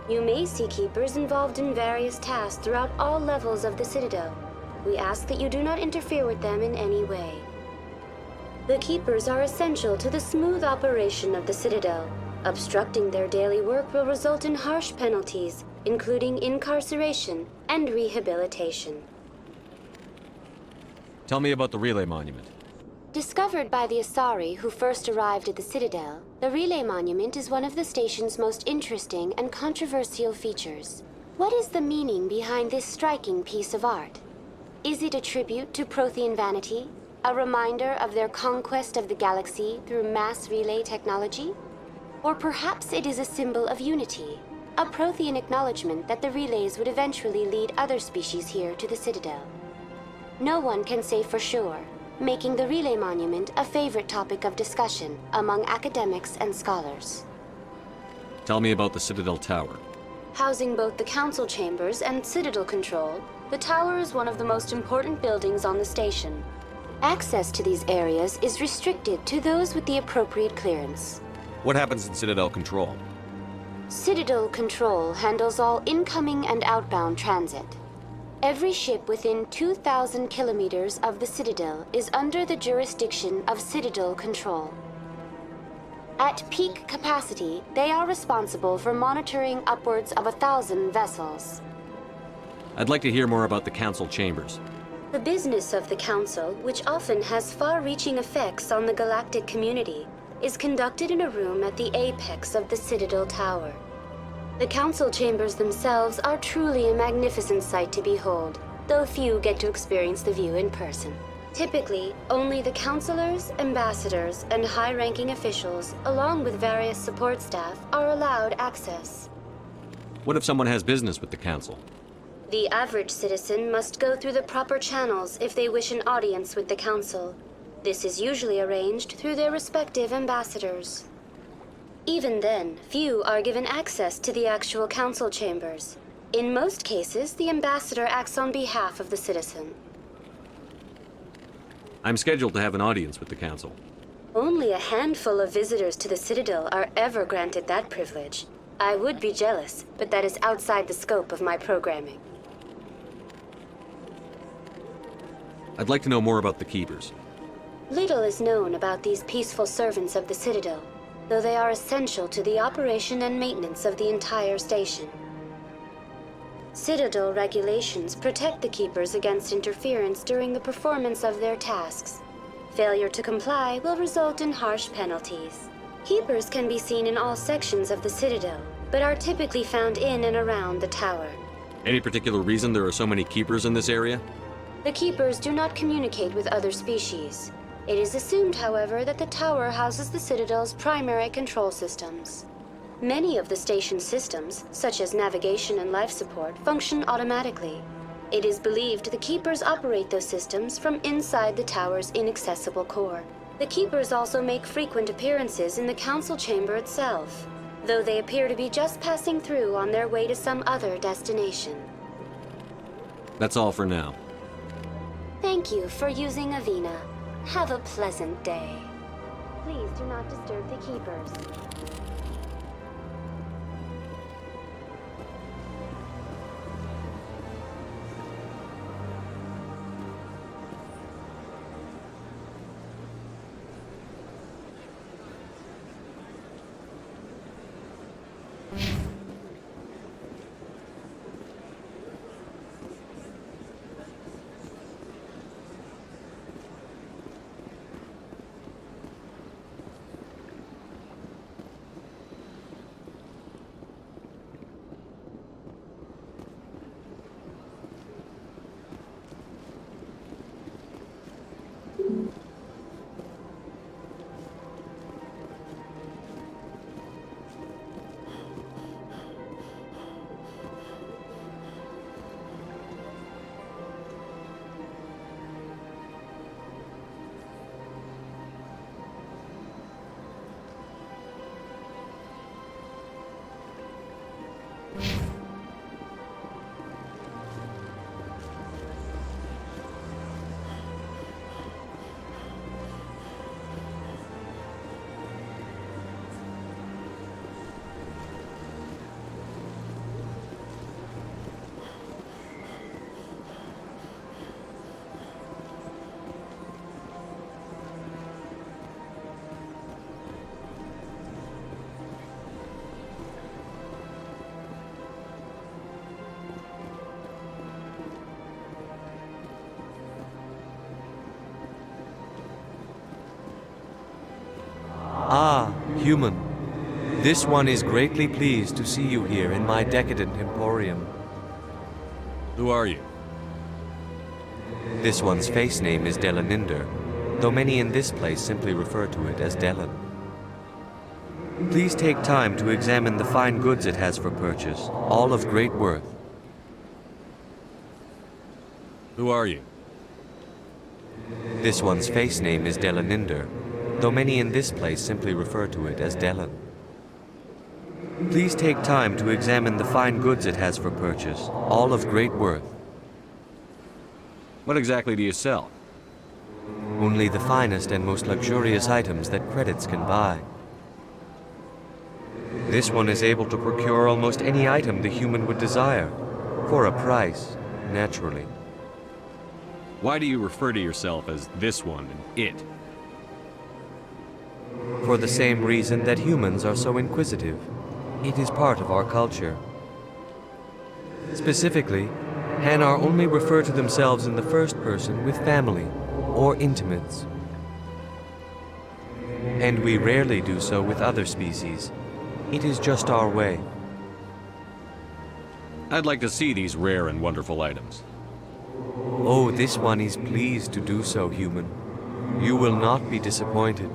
You may see Keepers involved in various tasks throughout all levels of the Citadel. We ask that you do not interfere with them in any way. The Keepers are essential to the smooth operation of the Citadel. Obstructing their daily work will result in harsh penalties, including incarceration and rehabilitation. Tell me about the Relay Monument. Discovered by the Asari who first arrived at the Citadel, the Relay Monument is one of the station's most interesting and controversial features. What is the meaning behind this striking piece of art? Is it a tribute to Prothean vanity? A reminder of their conquest of the galaxy through mass relay technology? Or perhaps it is a symbol of unity, a Prothean acknowledgement that the relays would eventually lead other species here to the Citadel. No one can say for sure, making the Relay Monument a favorite topic of discussion among academics and scholars. Tell me about the Citadel Tower. Housing both the Council chambers and Citadel control, the tower is one of the most important buildings on the station. Access to these areas is restricted to those with the appropriate clearance. What happens in Citadel Control? Citadel Control handles all incoming and outbound transit. Every ship within 2,000 kilometers of the Citadel is under the jurisdiction of Citadel Control. At peak capacity, they are responsible for monitoring upwards of 1,000 vessels. I'd like to hear more about the Council chambers. The business of the Council, which often has far-reaching effects on the galactic community, is conducted in a room at the apex of the Citadel Tower. The Council chambers themselves are truly a magnificent sight to behold, though few get to experience the view in person. Typically, only the counselors, ambassadors, and high-ranking officials, along with various support staff, are allowed access. What if someone has business with the Council? The average citizen must go through the proper channels if they wish an audience with the Council. This is usually arranged through their respective ambassadors. Even then, few are given access to the actual Council chambers. In most cases, the ambassador acts on behalf of the citizen. I'm scheduled to have an audience with the Council. Only a handful of visitors to the Citadel are ever granted that privilege. I would be jealous, but that is outside the scope of my programming. I'd like to know more about the Keepers. Little is known about these peaceful servants of the Citadel, though they are essential to the operation and maintenance of the entire station. Citadel regulations protect the Keepers against interference during the performance of their tasks. Failure to comply will result in harsh penalties. Keepers can be seen in all sections of the Citadel, but are typically found in and around the tower. Any particular reason there are so many Keepers in this area? The Keepers do not communicate with other species. It is assumed, however, that the tower houses the Citadel's primary control systems. Many of the station's systems, such as navigation and life support, function automatically. It is believed the Keepers operate those systems from inside the tower's inaccessible core. The Keepers also make frequent appearances in the Council chamber itself, though they appear to be just passing through on their way to some other destination. That's all for now. Thank you for using Avina. Have a pleasant day. Please do not disturb the Keepers. Ah, human. This one is greatly pleased to see you here in my decadent emporium. Who are you? This one's face name is Delaninder, though many in this place simply refer to it as Delan. Please take time to examine the fine goods it has for purchase, all of great worth. Who are you? This one's face name is Delaninder, though many in this place simply refer to it as Delan. Please take time to examine the fine goods it has for purchase, all of great worth. What exactly do you sell? Only the finest and most luxurious items that credits can buy. This one is able to procure almost any item the human would desire, for a price, naturally. Why do you refer to yourself as this one and it? For the same reason that humans are so inquisitive. It is part of our culture. Specifically, Hanar only refer to themselves in the first person with family or intimates. And we rarely do so with other species. It is just our way. I'd like to see these rare and wonderful items. Oh, this one is pleased to do so, human. You will not be disappointed.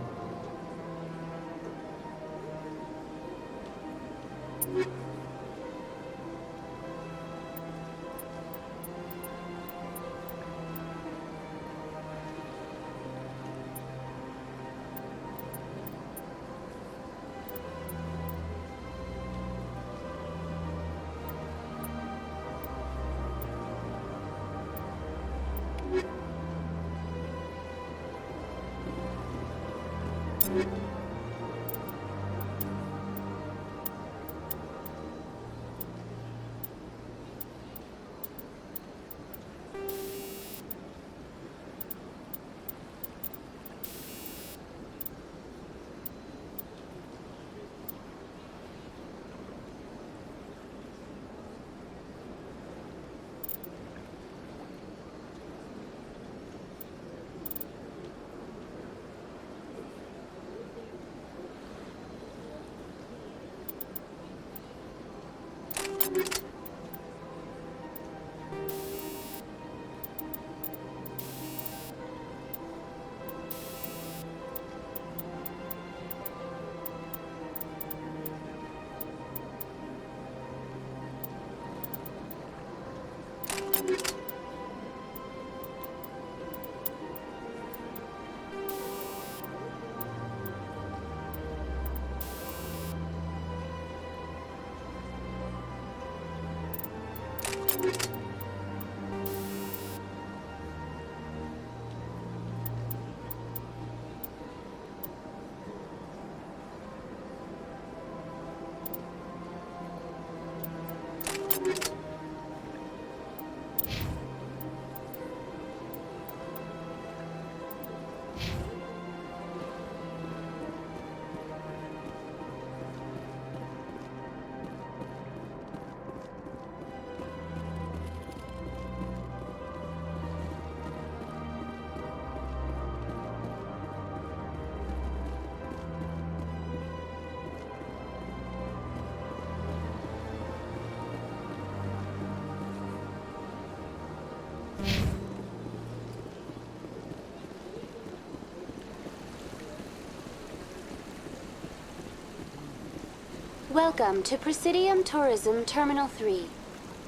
Welcome to Presidium Tourism Terminal 3.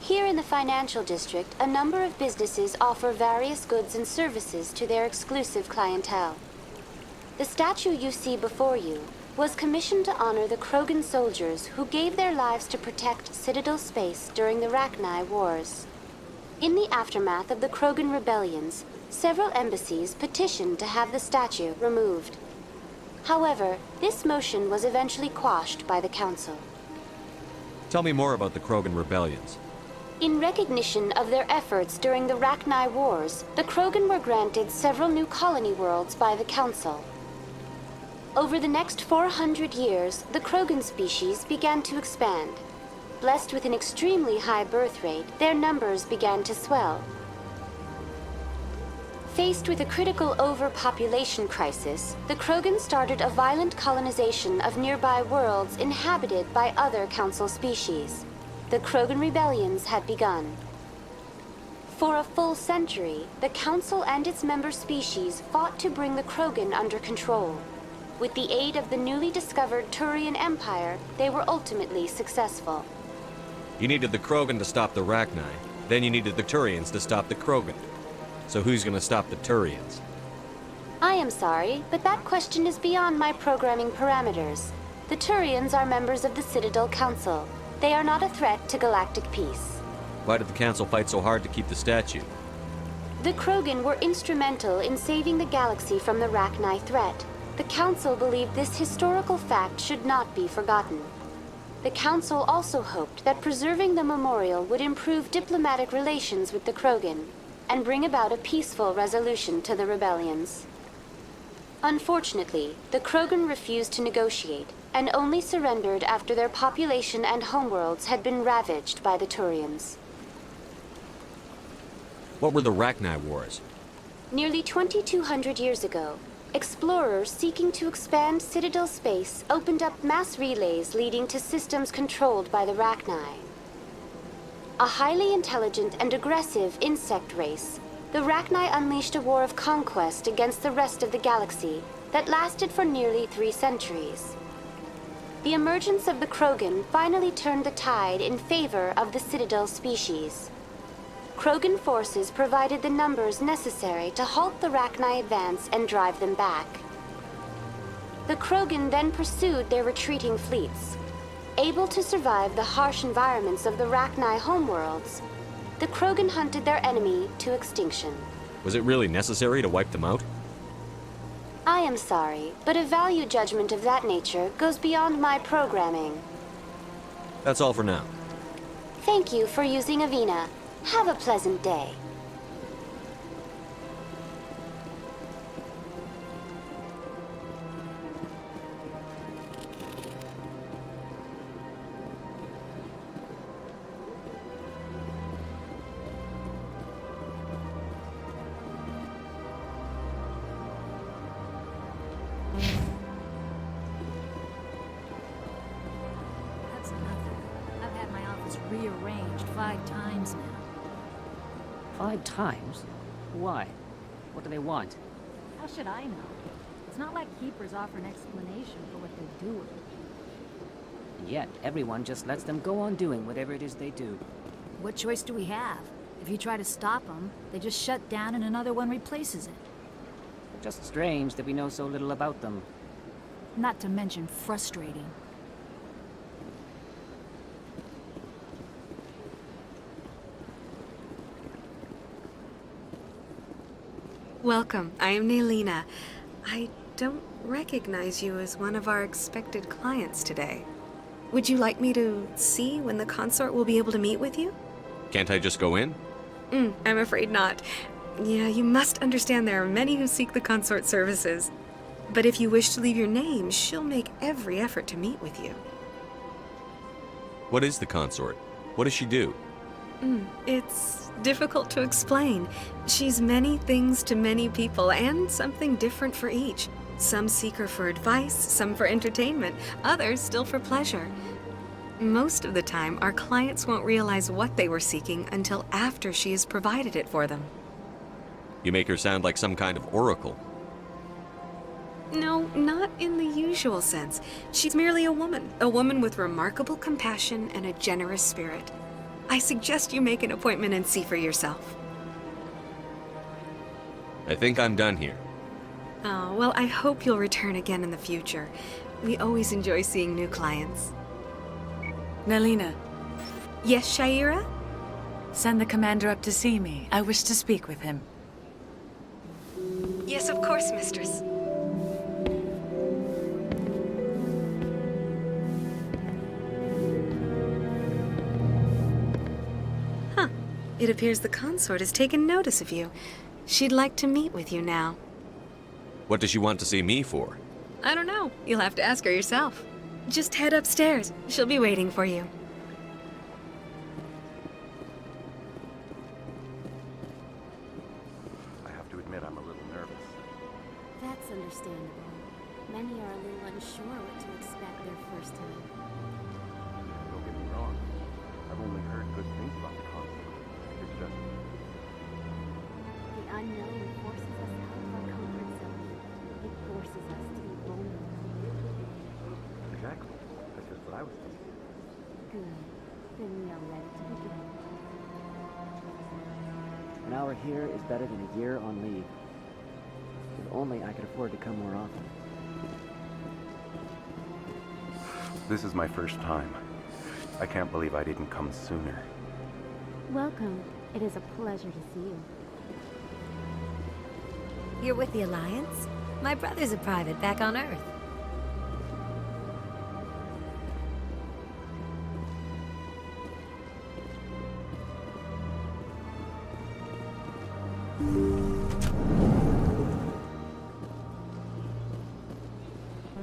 Here in the financial district, a number of businesses offer various goods and services to their exclusive clientele. The statue you see before you was commissioned to honor the Krogan soldiers who gave their lives to protect Citadel space during the Rachni Wars. In the aftermath of the Krogan rebellions, several embassies petitioned to have the statue removed. However, this motion was eventually quashed by the Council. Tell me more about the Krogan rebellions. In recognition of their efforts during the Rachni Wars, the Krogan were granted several new colony worlds by the Council. Over the next 400 years, the Krogan species began to expand. Blessed with an extremely high birth rate, their numbers began to swell. Faced with a critical overpopulation crisis, the Krogan started a violent colonization of nearby worlds inhabited by other Council species. The Krogan rebellions had begun. For a full century, the Council and its member species fought to bring the Krogan under control. With the aid of the newly discovered Turian Empire, they were ultimately successful. You needed the Krogan to stop the Rachni, then you needed the Turians to stop the Krogan. So who's gonna stop the Turians? I am sorry, but that question is beyond my programming parameters. The Turians are members of the Citadel Council. They are not a threat to galactic peace. Why did the Council fight so hard to keep the statue? The Krogan were instrumental in saving the galaxy from the Rachni threat. The Council believed this historical fact should not be forgotten. The Council also hoped that preserving the memorial would improve diplomatic relations with the Krogan and bring about a peaceful resolution to the rebellions. Unfortunately, the Krogan refused to negotiate and only surrendered after their population and homeworlds had been ravaged by the Turians. What were the Rachni Wars? Nearly 2,200 years ago, explorers seeking to expand Citadel space opened up mass relays leading to systems controlled by the Rachni. A highly intelligent and aggressive insect race, the Rachni unleashed a war of conquest against the rest of the galaxy that lasted for nearly 3 centuries. The emergence of the Krogan finally turned the tide in favor of the Citadel species. Krogan forces provided the numbers necessary to halt the Rachni advance and drive them back. The Krogan then pursued their retreating fleets. Able to survive the harsh environments of the Rachni homeworlds, the Krogan hunted their enemy to extinction. Was it really necessary to wipe them out? I am sorry, but a value judgment of that nature goes beyond my programming. That's all for now. Thank you for using Avina. Have a pleasant day. That's nothing. I've had my office rearranged 5 times now. 5 times? Why? What do they want? How should I know? It's not like Keepers offer an explanation for what they're doing. And yet, everyone just lets them go on doing whatever it is they do. What choice do we have? If you try to stop them, they just shut down and another one replaces it. Just strange that we know so little about them. Not to mention frustrating. Welcome. I am Nelina. I don't recognize you as one of our expected clients today. Would you like me to see when the consort will be able to meet with you? Can't I just go in? I'm afraid not. Yeah, you must understand there are many who seek the consort services. But if you wish to leave your name, she'll make every effort to meet with you. What is the consort? What does she do? It's difficult to explain. She's many things to many people, and something different for each. Some seek her for advice, some for entertainment, others still for pleasure. Most of the time, our clients won't realize what they were seeking until after she has provided it for them. You make her sound like some kind of oracle. No, not in the usual sense. She's merely a woman with remarkable compassion and a generous spirit. I suggest you make an appointment and see for yourself. I think I'm done here. Oh, well, I hope you'll return again in the future. We always enjoy seeing new clients. Nelina. Yes, Shaira? Send the commander up to see me. I wish to speak with him. Yes, of course, mistress. Huh. It appears the consort has taken notice of you. She'd like to meet with you now. What does she want to see me for? I don't know. You'll have to ask her yourself. Just head upstairs. She'll be waiting for you. I have to admit I'm a little nervous. That's understandable. Many are a little unsure what to expect their first time. Don't get me wrong. I've only heard good things about the consort. It's just... The unknown forces us out of our comfort zone. It forces us to be vulnerable. Exactly. That's just what I was thinking. Good. Then we are ready to begin. An hour here is better than a year on leave. If only I could afford to come more often. This is my first time. I can't believe I didn't come sooner. Welcome. It is a pleasure to see you. You're with the Alliance? My brother's a private back on Earth.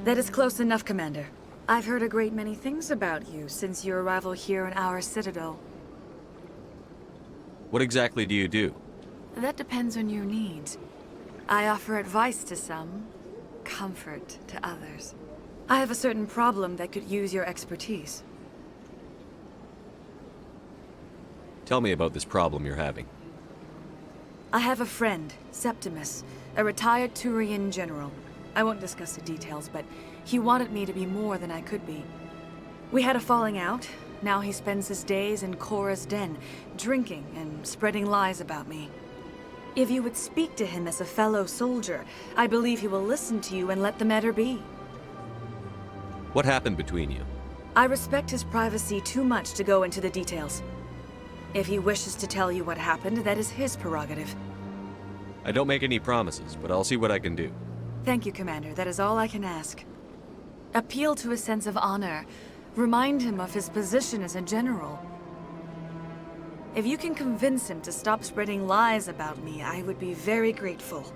That is close enough, Commander. I've heard a great many things about you since your arrival here in our Citadel. What exactly do you do? That depends on your needs. I offer advice to some, comfort to others. I have a certain problem that could use your expertise. Tell me about this problem you're having. I have a friend, Septimus, a retired Turian general. I won't discuss the details, but he wanted me to be more than I could be. We had a falling out. Now he spends his days in Korra's den, drinking and spreading lies about me. If you would speak to him as a fellow soldier, I believe he will listen to you and let the matter be. What happened between you? I respect his privacy too much to go into the details. If he wishes to tell you what happened, that is his prerogative. I don't make any promises, but I'll see what I can do. Thank you, Commander. That is all I can ask. Appeal to his sense of honor. Remind him of his position as a general. If you can convince him to stop spreading lies about me, I would be very grateful.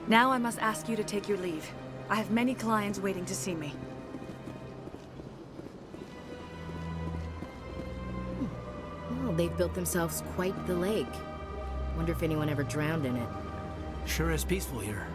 Now I must ask you to take your leave. I have many clients waiting to see me. Well, they've built themselves quite the lake. Wonder if anyone ever drowned in it. Sure is peaceful here.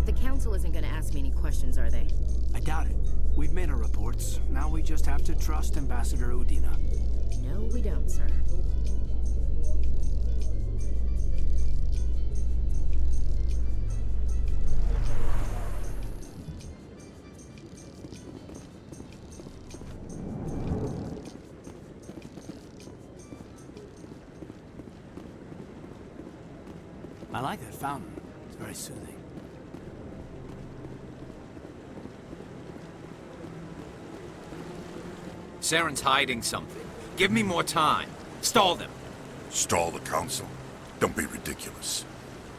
The Council isn't gonna ask me any questions, are they? I doubt it. We've made our reports. Now we just have to trust Ambassador Udina. No, we don't, sir. I like that fountain. It's very soothing. Saren's hiding something. Give me more time. Stall them. Stall the Council? Don't be ridiculous.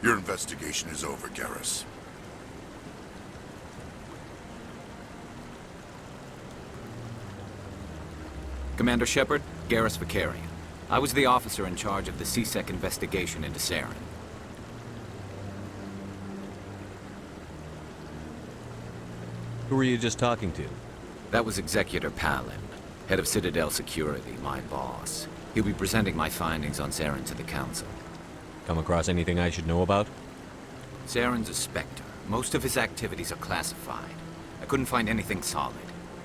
Your investigation is over, Garrus. Commander Shepard, Garrus Vicarian. I was the officer in charge of the CSEC investigation into Saren. Who were you just talking to? That was Executor Palin, head of Citadel Security, my boss. He'll be presenting my findings on Saren to the Council. Come across anything I should know about? Saren's a Spectre. Most of his activities are classified. I couldn't find anything solid.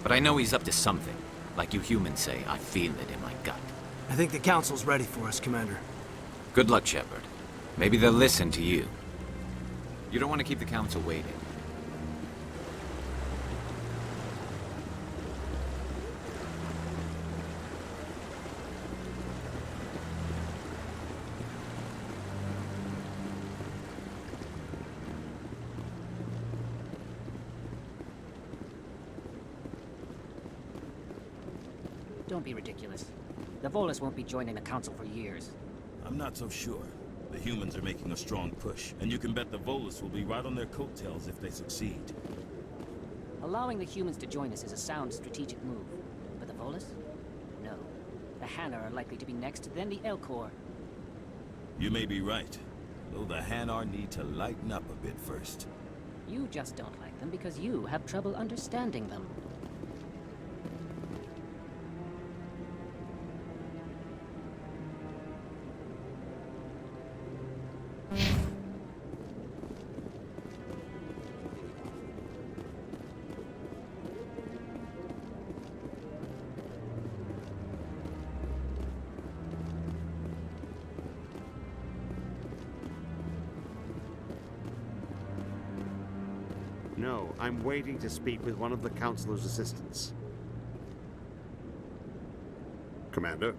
But I know he's up to something. Like you humans say, I feel it in my gut. I think the Council's ready for us, Commander. Good luck, Shepard. Maybe they'll listen to you. You don't want to keep the Council waiting. Don't be ridiculous. The Volus won't be joining the Council for years. I'm not so sure. The humans are making a strong push, and you can bet the Volus will be right on their coattails if they succeed. Allowing the humans to join us is a sound strategic move. But the Volus? No. The Hanar are likely to be next, then the Elcor. You may be right, though the Hanar need to lighten up a bit first. You just don't like them because you have trouble understanding them. I'm waiting to speak with one of the Councilor's assistants. Commander?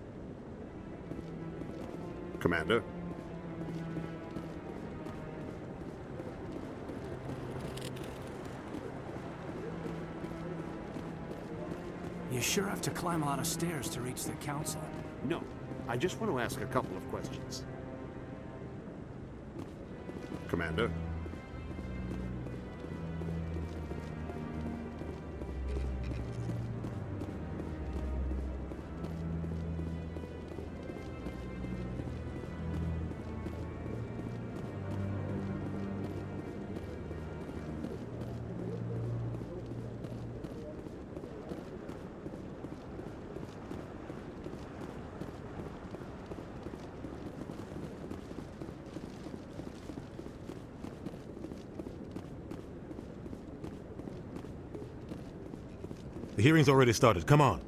Commander? You sure have to climb a lot of stairs to reach the council. No, I just want to ask a couple of questions. Commander? The hearing's already started. Come on.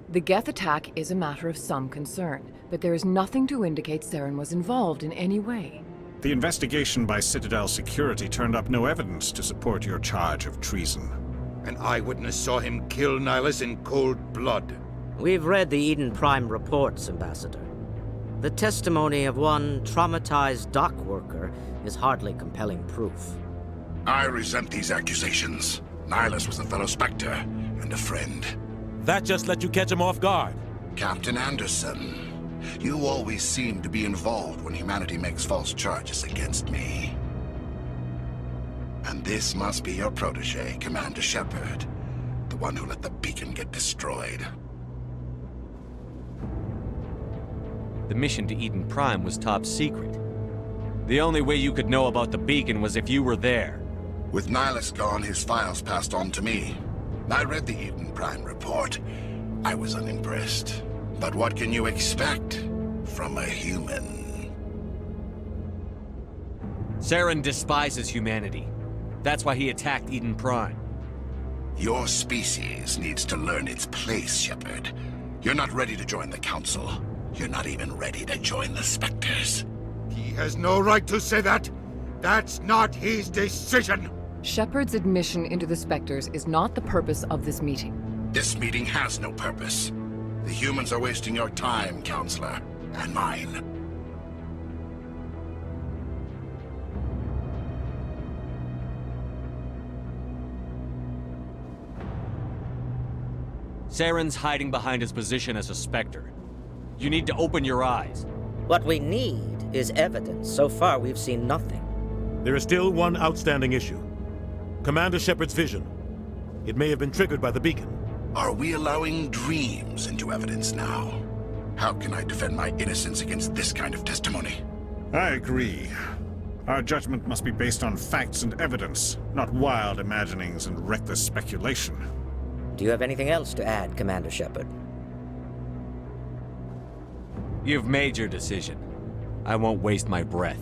The Geth attack is a matter of some concern, but there is nothing to indicate Saren was involved in any way. The investigation by Citadel Security turned up no evidence to support your charge of treason. An eyewitness saw him kill Nihilus in cold blood. We've read the Eden Prime reports, Ambassador. The testimony of one traumatized dock worker is hardly compelling proof. I resent these accusations. Nihilus was a fellow Spectre and a friend. That just let you catch him off guard. Captain Anderson, you always seem to be involved when humanity makes false charges against me. And this must be your protege, Commander Shepard, the one who let the beacon get destroyed. The mission to Eden Prime was top secret. The only way you could know about the beacon was if you were there. With Nihilus gone, his files passed on to me. I read the Eden Prime report. I was unimpressed. But what can you expect from a human? Saren despises humanity. That's why he attacked Eden Prime. Your species needs to learn its place, Shepard. You're not ready to join the Council. You're not even ready to join the Spectres. He has no right to say that. That's not his decision. Shepard's admission into the Spectres is not the purpose of this meeting. This meeting has no purpose. The humans are wasting your time, Counselor, and mine. Saren's hiding behind his position as a Spectre. You need to open your eyes. What we need is evidence. So far, we've seen nothing. There is still one outstanding issue. Commander Shepard's vision. It may have been triggered by the beacon. Are we allowing dreams into evidence now? How can I defend my innocence against this kind of testimony? I agree. Our judgment must be based on facts and evidence, not wild imaginings and reckless speculation. Do you have anything else to add, Commander Shepard? You've made your decision. I won't waste my breath.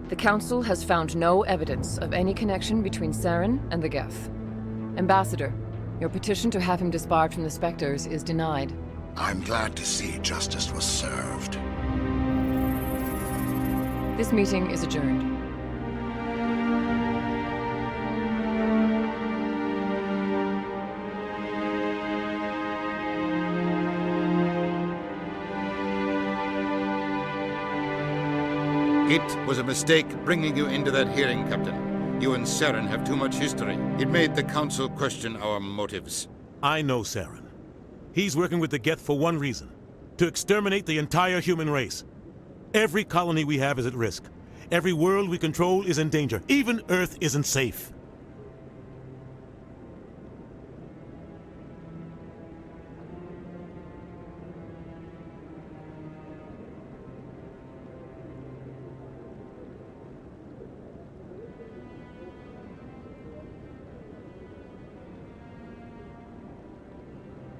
The Council has found no evidence of any connection between Saren and the Geth. Ambassador, your petition to have him disbarred from the Spectres is denied. I'm glad to see justice was served. This meeting is adjourned. It was a mistake bringing you into that hearing, Captain. You and Saren have too much history. It made the Council question our motives. I know Saren. He's working with the Geth for one reason. To exterminate the entire human race. Every colony we have is at risk. Every world we control is in danger. Even Earth isn't safe.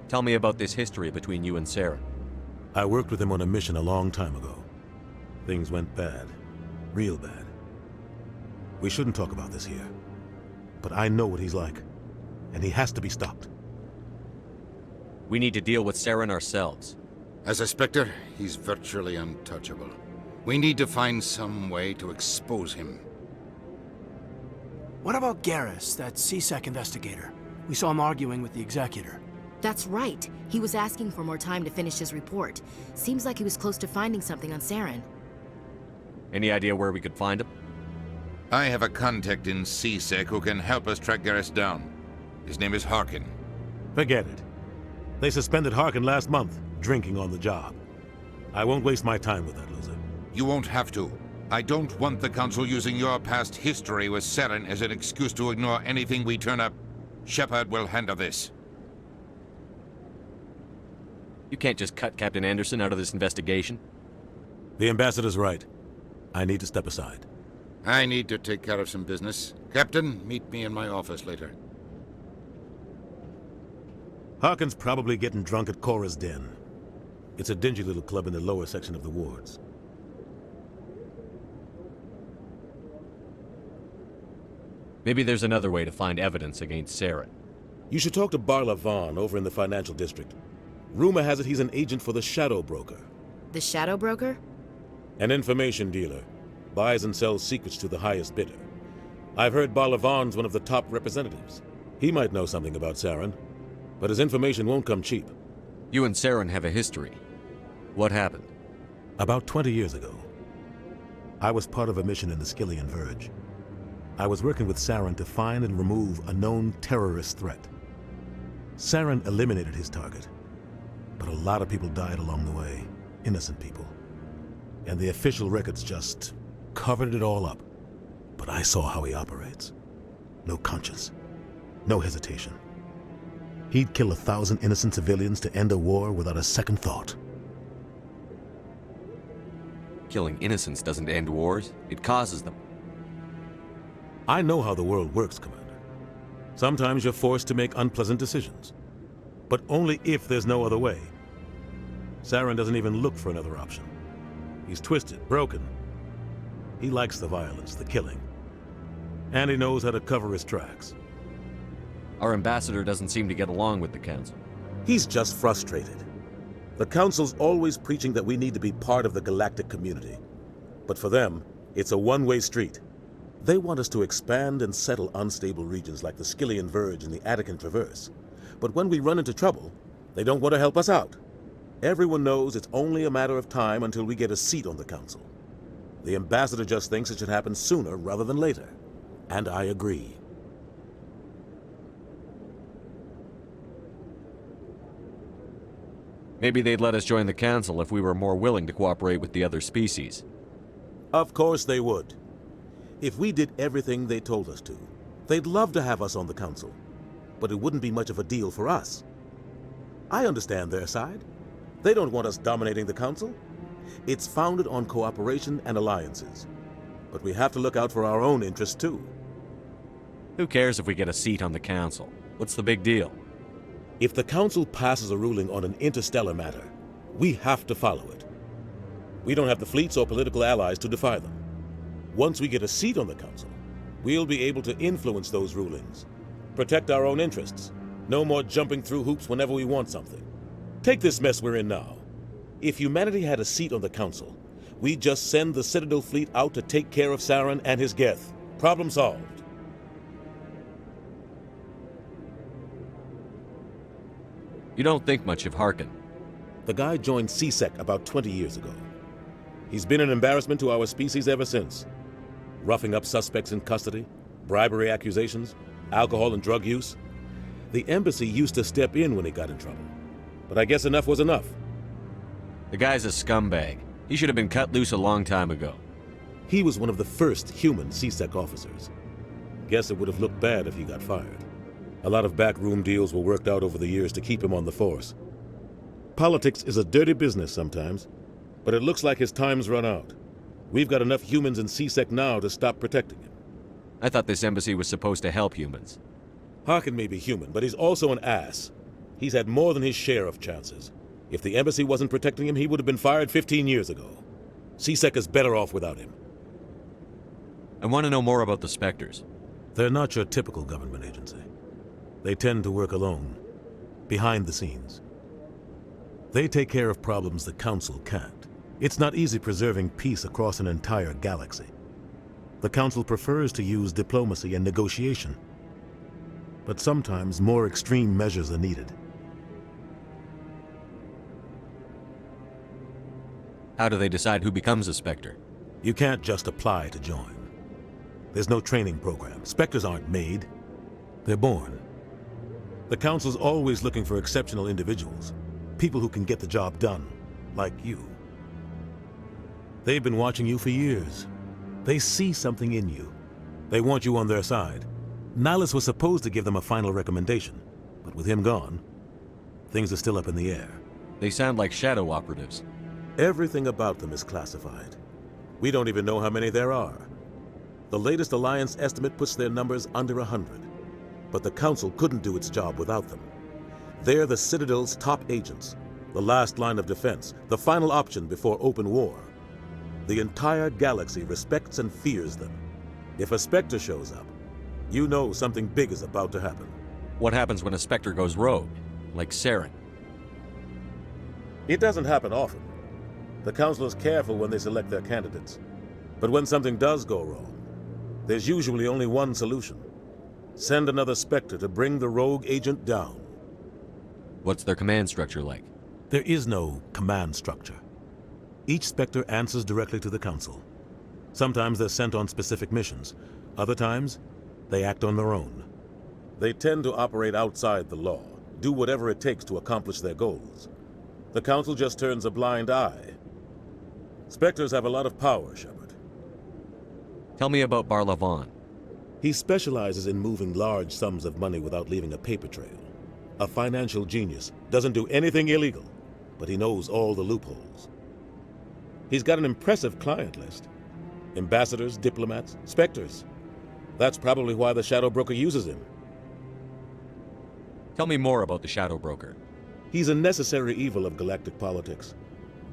Tell me about this history between you and Saren. I worked with him on a mission a long time ago. Things went bad. Real bad. We shouldn't talk about this here. But I know what he's like. And he has to be stopped. We need to deal with Saren ourselves. As a Spectre, he's virtually untouchable. We need to find some way to expose him. What about Garrus, that CSEC investigator? We saw him arguing with the Executor. That's right. He was asking for more time to finish his report. Seems like he was close to finding something on Saren. Any idea where we could find him? I have a contact in CSEC who can help us track Garrus down. His name is Harkin. Forget it. They suspended Harkin last month, drinking on the job. I won't waste my time with that loser. You won't have to. I don't want the Council using your past history with Saren as an excuse to ignore anything we turn up. Shepard will handle this. You can't just cut Captain Anderson out of this investigation. The Ambassador's right. I need to step aside. I need to take care of some business. Captain, meet me in my office later. Harkin's probably getting drunk at Cora's Den. It's a dingy little club in the lower section of the wards. Maybe there's another way to find evidence against Saren. You should talk to Barla Vaughn over in the financial district. Rumor has it he's an agent for the Shadow Broker. The Shadow Broker? An information dealer. Buys and sells secrets to the highest bidder. I've heard Barla Vaughn's one of the top representatives. He might know something about Saren, but his information won't come cheap. You and Saren have a history. What happened? About 20 years ago, I was part of a mission in the Skillian Verge. I was working with Saren to find and remove a known terrorist threat. Saren eliminated his target, but a lot of people died along the way, innocent people. And the official records just covered it all up. But I saw how he operates. No conscience, no hesitation. He'd kill 1,000 innocent civilians to end a war without a second thought. Killing innocents doesn't end wars, it causes them. I know how the world works, Commander. Sometimes you're forced to make unpleasant decisions. But only if there's no other way. Saren doesn't even look for another option. He's twisted, broken. He likes the violence, the killing. And he knows how to cover his tracks. Our ambassador doesn't seem to get along with the Council. He's just frustrated. The Council's always preaching that we need to be part of the galactic community. But for them, it's a one-way street. They want us to expand and settle unstable regions like the Skillian Verge and the Attican Traverse. But when we run into trouble, they don't want to help us out. Everyone knows it's only a matter of time until we get a seat on the Council. The Ambassador just thinks it should happen sooner rather than later. And I agree. Maybe they'd let us join the Council if we were more willing to cooperate with the other species. Of course they would. If we did everything they told us to, they'd love to have us on the Council. But it wouldn't be much of a deal for us. I understand their side. They don't want us dominating the Council. It's founded on cooperation and alliances. But we have to look out for our own interests too. Who cares if we get a seat on the Council? What's the big deal? If the Council passes a ruling on an interstellar matter, we have to follow it. We don't have the fleets or political allies to defy them. Once we get a seat on the Council, we'll be able to influence those rulings, protect our own interests, no more jumping through hoops whenever we want something. Take this mess we're in now. If humanity had a seat on the Council, we'd just send the Citadel fleet out to take care of Saren and his Geth. Problem solved. You don't think much of Harkin. The guy joined CSEC about 20 years ago. He's been an embarrassment to our species ever since. Roughing up suspects in custody, bribery accusations, alcohol and drug use. The embassy used to step in when he got in trouble. But I guess enough was enough. The guy's a scumbag. He should have been cut loose a long time ago. He was one of the first human CSEC officers. Guess it would have looked bad if he got fired. A lot of backroom deals were worked out over the years to keep him on the force. Politics is a dirty business sometimes, but it looks like his time's run out. We've got enough humans in CSEC now to stop protecting him. I thought this embassy was supposed to help humans. Harkin may be human, but he's also an ass. He's had more than his share of chances. If the embassy wasn't protecting him, he would have been fired 15 years ago. CSEC is better off without him. I want to know more about the Spectres. They're not your typical government agency. They tend to work alone, behind the scenes. They take care of problems the Council can't. It's not easy preserving peace across an entire galaxy. The Council prefers to use diplomacy and negotiation. But sometimes more extreme measures are needed. How do they decide who becomes a Spectre? You can't just apply to join. There's no training program. Spectres aren't made. They're born. The Council's always looking for exceptional individuals. People who can get the job done, like you. They've been watching you for years. They see something in you. They want you on their side. Nihilus was supposed to give them a final recommendation, but with him gone, things are still up in the air. They sound like shadow operatives. Everything about them is classified. We don't even know how many there are. The latest Alliance estimate puts their numbers under 100. But the Council couldn't do its job without them. They're the Citadel's top agents, the last line of defense, the final option before open war. The entire galaxy respects and fears them. If a Spectre shows up, you know something big is about to happen. What happens when a Spectre goes rogue, like Saren? It doesn't happen often. The Council is careful when they select their candidates. But when something does go wrong, there's usually only one solution. Send another Spectre to bring the rogue agent down. What's their command structure like? There is no command structure. Each Spectre answers directly to the Council. Sometimes they're sent on specific missions. Other times, they act on their own. They tend to operate outside the law, do whatever it takes to accomplish their goals. The Council just turns a blind eye. Spectres have a lot of power, Shepard. Tell me about Barlavon. He specializes in moving large sums of money without leaving a paper trail. A financial genius, doesn't do anything illegal, but he knows all the loopholes. He's got an impressive client list. Ambassadors, diplomats, Spectres. That's probably why the Shadow Broker uses him. Tell me more about the Shadow Broker. He's a necessary evil of galactic politics.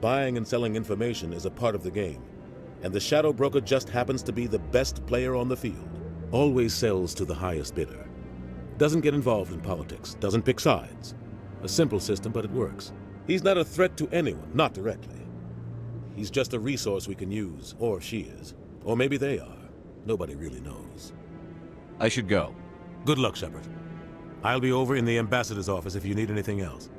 Buying and selling information is a part of the game, and the Shadow Broker just happens to be the best player on the field. Always sells to the highest bidder. Doesn't get involved in politics, doesn't pick sides. A simple system, but it works. He's not a threat to anyone, not directly. He's just a resource we can use, or she is. Or maybe they are. Nobody really knows. I should go. Good luck, Shepard. I'll be over in the ambassador's office if you need anything else.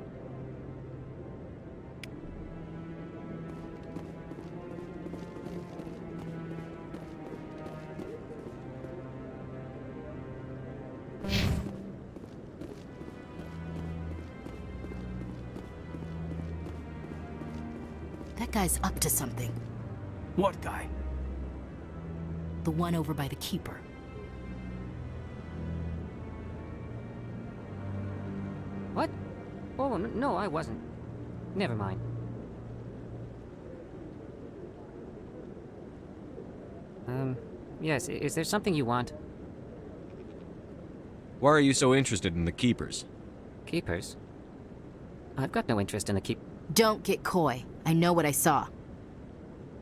That guy's up to something. What guy? The one over by the Keeper. What? Oh, no, I wasn't. Never mind. Yes, is there something you want? Why are you so interested in the Keepers? Keepers? I've got no interest in the Keep... Don't get coy. I know what I saw.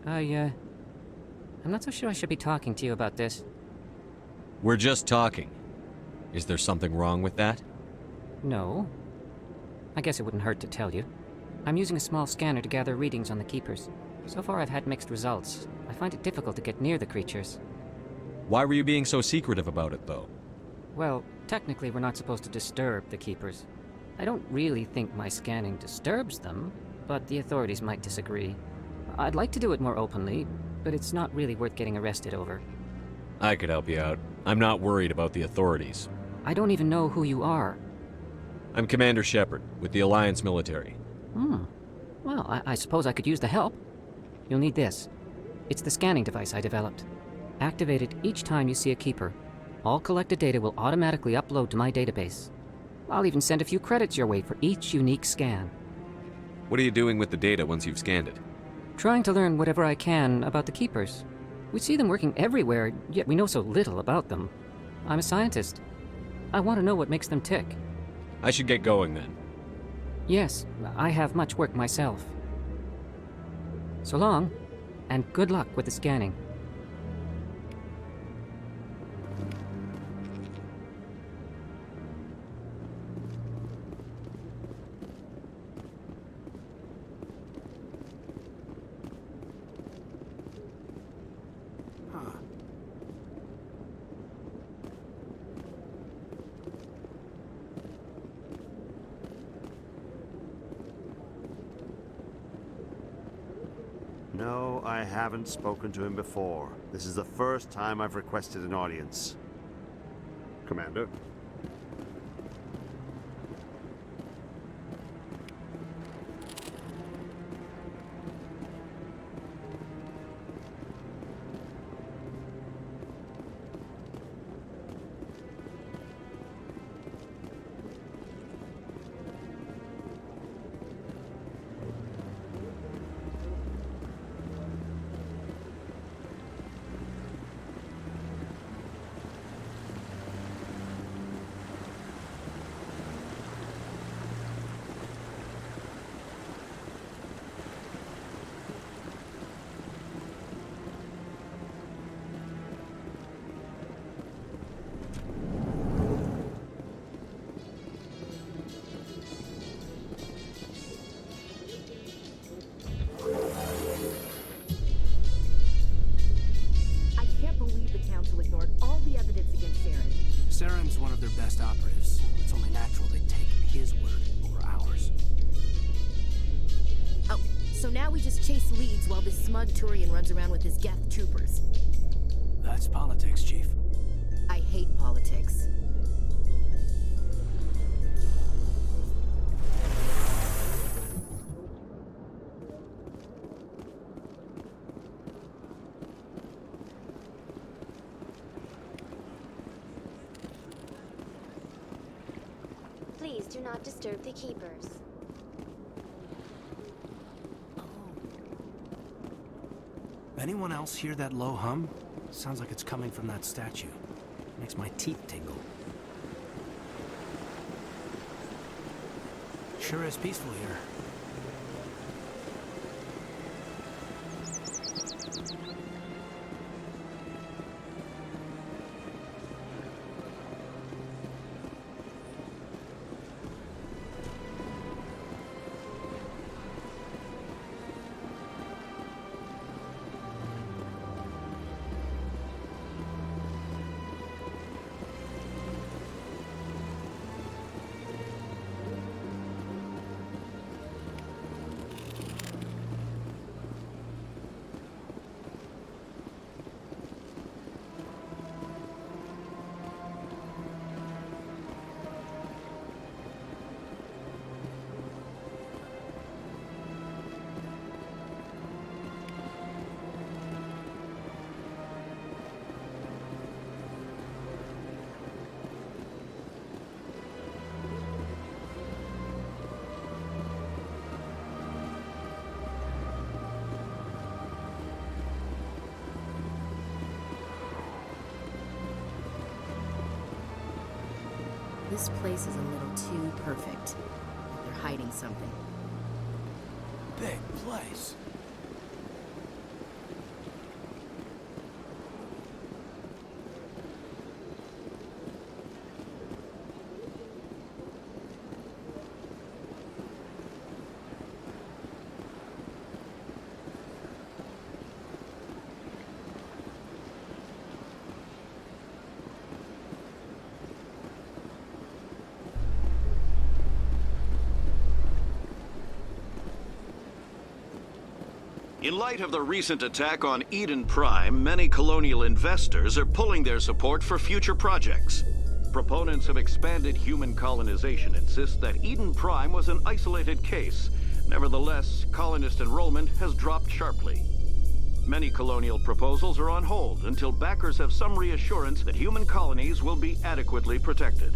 I'm not so sure I should be talking to you about this. We're just talking. Is there something wrong with that? No. I guess it wouldn't hurt to tell you. I'm using a small scanner to gather readings on the Keepers. So far I've had mixed results. I find it difficult to get near the creatures. Why were you being so secretive about it, though? Well, technically we're not supposed to disturb the Keepers. I don't really think my scanning disturbs them, but the authorities might disagree. I'd like to do it more openly, but it's not really worth getting arrested over. I could help you out. I'm not worried about the authorities. I don't even know who you are. I'm Commander Shepard, with the Alliance military. Well, I suppose I could use the help. You'll need this. It's the scanning device I developed. Activate it each time you see a Keeper. All collected data will automatically upload to my database. I'll even send a few credits your way for each unique scan. What are you doing with the data once you've scanned it? Trying to learn whatever I can about the Keepers. We see them working everywhere, yet we know so little about them. I'm a scientist. I want to know what makes them tick. I should get going then. Yes, I have much work myself. So long, and good luck with the scanning. haven't spoken to him before. This is the first time I've requested an audience. Commander? Saren's one of their best operatives. It's only natural they take his word over ours. Oh, so now we just chase leads while this smug Turian runs around with his Geth troopers. That's politics, Chief. I hate politics. Please do not disturb the keepers. Anyone else hear that low hum? Sounds like it's coming from that statue. Makes my teeth tingle. Sure is peaceful here. This place is a little too perfect. They're hiding something. Big place. In light of the recent attack on Eden Prime, many colonial investors are pulling their support for future projects. Proponents of expanded human colonization insist that Eden Prime was an isolated case. Nevertheless, colonist enrollment has dropped sharply. Many colonial proposals are on hold until backers have some reassurance that human colonies will be adequately protected.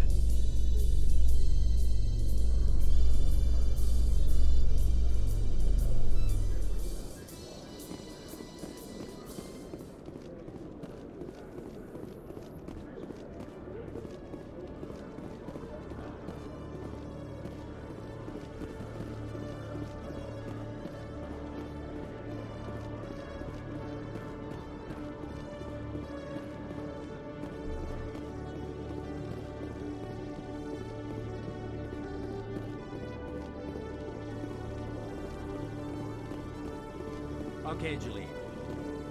Okay, Jaleel.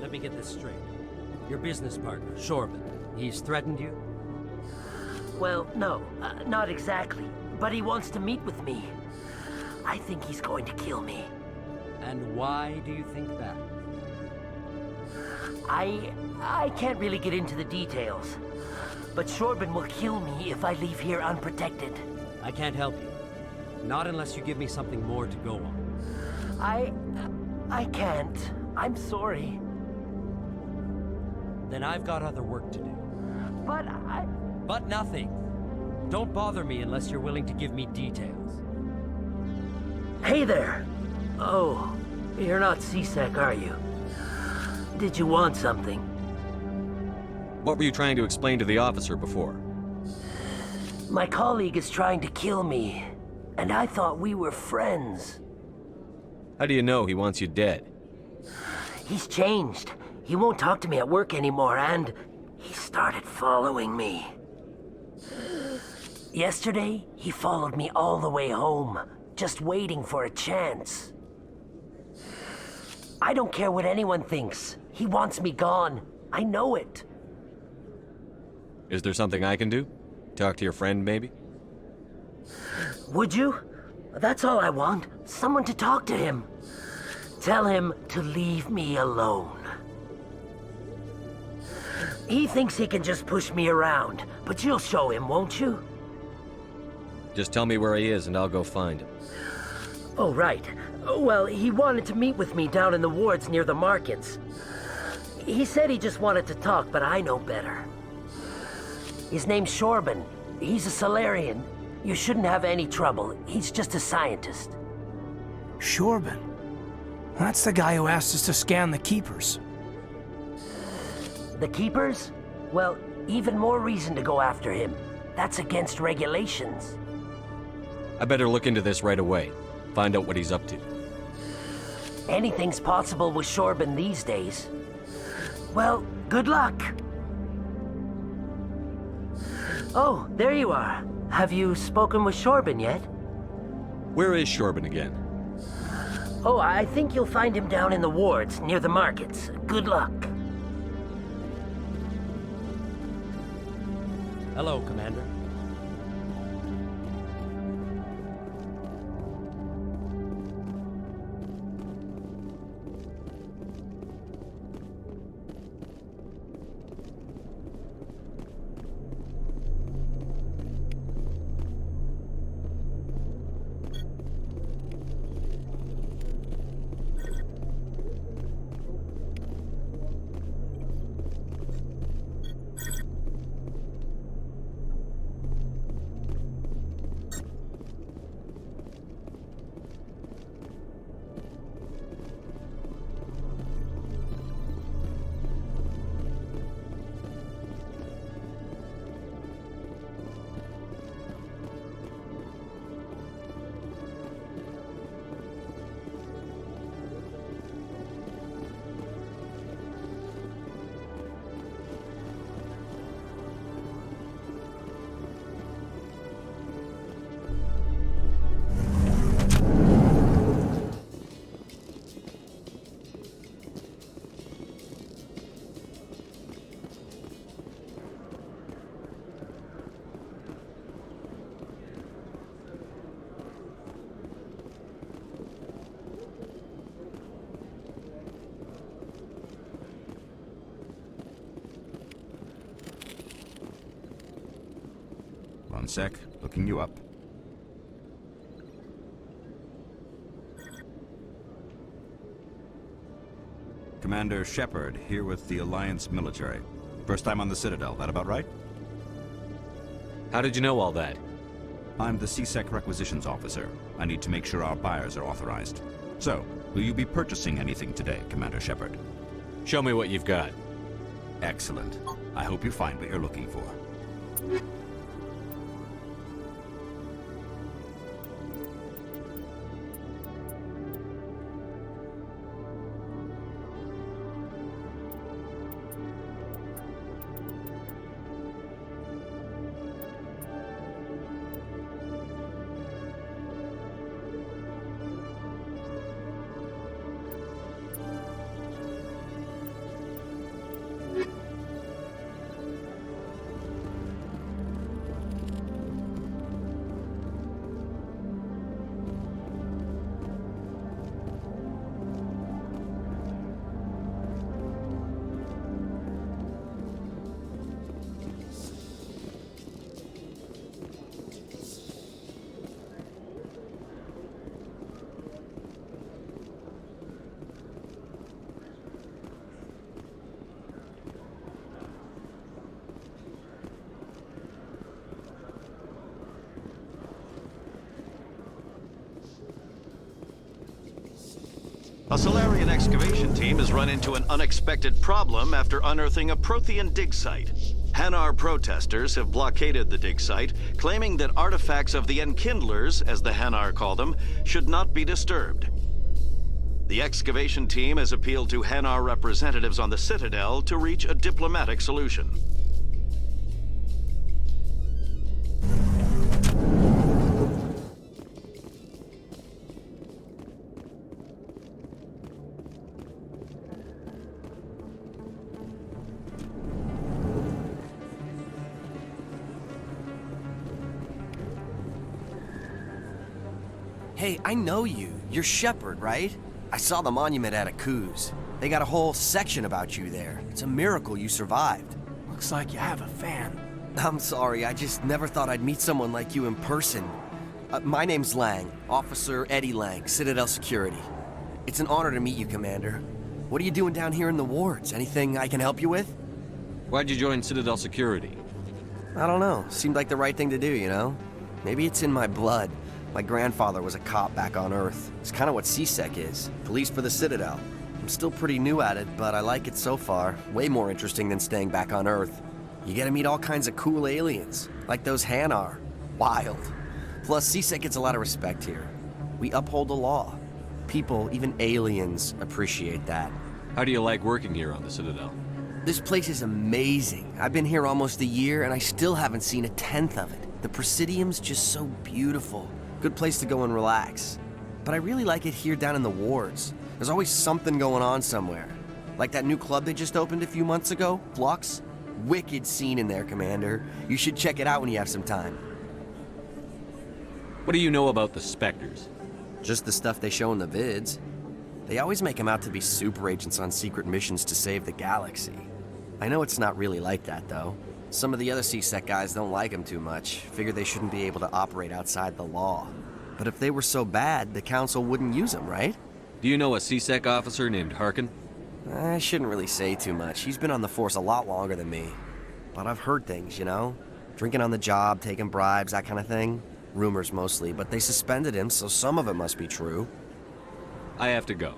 Let me get this straight. Your business partner, Shorban, he's threatened you? Well, no, not exactly. But he wants to meet with me. I think he's going to kill me. And why do you think that? I can't really get into the details. But Shorbin will kill me if I leave here unprotected. I can't help you. Not unless you give me something more to go on. I can't. I'm sorry. Then I've got other work to do. But But nothing. Don't bother me unless you're willing to give me details. Hey there! Oh, you're not C-Sec, are you? Did you want something? What were you trying to explain to the officer before? My colleague is trying to kill me, and I thought we were friends. How do you know he wants you dead? He's changed. He won't talk to me at work anymore, and he started following me. Yesterday, he followed me all the way home, just waiting for a chance. I don't care what anyone thinks. He wants me gone. I know it. Is there something I can do? Talk to your friend, maybe? Would you? That's all I want. Someone to talk to him. Tell him to leave me alone. He thinks he can just push me around, but you'll show him, won't you? Just tell me where he is and I'll go find him. Oh, right. Well, he wanted to meet with me down in the wards near the markets. He said he just wanted to talk, but I know better. His name's Shorbin. He's a Solarian. You shouldn't have any trouble. He's just a scientist. Shorbin? That's the guy who asked us to scan the Keepers. The Keepers? Well, even more reason to go after him. That's against regulations. I better look into this right away. Find out what he's up to. Anything's possible with Shorbin these days. Well, good luck. Oh, there you are. Have you spoken with Shorbin yet? Where is Shorbin again? Oh, I think you'll find him down in the wards, near the markets. Good luck. Hello, Commander. One sec, looking you up. Commander Shepard, here with the Alliance military. First time on the Citadel, that about right? How did you know all that? I'm the C-Sec requisitions officer. I need to make sure our buyers are authorized. So, will you be purchasing anything today, Commander Shepard? Show me what you've got. Excellent. I hope you find what you're looking for. Solarian excavation team has run into an unexpected problem after unearthing a Prothean dig site. Hanar protesters have blockaded the dig site, claiming that artifacts of the Enkindlers, as the Hanar call them, should not be disturbed. The excavation team has appealed to Hanar representatives on the Citadel to reach a diplomatic solution. Hey, I know you. You're Shepard, right? I saw the monument at Aku's. They got a whole section about you there. It's a miracle you survived. Looks like you have a fan. I'm sorry, I just never thought I'd meet someone like you in person. My name's Lang, Officer Eddie Lang, Citadel Security. It's an honor to meet you, Commander. What are you doing down here in the wards? Anything I can help you with? Why'd you join Citadel Security? I don't know. Seemed like the right thing to do, you know? Maybe it's in my blood. My grandfather was a cop back on Earth. It's kind of what CSEC is. Police for the Citadel. I'm still pretty new at it, but I like it so far. Way more interesting than staying back on Earth. You get to meet all kinds of cool aliens, like those Hanar. Wild. Plus, CSEC gets a lot of respect here. We uphold the law. People, even aliens, appreciate that. How do you like working here on the Citadel? This place is amazing. I've been here almost a year, and I still haven't seen a tenth of it. The Presidium's just so beautiful. Good place to go and relax. But I really like it here down in the wards. There's always something going on somewhere. Like that new club they just opened a few months ago, Flux. Wicked scene in there, Commander. You should check it out when you have some time. What do you know about the Spectres? Just the stuff they show in the vids. They always make them out to be super agents on secret missions to save the galaxy. I know it's not really like that, though. Some of the other CSEC guys don't like them too much. Figure they shouldn't be able to operate outside the law. But if they were so bad, the Council wouldn't use them, right? Do you know a CSEC officer named Harkin? I shouldn't really say too much. He's been on the force a lot longer than me. But I've heard things, you know? Drinking on the job, taking bribes, that kind of thing. Rumors mostly, but they suspended him, so some of it must be true. I have to go.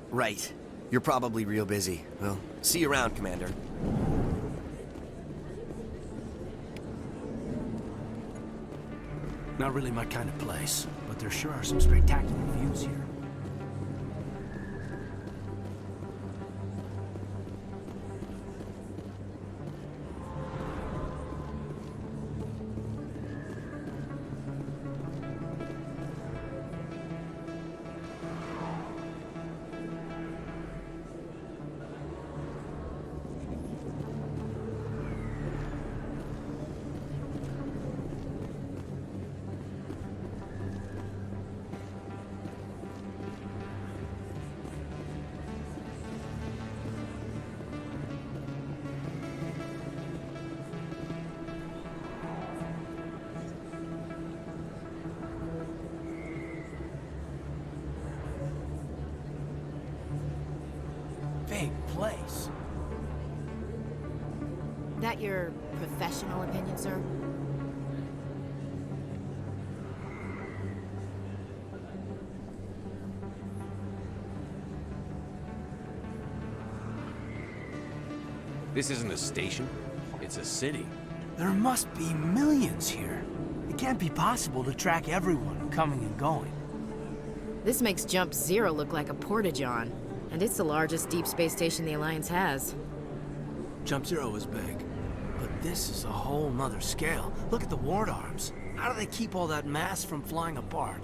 Right. You're probably real busy. Well, see you around, Commander. Not really my kind of place, but there sure are some spectacular views here. Big place. That your professional opinion, sir? This isn't a station. It's a city. There must be millions here. It can't be possible to track everyone coming and going. This makes Jump Zero look like a porta-john, and it's the largest deep space station the Alliance has. Jump Zero is big, but this is a whole nother scale. Look at the ward arms. How do they keep all that mass from flying apart?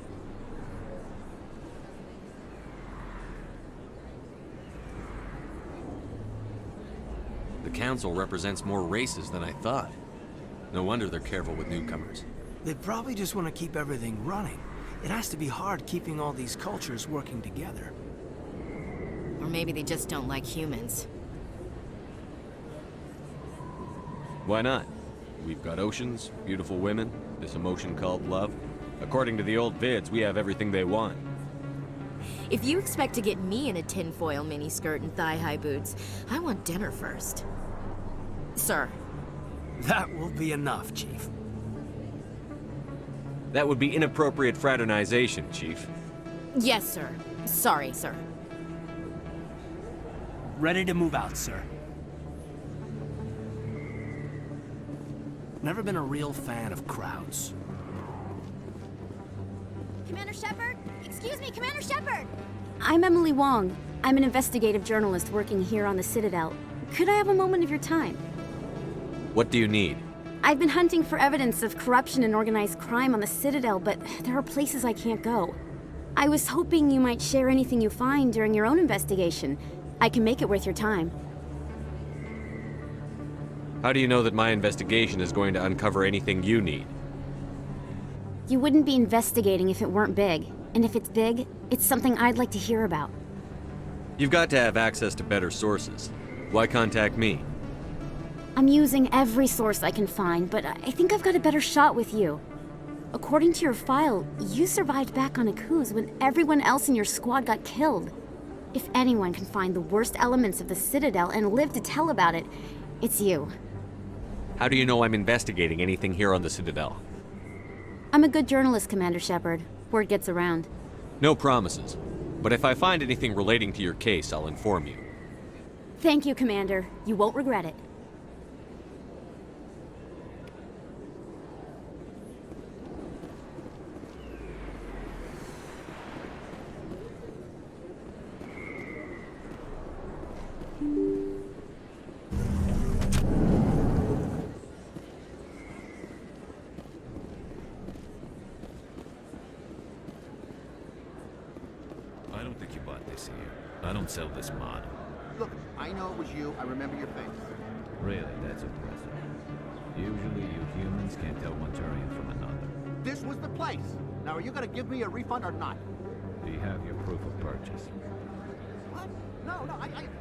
The Council represents more races than I thought. No wonder they're careful with newcomers. They probably just want to keep everything running. It has to be hard keeping all these cultures working together. Or maybe they just don't like humans. Why not? We've got oceans, beautiful women, this emotion called love. According to the old vids, we have everything they want. If you expect to get me in a tinfoil miniskirt and thigh-high boots, I want dinner first. Sir. That will be enough, Chief. That would be inappropriate fraternization, Chief. Yes, sir. Sorry, sir. Ready to move out, sir. Never been a real fan of crowds. Commander Shepard? Excuse me, Commander Shepard! I'm Emily Wong. I'm an investigative journalist working here on the Citadel. Could I have a moment of your time? What do you need? I've been hunting for evidence of corruption and organized crime on the Citadel, but there are places I can't go. I was hoping you might share anything you find during your own investigation. I can make it worth your time. How do you know that my investigation is going to uncover anything you need? You wouldn't be investigating if it weren't big. And if it's big, it's something I'd like to hear about. You've got to have access to better sources. Why contact me? I'm using every source I can find, but I think I've got a better shot with you. According to your file, you survived back on Akuz when everyone else in your squad got killed. If anyone can find the worst elements of the Citadel and live to tell about it, it's you. How do you know I'm investigating anything here on the Citadel? I'm a good journalist, Commander Shepard. Word gets around. No promises. But if I find anything relating to your case, I'll inform you. Thank you, Commander. You won't regret it. I don't think you bought this here. I don't sell this mod. Look, I know it was you. I remember your face. Really, that's impressive. Usually you humans can't tell one Turian from another. This was the place. Now, are you going to give me a refund or not? Do you have your proof of purchase? What? No,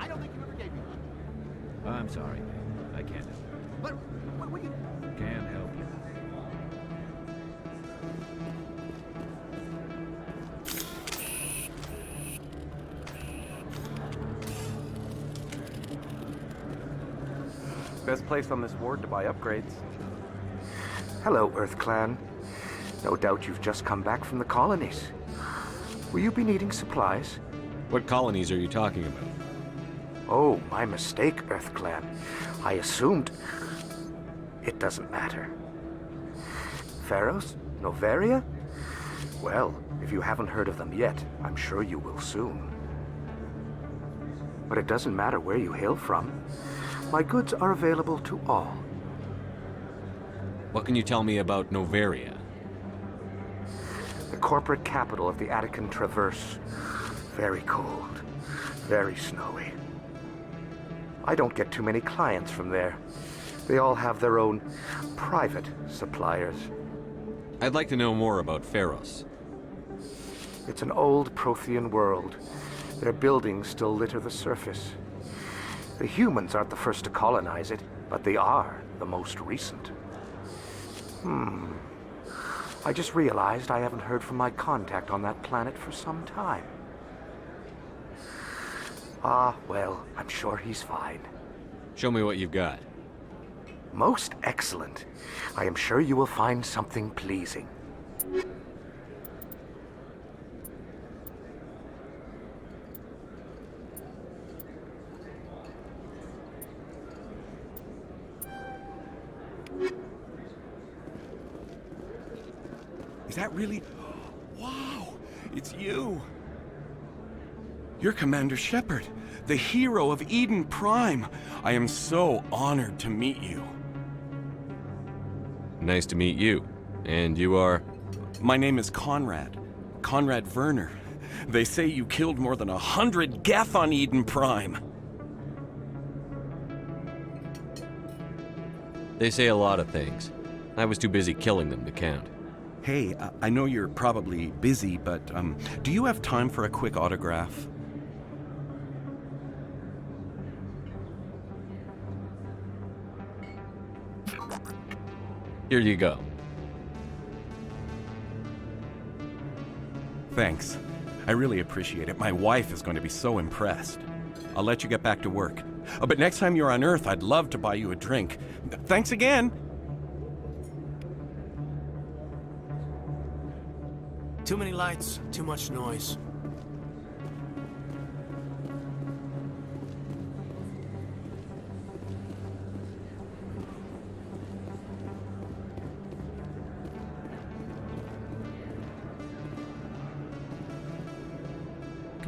I don't think you ever gave me one. I'm sorry, man. I can't help you. But, what will you... Can't help you. Best place on this ward to buy upgrades. Hello, Earth Clan. No doubt you've just come back from the colonies. Will you be needing supplies? What colonies are you talking about? Oh, my mistake, Earth Clan. I assumed... It doesn't matter. Pharos? Noveria? Well, if you haven't heard of them yet, I'm sure you will soon. But it doesn't matter where you hail from. My goods are available to all. What can you tell me about Noveria? The corporate capital of the Attican Traverse. Very cold. Very snowy. I don't get too many clients from there. They all have their own private suppliers. I'd like to know more about Pharos. It's an old Prothean world. Their buildings still litter the surface. The humans aren't the first to colonize it, but they are the most recent. I just realized I haven't heard from my contact on that planet for some time. Ah, well, I'm sure he's fine. Show me what you've got. Most excellent. I am sure you will find something pleasing. Is that really... Wow! It's you! You're Commander Shepard, the hero of Eden Prime. I am so honored to meet you. Nice to meet you. And you are? My name is Conrad. Conrad Werner. They say you killed more than 100 Geth on Eden Prime. They say a lot of things. I was too busy killing them to count. Hey, I know you're probably busy, but do you have time for a quick autograph? Here you go. Thanks. I really appreciate it. My wife is going to be so impressed. I'll let you get back to work. But next time you're on Earth, I'd love to buy you a drink. Thanks again! Too many lights, too much noise.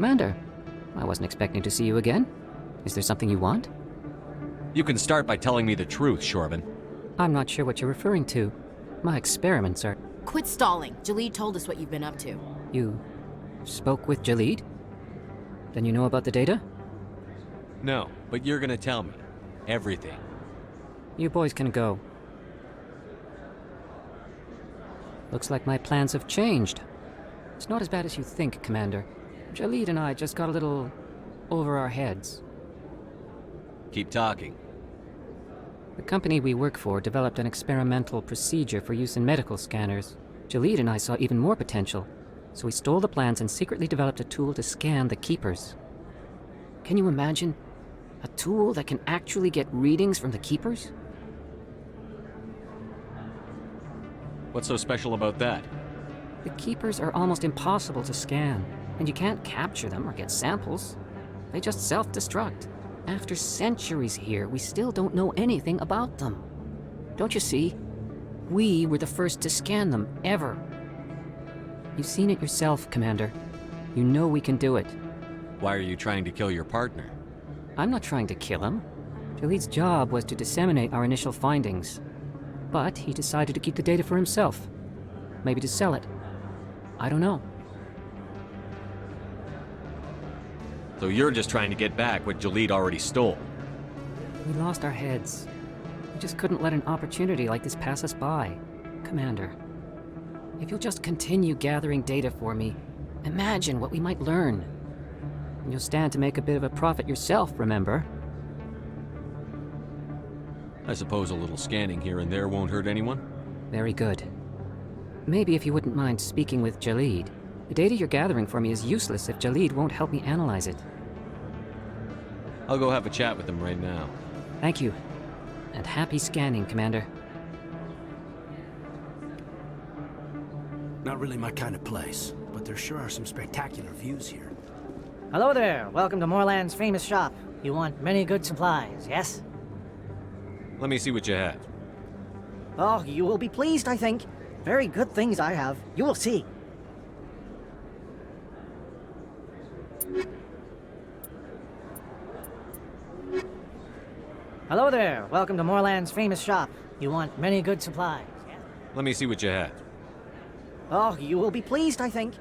Commander, I wasn't expecting to see you again. Is there something you want? You can start by telling me the truth, Shorban. I'm not sure what you're referring to. My experiments are... Quit stalling. Jalid told us what you've been up to. You spoke with Jalid? Then you know about the data? No, but you're gonna tell me. Everything. You boys can go. Looks like my plans have changed. It's not as bad as you think, Commander. Jalid and I just got a little over our heads. Keep talking. The company we work for developed an experimental procedure for use in medical scanners. Jalid and I saw even more potential, so we stole the plans and secretly developed a tool to scan the Keepers. Can you imagine? A tool that can actually get readings from the Keepers? What's so special about that? The Keepers are almost impossible to scan, and you can't capture them or get samples. They just self-destruct. After centuries here, we still don't know anything about them. Don't you see? We were the first to scan them, ever. You've seen it yourself, Commander. You know we can do it. Why are you trying to kill your partner? I'm not trying to kill him. Jalid's job was to disseminate our initial findings. But he decided to keep the data for himself. Maybe to sell it. I don't know. So you're just trying to get back what Jalid already stole? We lost our heads. We just couldn't let an opportunity like this pass us by. Commander, if you'll just continue gathering data for me, imagine what we might learn. And you'll stand to make a bit of a profit yourself, remember? I suppose a little scanning here and there won't hurt anyone? Very good. Maybe if you wouldn't mind speaking with Jalid. The data you're gathering for me is useless if Jalid won't help me analyze it. I'll go have a chat with him right now. Thank you. And happy scanning, Commander. Not really my kind of place, but there sure are some spectacular views here. Hello there. Welcome to Moorland's famous shop. You want many good supplies, yes? Let me see what you have. Oh, you will be pleased, I think. Very good things I have. You will see. Hello there. Welcome to Moorland's famous shop. You want many good supplies, yes? Let me see what you have. Oh, you will be pleased, I think.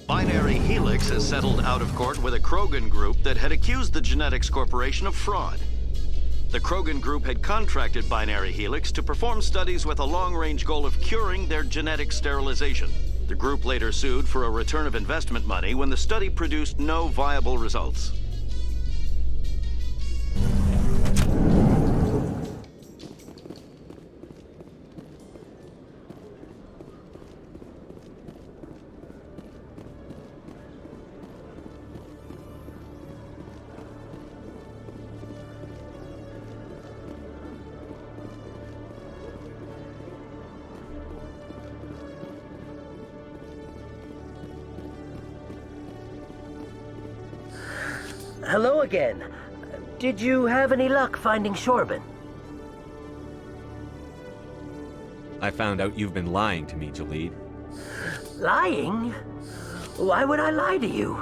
Binary Helix has settled out of court with a Krogan group that had accused the Genetics Corporation of fraud. The Krogan group had contracted Binary Helix to perform studies with a long-range goal of curing their genetic sterilization. The group later sued for a return of investment money when the study produced no viable results. Hello again. Did you have any luck finding Shorben? I found out you've been lying to me, Jalid. Lying? Why would I lie to you?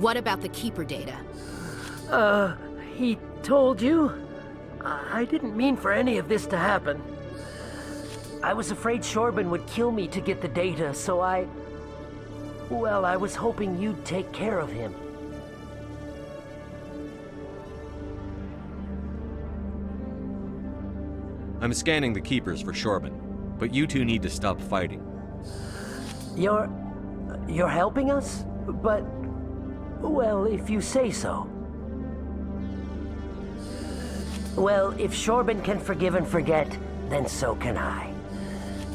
What about the Keeper data? He told you? I didn't mean for any of this to happen. I was afraid Shorben would kill me to get the data, so well, I was hoping you'd take care of him. I'm scanning the Keepers for Shorben, but you two need to stop fighting. You're helping us? But, well, if you say so. Well, if Shorben can forgive and forget, then so can I.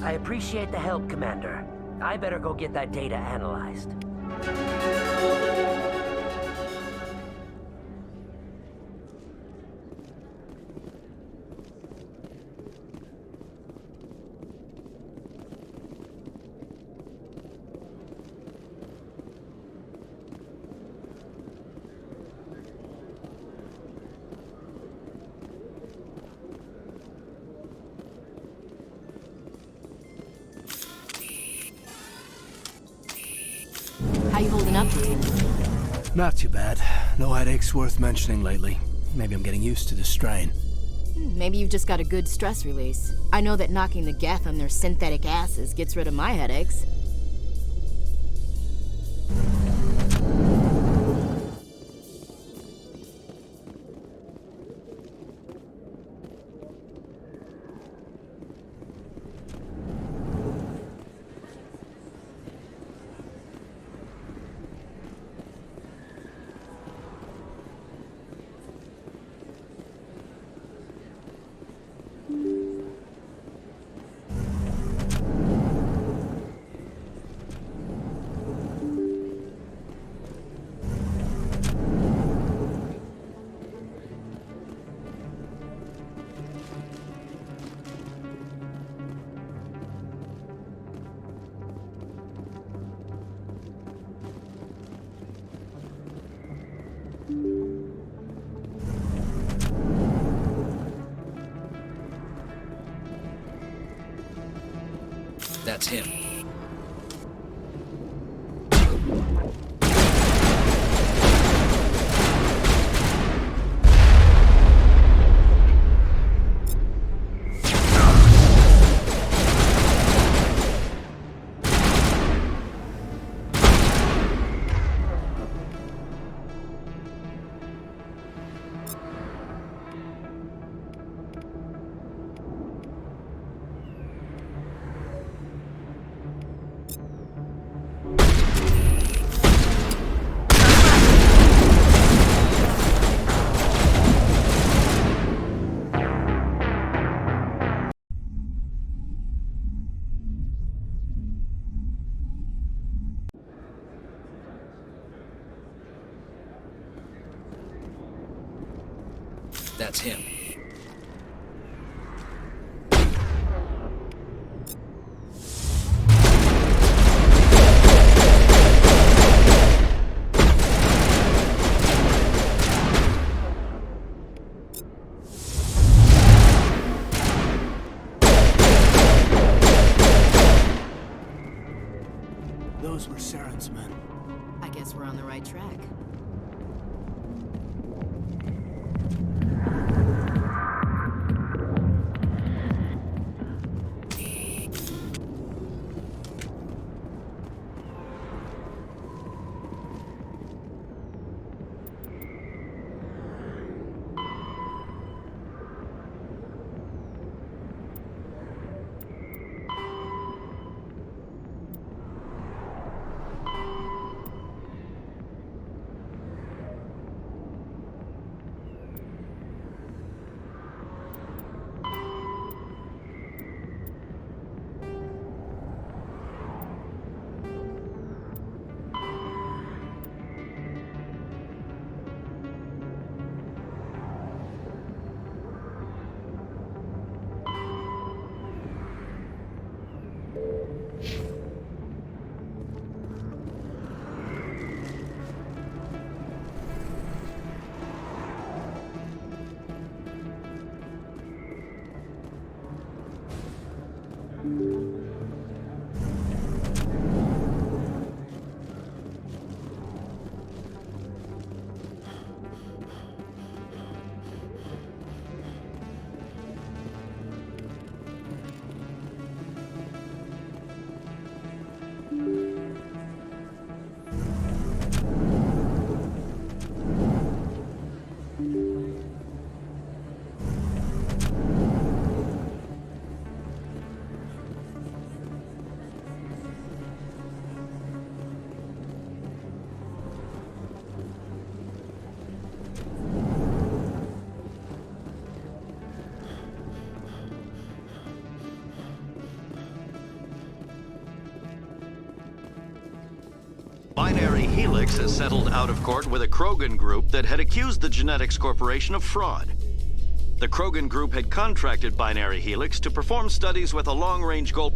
I appreciate the help, Commander. I better go get that data analyzed. How you holding up, dude? Not too bad. No headaches worth mentioning lately. Maybe I'm getting used to the strain. Maybe you've just got a good stress release. I know that knocking the Geth on their synthetic asses gets rid of my headaches. That's him. That's him. Those were Saren's men. I guess we're on the right track. Helix has settled out of court with a Krogan group that had accused the Genetics Corporation of fraud. The Krogan group had contracted Binary Helix to perform studies with a long-range goal.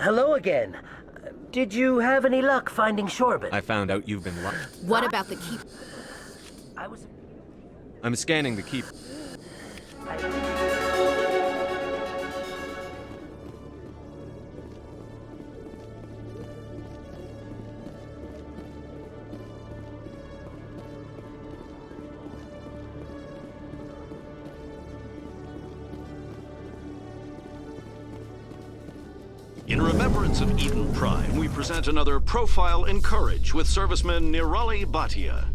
Hello again. Did you have any luck finding Shorbin? I found out you've been lying. What about the keep? I'm scanning the keep. In remembrance of Eden Prime, we present another Profile in Courage with serviceman Nirali Bhatia.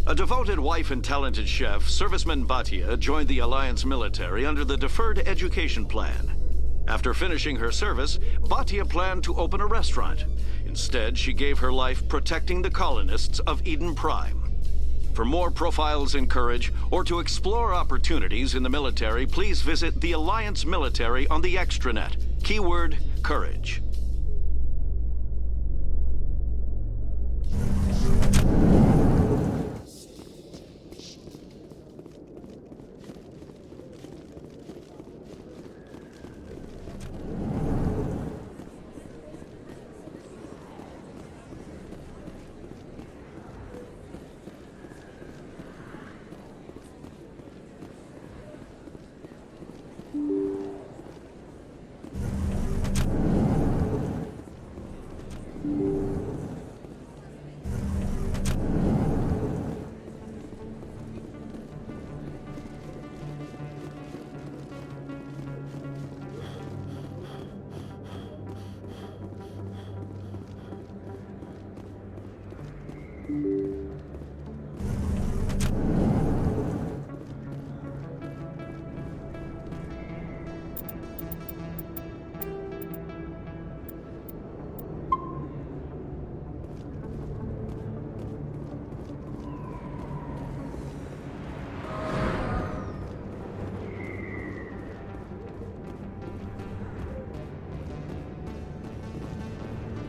A devoted wife and talented chef, Serviceman Bhatia joined the Alliance military under the Deferred Education Plan. After finishing her service, Bhatia planned to open a restaurant. Instead, she gave her life protecting the colonists of Eden Prime. For more Profiles in Courage, or to explore opportunities in the military, please visit the Alliance Military on the extranet. Keyword, Courage.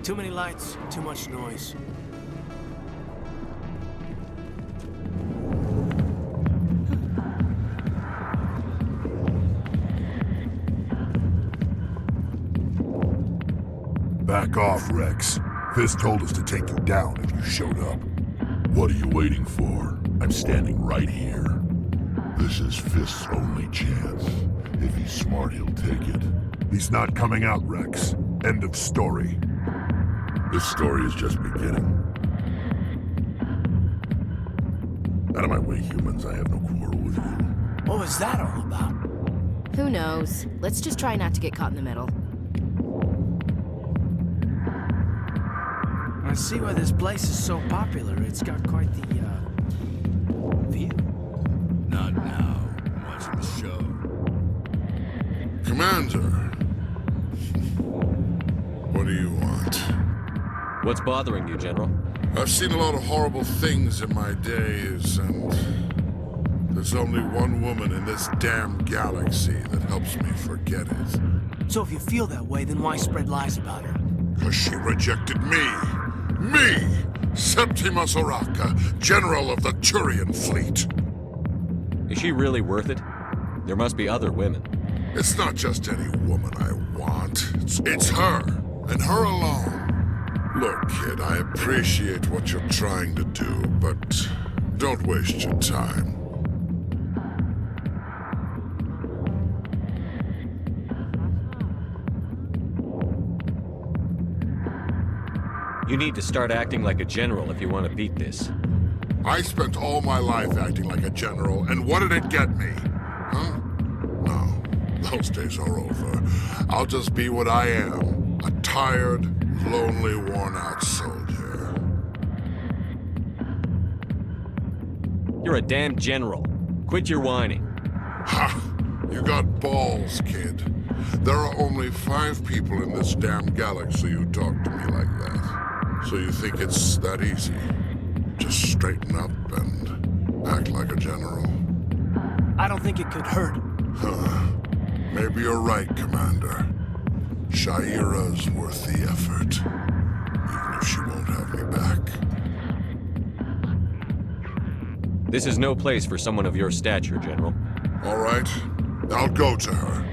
Too many lights, too much noise. Back off, Rex. Fist told us to take you down if you showed up. What are you waiting for? I'm standing right here. This is Fist's only chance. If he's smart, he'll take it. He's not coming out, Rex. End of story. This story is just beginning. Out of my way, humans. I have no quarrel with you. What was that all about? Who knows? Let's just try not to get caught in the middle. I see why this place is so popular. It's got quite the, view. Not now. I'm watching the show. Commander. What do you want? What's bothering you, General? I've seen a lot of horrible things in my days, and there's only one woman in this damn galaxy that helps me forget it. So if you feel that way, then why spread lies about her? 'Cause she rejected me! Me! Septimus Oraka, General of the Turian Fleet! Is she really worth it? There must be other women. It's not just any woman I want. It's her, and her alone. Look, kid, I appreciate what you're trying to do, but don't waste your time. You need to start acting like a general if you want to beat this. I spent all my life acting like a general, and what did it get me? Huh? No, those days are over. I'll just be what I am, a tired, lonely, worn-out soldier. You're a damn general. Quit your whining. Ha! You got balls, kid. There are only 5 people in this damn galaxy who talk to me like that. So you think it's that easy? Just straighten up and act like a general. I don't think it could hurt. Huh. Maybe you're right, Commander. Shaira's worth the effort, even if she won't have me back. This is no place for someone of your stature, General. All right, I'll go to her.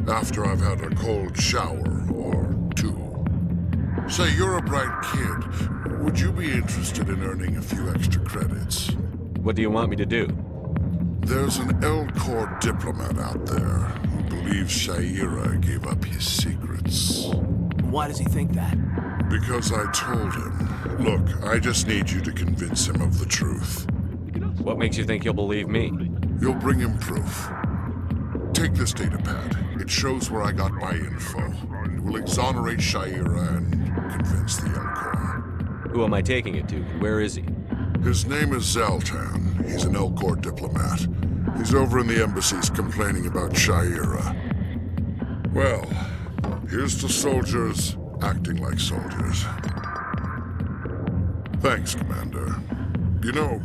After I've had a cold shower or 2. Say, you're a bright kid. Would you be interested in earning a few extra credits? What do you want me to do? There's an L-Corps diplomat out there who believes Shaira gave up his secrets. Why does he think that? Because I told him. Look, I just need you to convince him of the truth. What makes you think he'll believe me? You'll bring him proof. Take this data pad. It shows where I got my info. It will exonerate Shaira and convince the L-Corps. Who am I taking it to? Where is he? His name is Zaltan. He's an L-Corps diplomat. He's over in the embassies complaining about Shaira. Well, here's to soldiers acting like soldiers. Thanks, Commander. You know,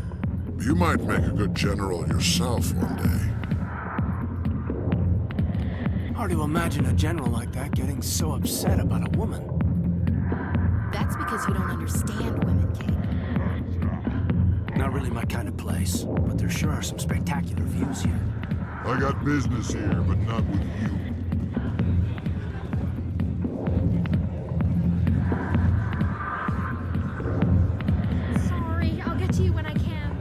you might make a good general yourself one day. Hard to imagine a general like that getting so upset about a woman. That's because you don't understand women, Kate. Not really my kind of place, but there sure are some spectacular views here. I got business here, but not with you. Sorry, I'll get to you when I can.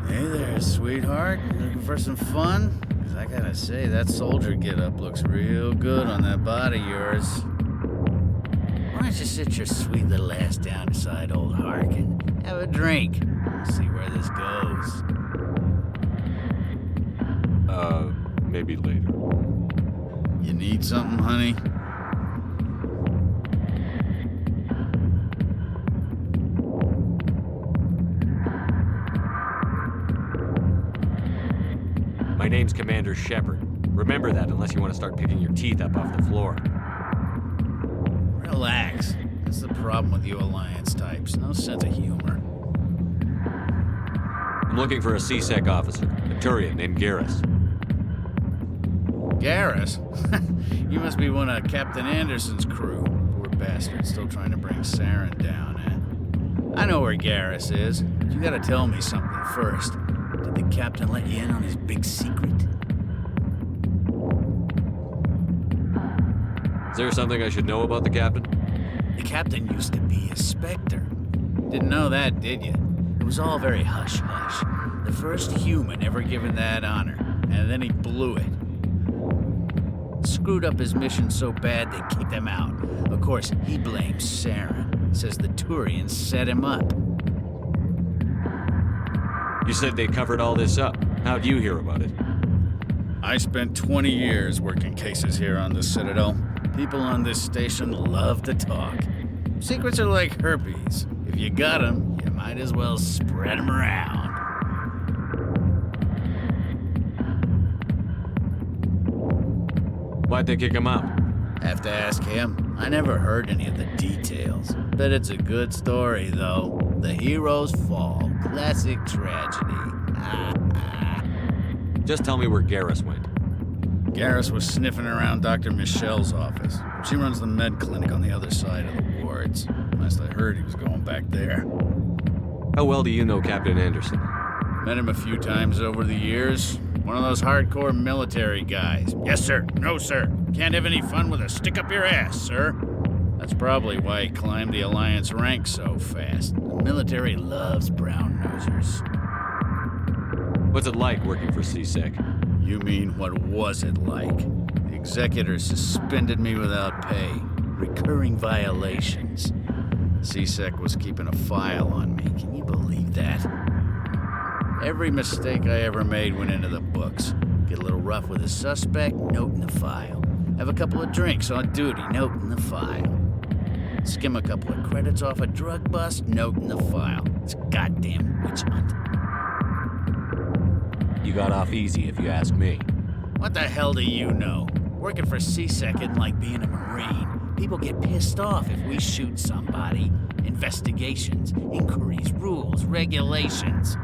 Hey there, sweetheart. Looking for some fun? 'Cause I gotta say, that soldier get-up looks real good on that body of yours. Why don't you sit your sweet little ass down beside old Hark and have a drink? See where this goes. Maybe later. You need something, honey? My name's Commander Shepard. Remember that unless you want to start picking your teeth up off the floor. Relax. That's the problem with you Alliance types. No sense of humor. I'm looking for a C-Sec officer, a Turian named Garrus. Garrus? You must be one of Captain Anderson's crew. Poor bastard, still trying to bring Saren down, eh? I know where Garrus is, but you gotta tell me something first. Did the captain let you in on his big secret? Is there something I should know about the captain? The captain used to be a Spectre. Didn't know that, did you? It was all very hush-hush. The first human ever given that honor, and then he blew it. Screwed up his mission so bad they kicked him out. Of course, he blames Saren. Says the Turians set him up. You said they covered all this up. How'd you hear about it? I spent 20 years working cases here on the Citadel. People on this station love to talk. Secrets are like herpes. If you got them, you might as well spread them around. Why'd they kick him out? Have to ask him. I never heard any of the details. Bet it's a good story, though. The heroes fall. Classic tragedy. Just tell me where Garrus went. Garrus was sniffing around Dr. Michelle's office. She runs the med clinic on the other side of the wards. Last I heard, he was going back there. How well do you know Captain Anderson? Met him a few times over the years. One of those hardcore military guys. Yes, sir. No, sir. Can't have any fun with a stick up your ass, sir. That's probably why he climbed the Alliance ranks so fast. The military loves brown-nosers. What's it like working for C-Sec? You mean, what was it like? The executor suspended me without pay. Recurring violations. C-Sec was keeping a file on me. Can you believe that? Every mistake I ever made went into the books. Get a little rough with a suspect, note in the file. Have a couple of drinks on duty, note in the file. Skim a couple of credits off a drug bust, note in the file. It's a goddamn witch hunt. You got off easy, if you ask me. What the hell do you know? Working for CSEC isn't like being a Marine. People get pissed off if we shoot somebody. Investigations, inquiries, rules, regulations.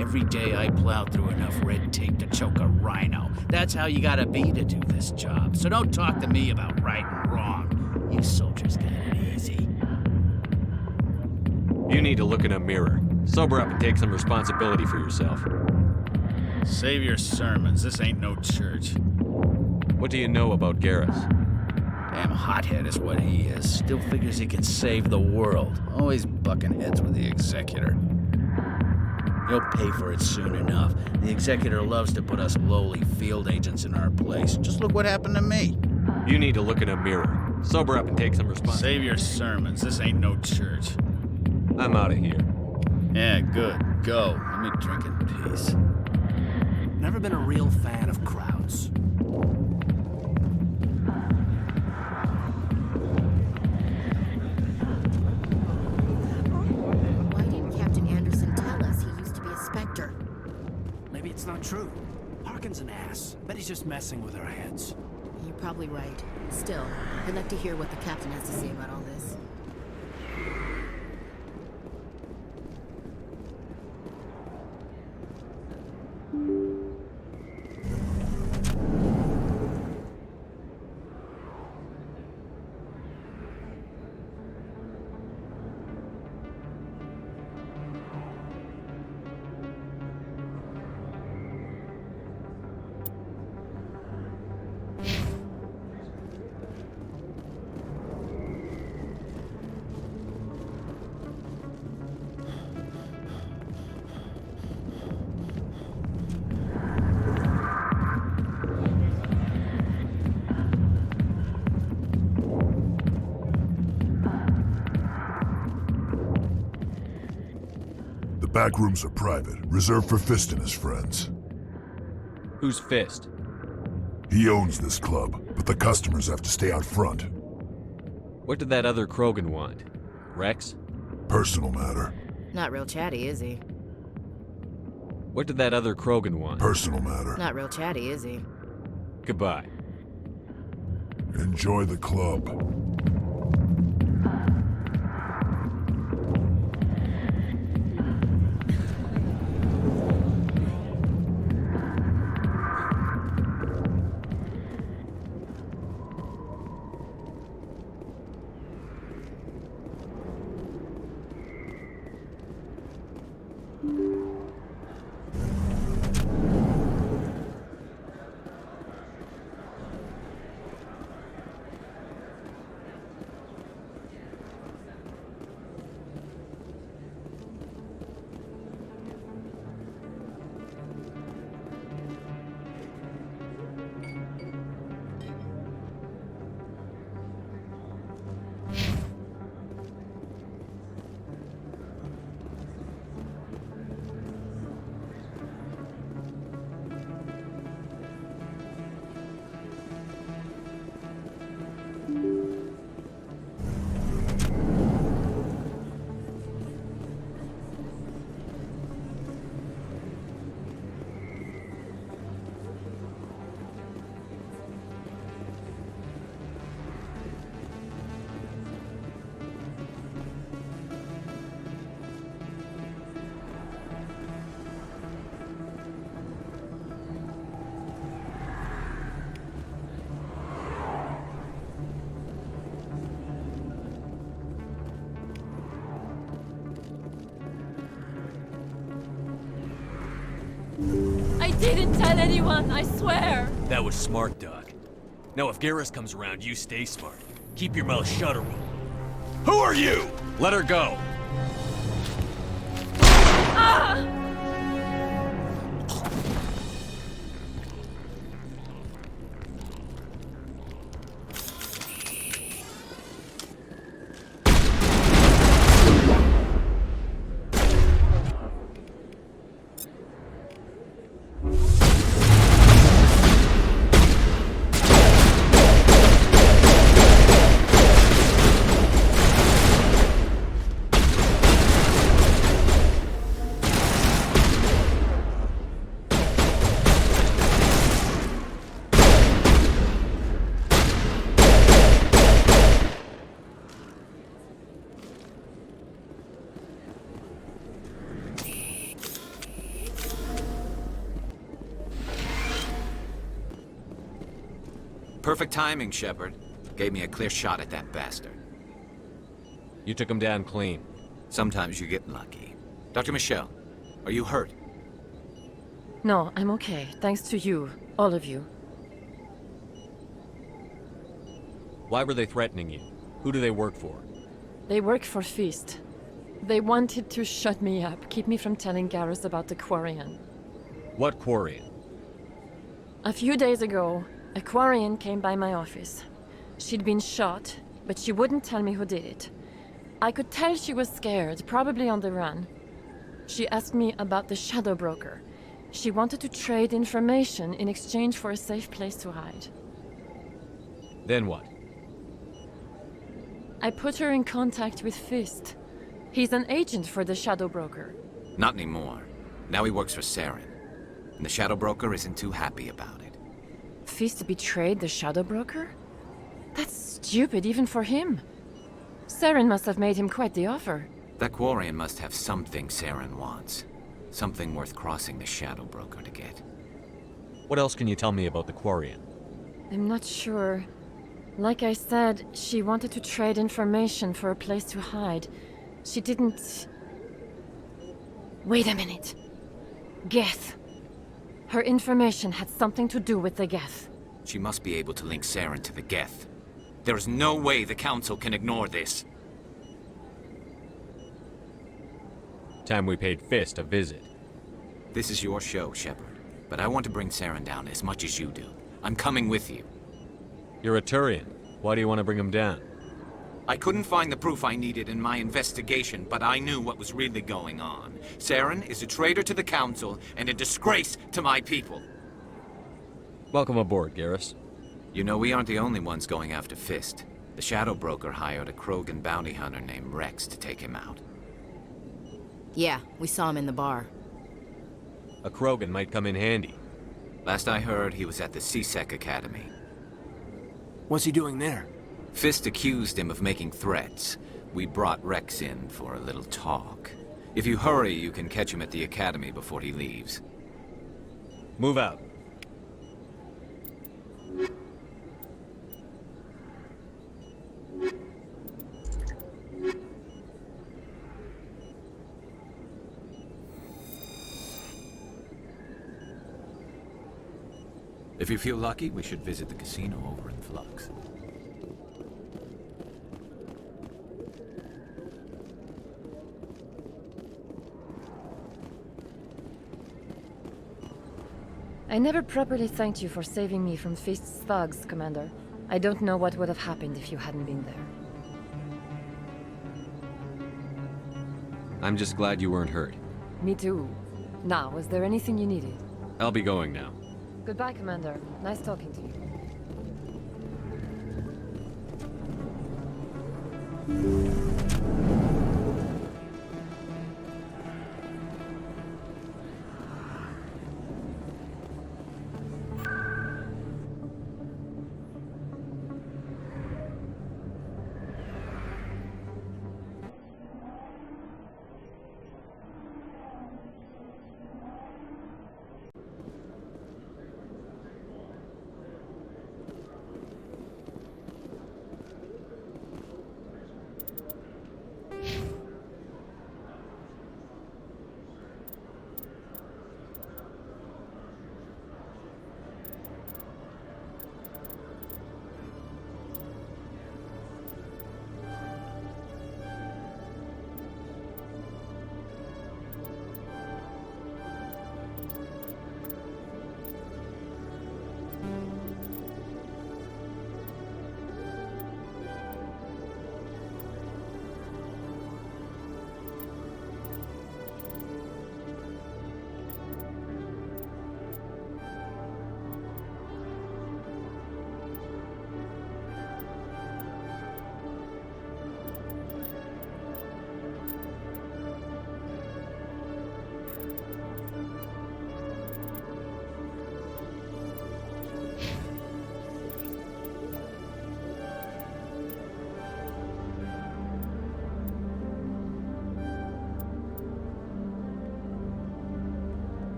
Every day I plow through enough red tape to choke a rhino. That's how you gotta be to do this job. So don't talk to me about right and wrong. You soldiers got it easy. You need to look in a mirror. Sober up and take some responsibility for yourself. Save your sermons. This ain't no church. What do you know about Garrus? Damn hothead is what he is. Still figures he can save the world. Always bucking heads with the Executor. He'll pay for it soon enough. The Executor loves to put us lowly field agents in our place. Just look what happened to me. You need to look in a mirror. Sober up and take some responsibility. Save your sermons. This ain't no church. I'm out of here. Yeah, good. Go. Let me drink in peace. Never been a real fan of crowds. Why didn't Captain Anderson tell us he used to be a Spectre? Maybe it's not true. Harkin's an ass. Bet he's just messing with our heads. You're probably right. Still, I'd like to hear what the captain has to say about all this. The back rooms are private, reserved for Fist and his friends. Who's Fist? He owns this club, but the customers have to stay out front. What did that other Krogan want? Rex? Personal matter. Not real chatty, is he? What did that other Krogan want? Personal matter. Not real chatty, is he? Goodbye. Enjoy the club. I didn't tell anyone, I swear! That was smart, Doc. Now if Garrus comes around, you stay smart. Keep your mouth shut or we'll... Who are you? Let her go! Ah! Perfect timing, Shepard. Gave me a clear shot at that bastard. You took him down clean. Sometimes you get lucky. Dr. Michelle, are you hurt? No, I'm okay. Thanks to you. All of you. Why were they threatening you? Who do they work for? They work for Feast. They wanted to shut me up, keep me from telling Garrus about the Quarian. What Quarian? A few days ago, a Quarian came by my office. She'd been shot, but she wouldn't tell me who did it. I could tell she was scared, probably on the run. She asked me about the Shadow Broker. She wanted to trade information in exchange for a safe place to hide. Then what? I put her in contact with Fist. He's an agent for the Shadow Broker. Not anymore. Now he works for Saren. And the Shadow Broker isn't too happy about it. Fist betrayed the Shadow Broker? That's stupid even for him. Saren must have made him quite the offer. That Quarian must have something Saren wants. Something worth crossing the Shadow Broker to get. What else can you tell me about the Quarian? I'm not sure. Like I said, she wanted to trade information for a place to hide. She didn't... Wait a minute. Geth. Her information had something to do with the Geth. She must be able to link Saren to the Geth. There is no way the Council can ignore this. Time we paid Fist a visit. This is your show, Shepard. But I want to bring Saren down as much as you do. I'm coming with you. You're a Turian. Why do you want to bring him down? I couldn't find the proof I needed in my investigation, but I knew what was really going on. Saren is a traitor to the Council and a disgrace to my people. Welcome aboard, Garrus. You know, we aren't the only ones going after Fist. The Shadow Broker hired a Krogan bounty hunter named Rex to take him out. Yeah, we saw him in the bar. A Krogan might come in handy. Last I heard, he was at the C-Sec Academy. What's he doing there? Fist accused him of making threats. We brought Rex in for a little talk. If you hurry, you can catch him at the Academy before he leaves. Move out. If you feel lucky, we should visit the casino over in Flux. I never properly thanked you for saving me from Fist's thugs, Commander. I don't know what would have happened if you hadn't been there. I'm just glad you weren't hurt. Me too. Now, was there anything you needed? I'll be going now. Goodbye, Commander. Nice talking to you.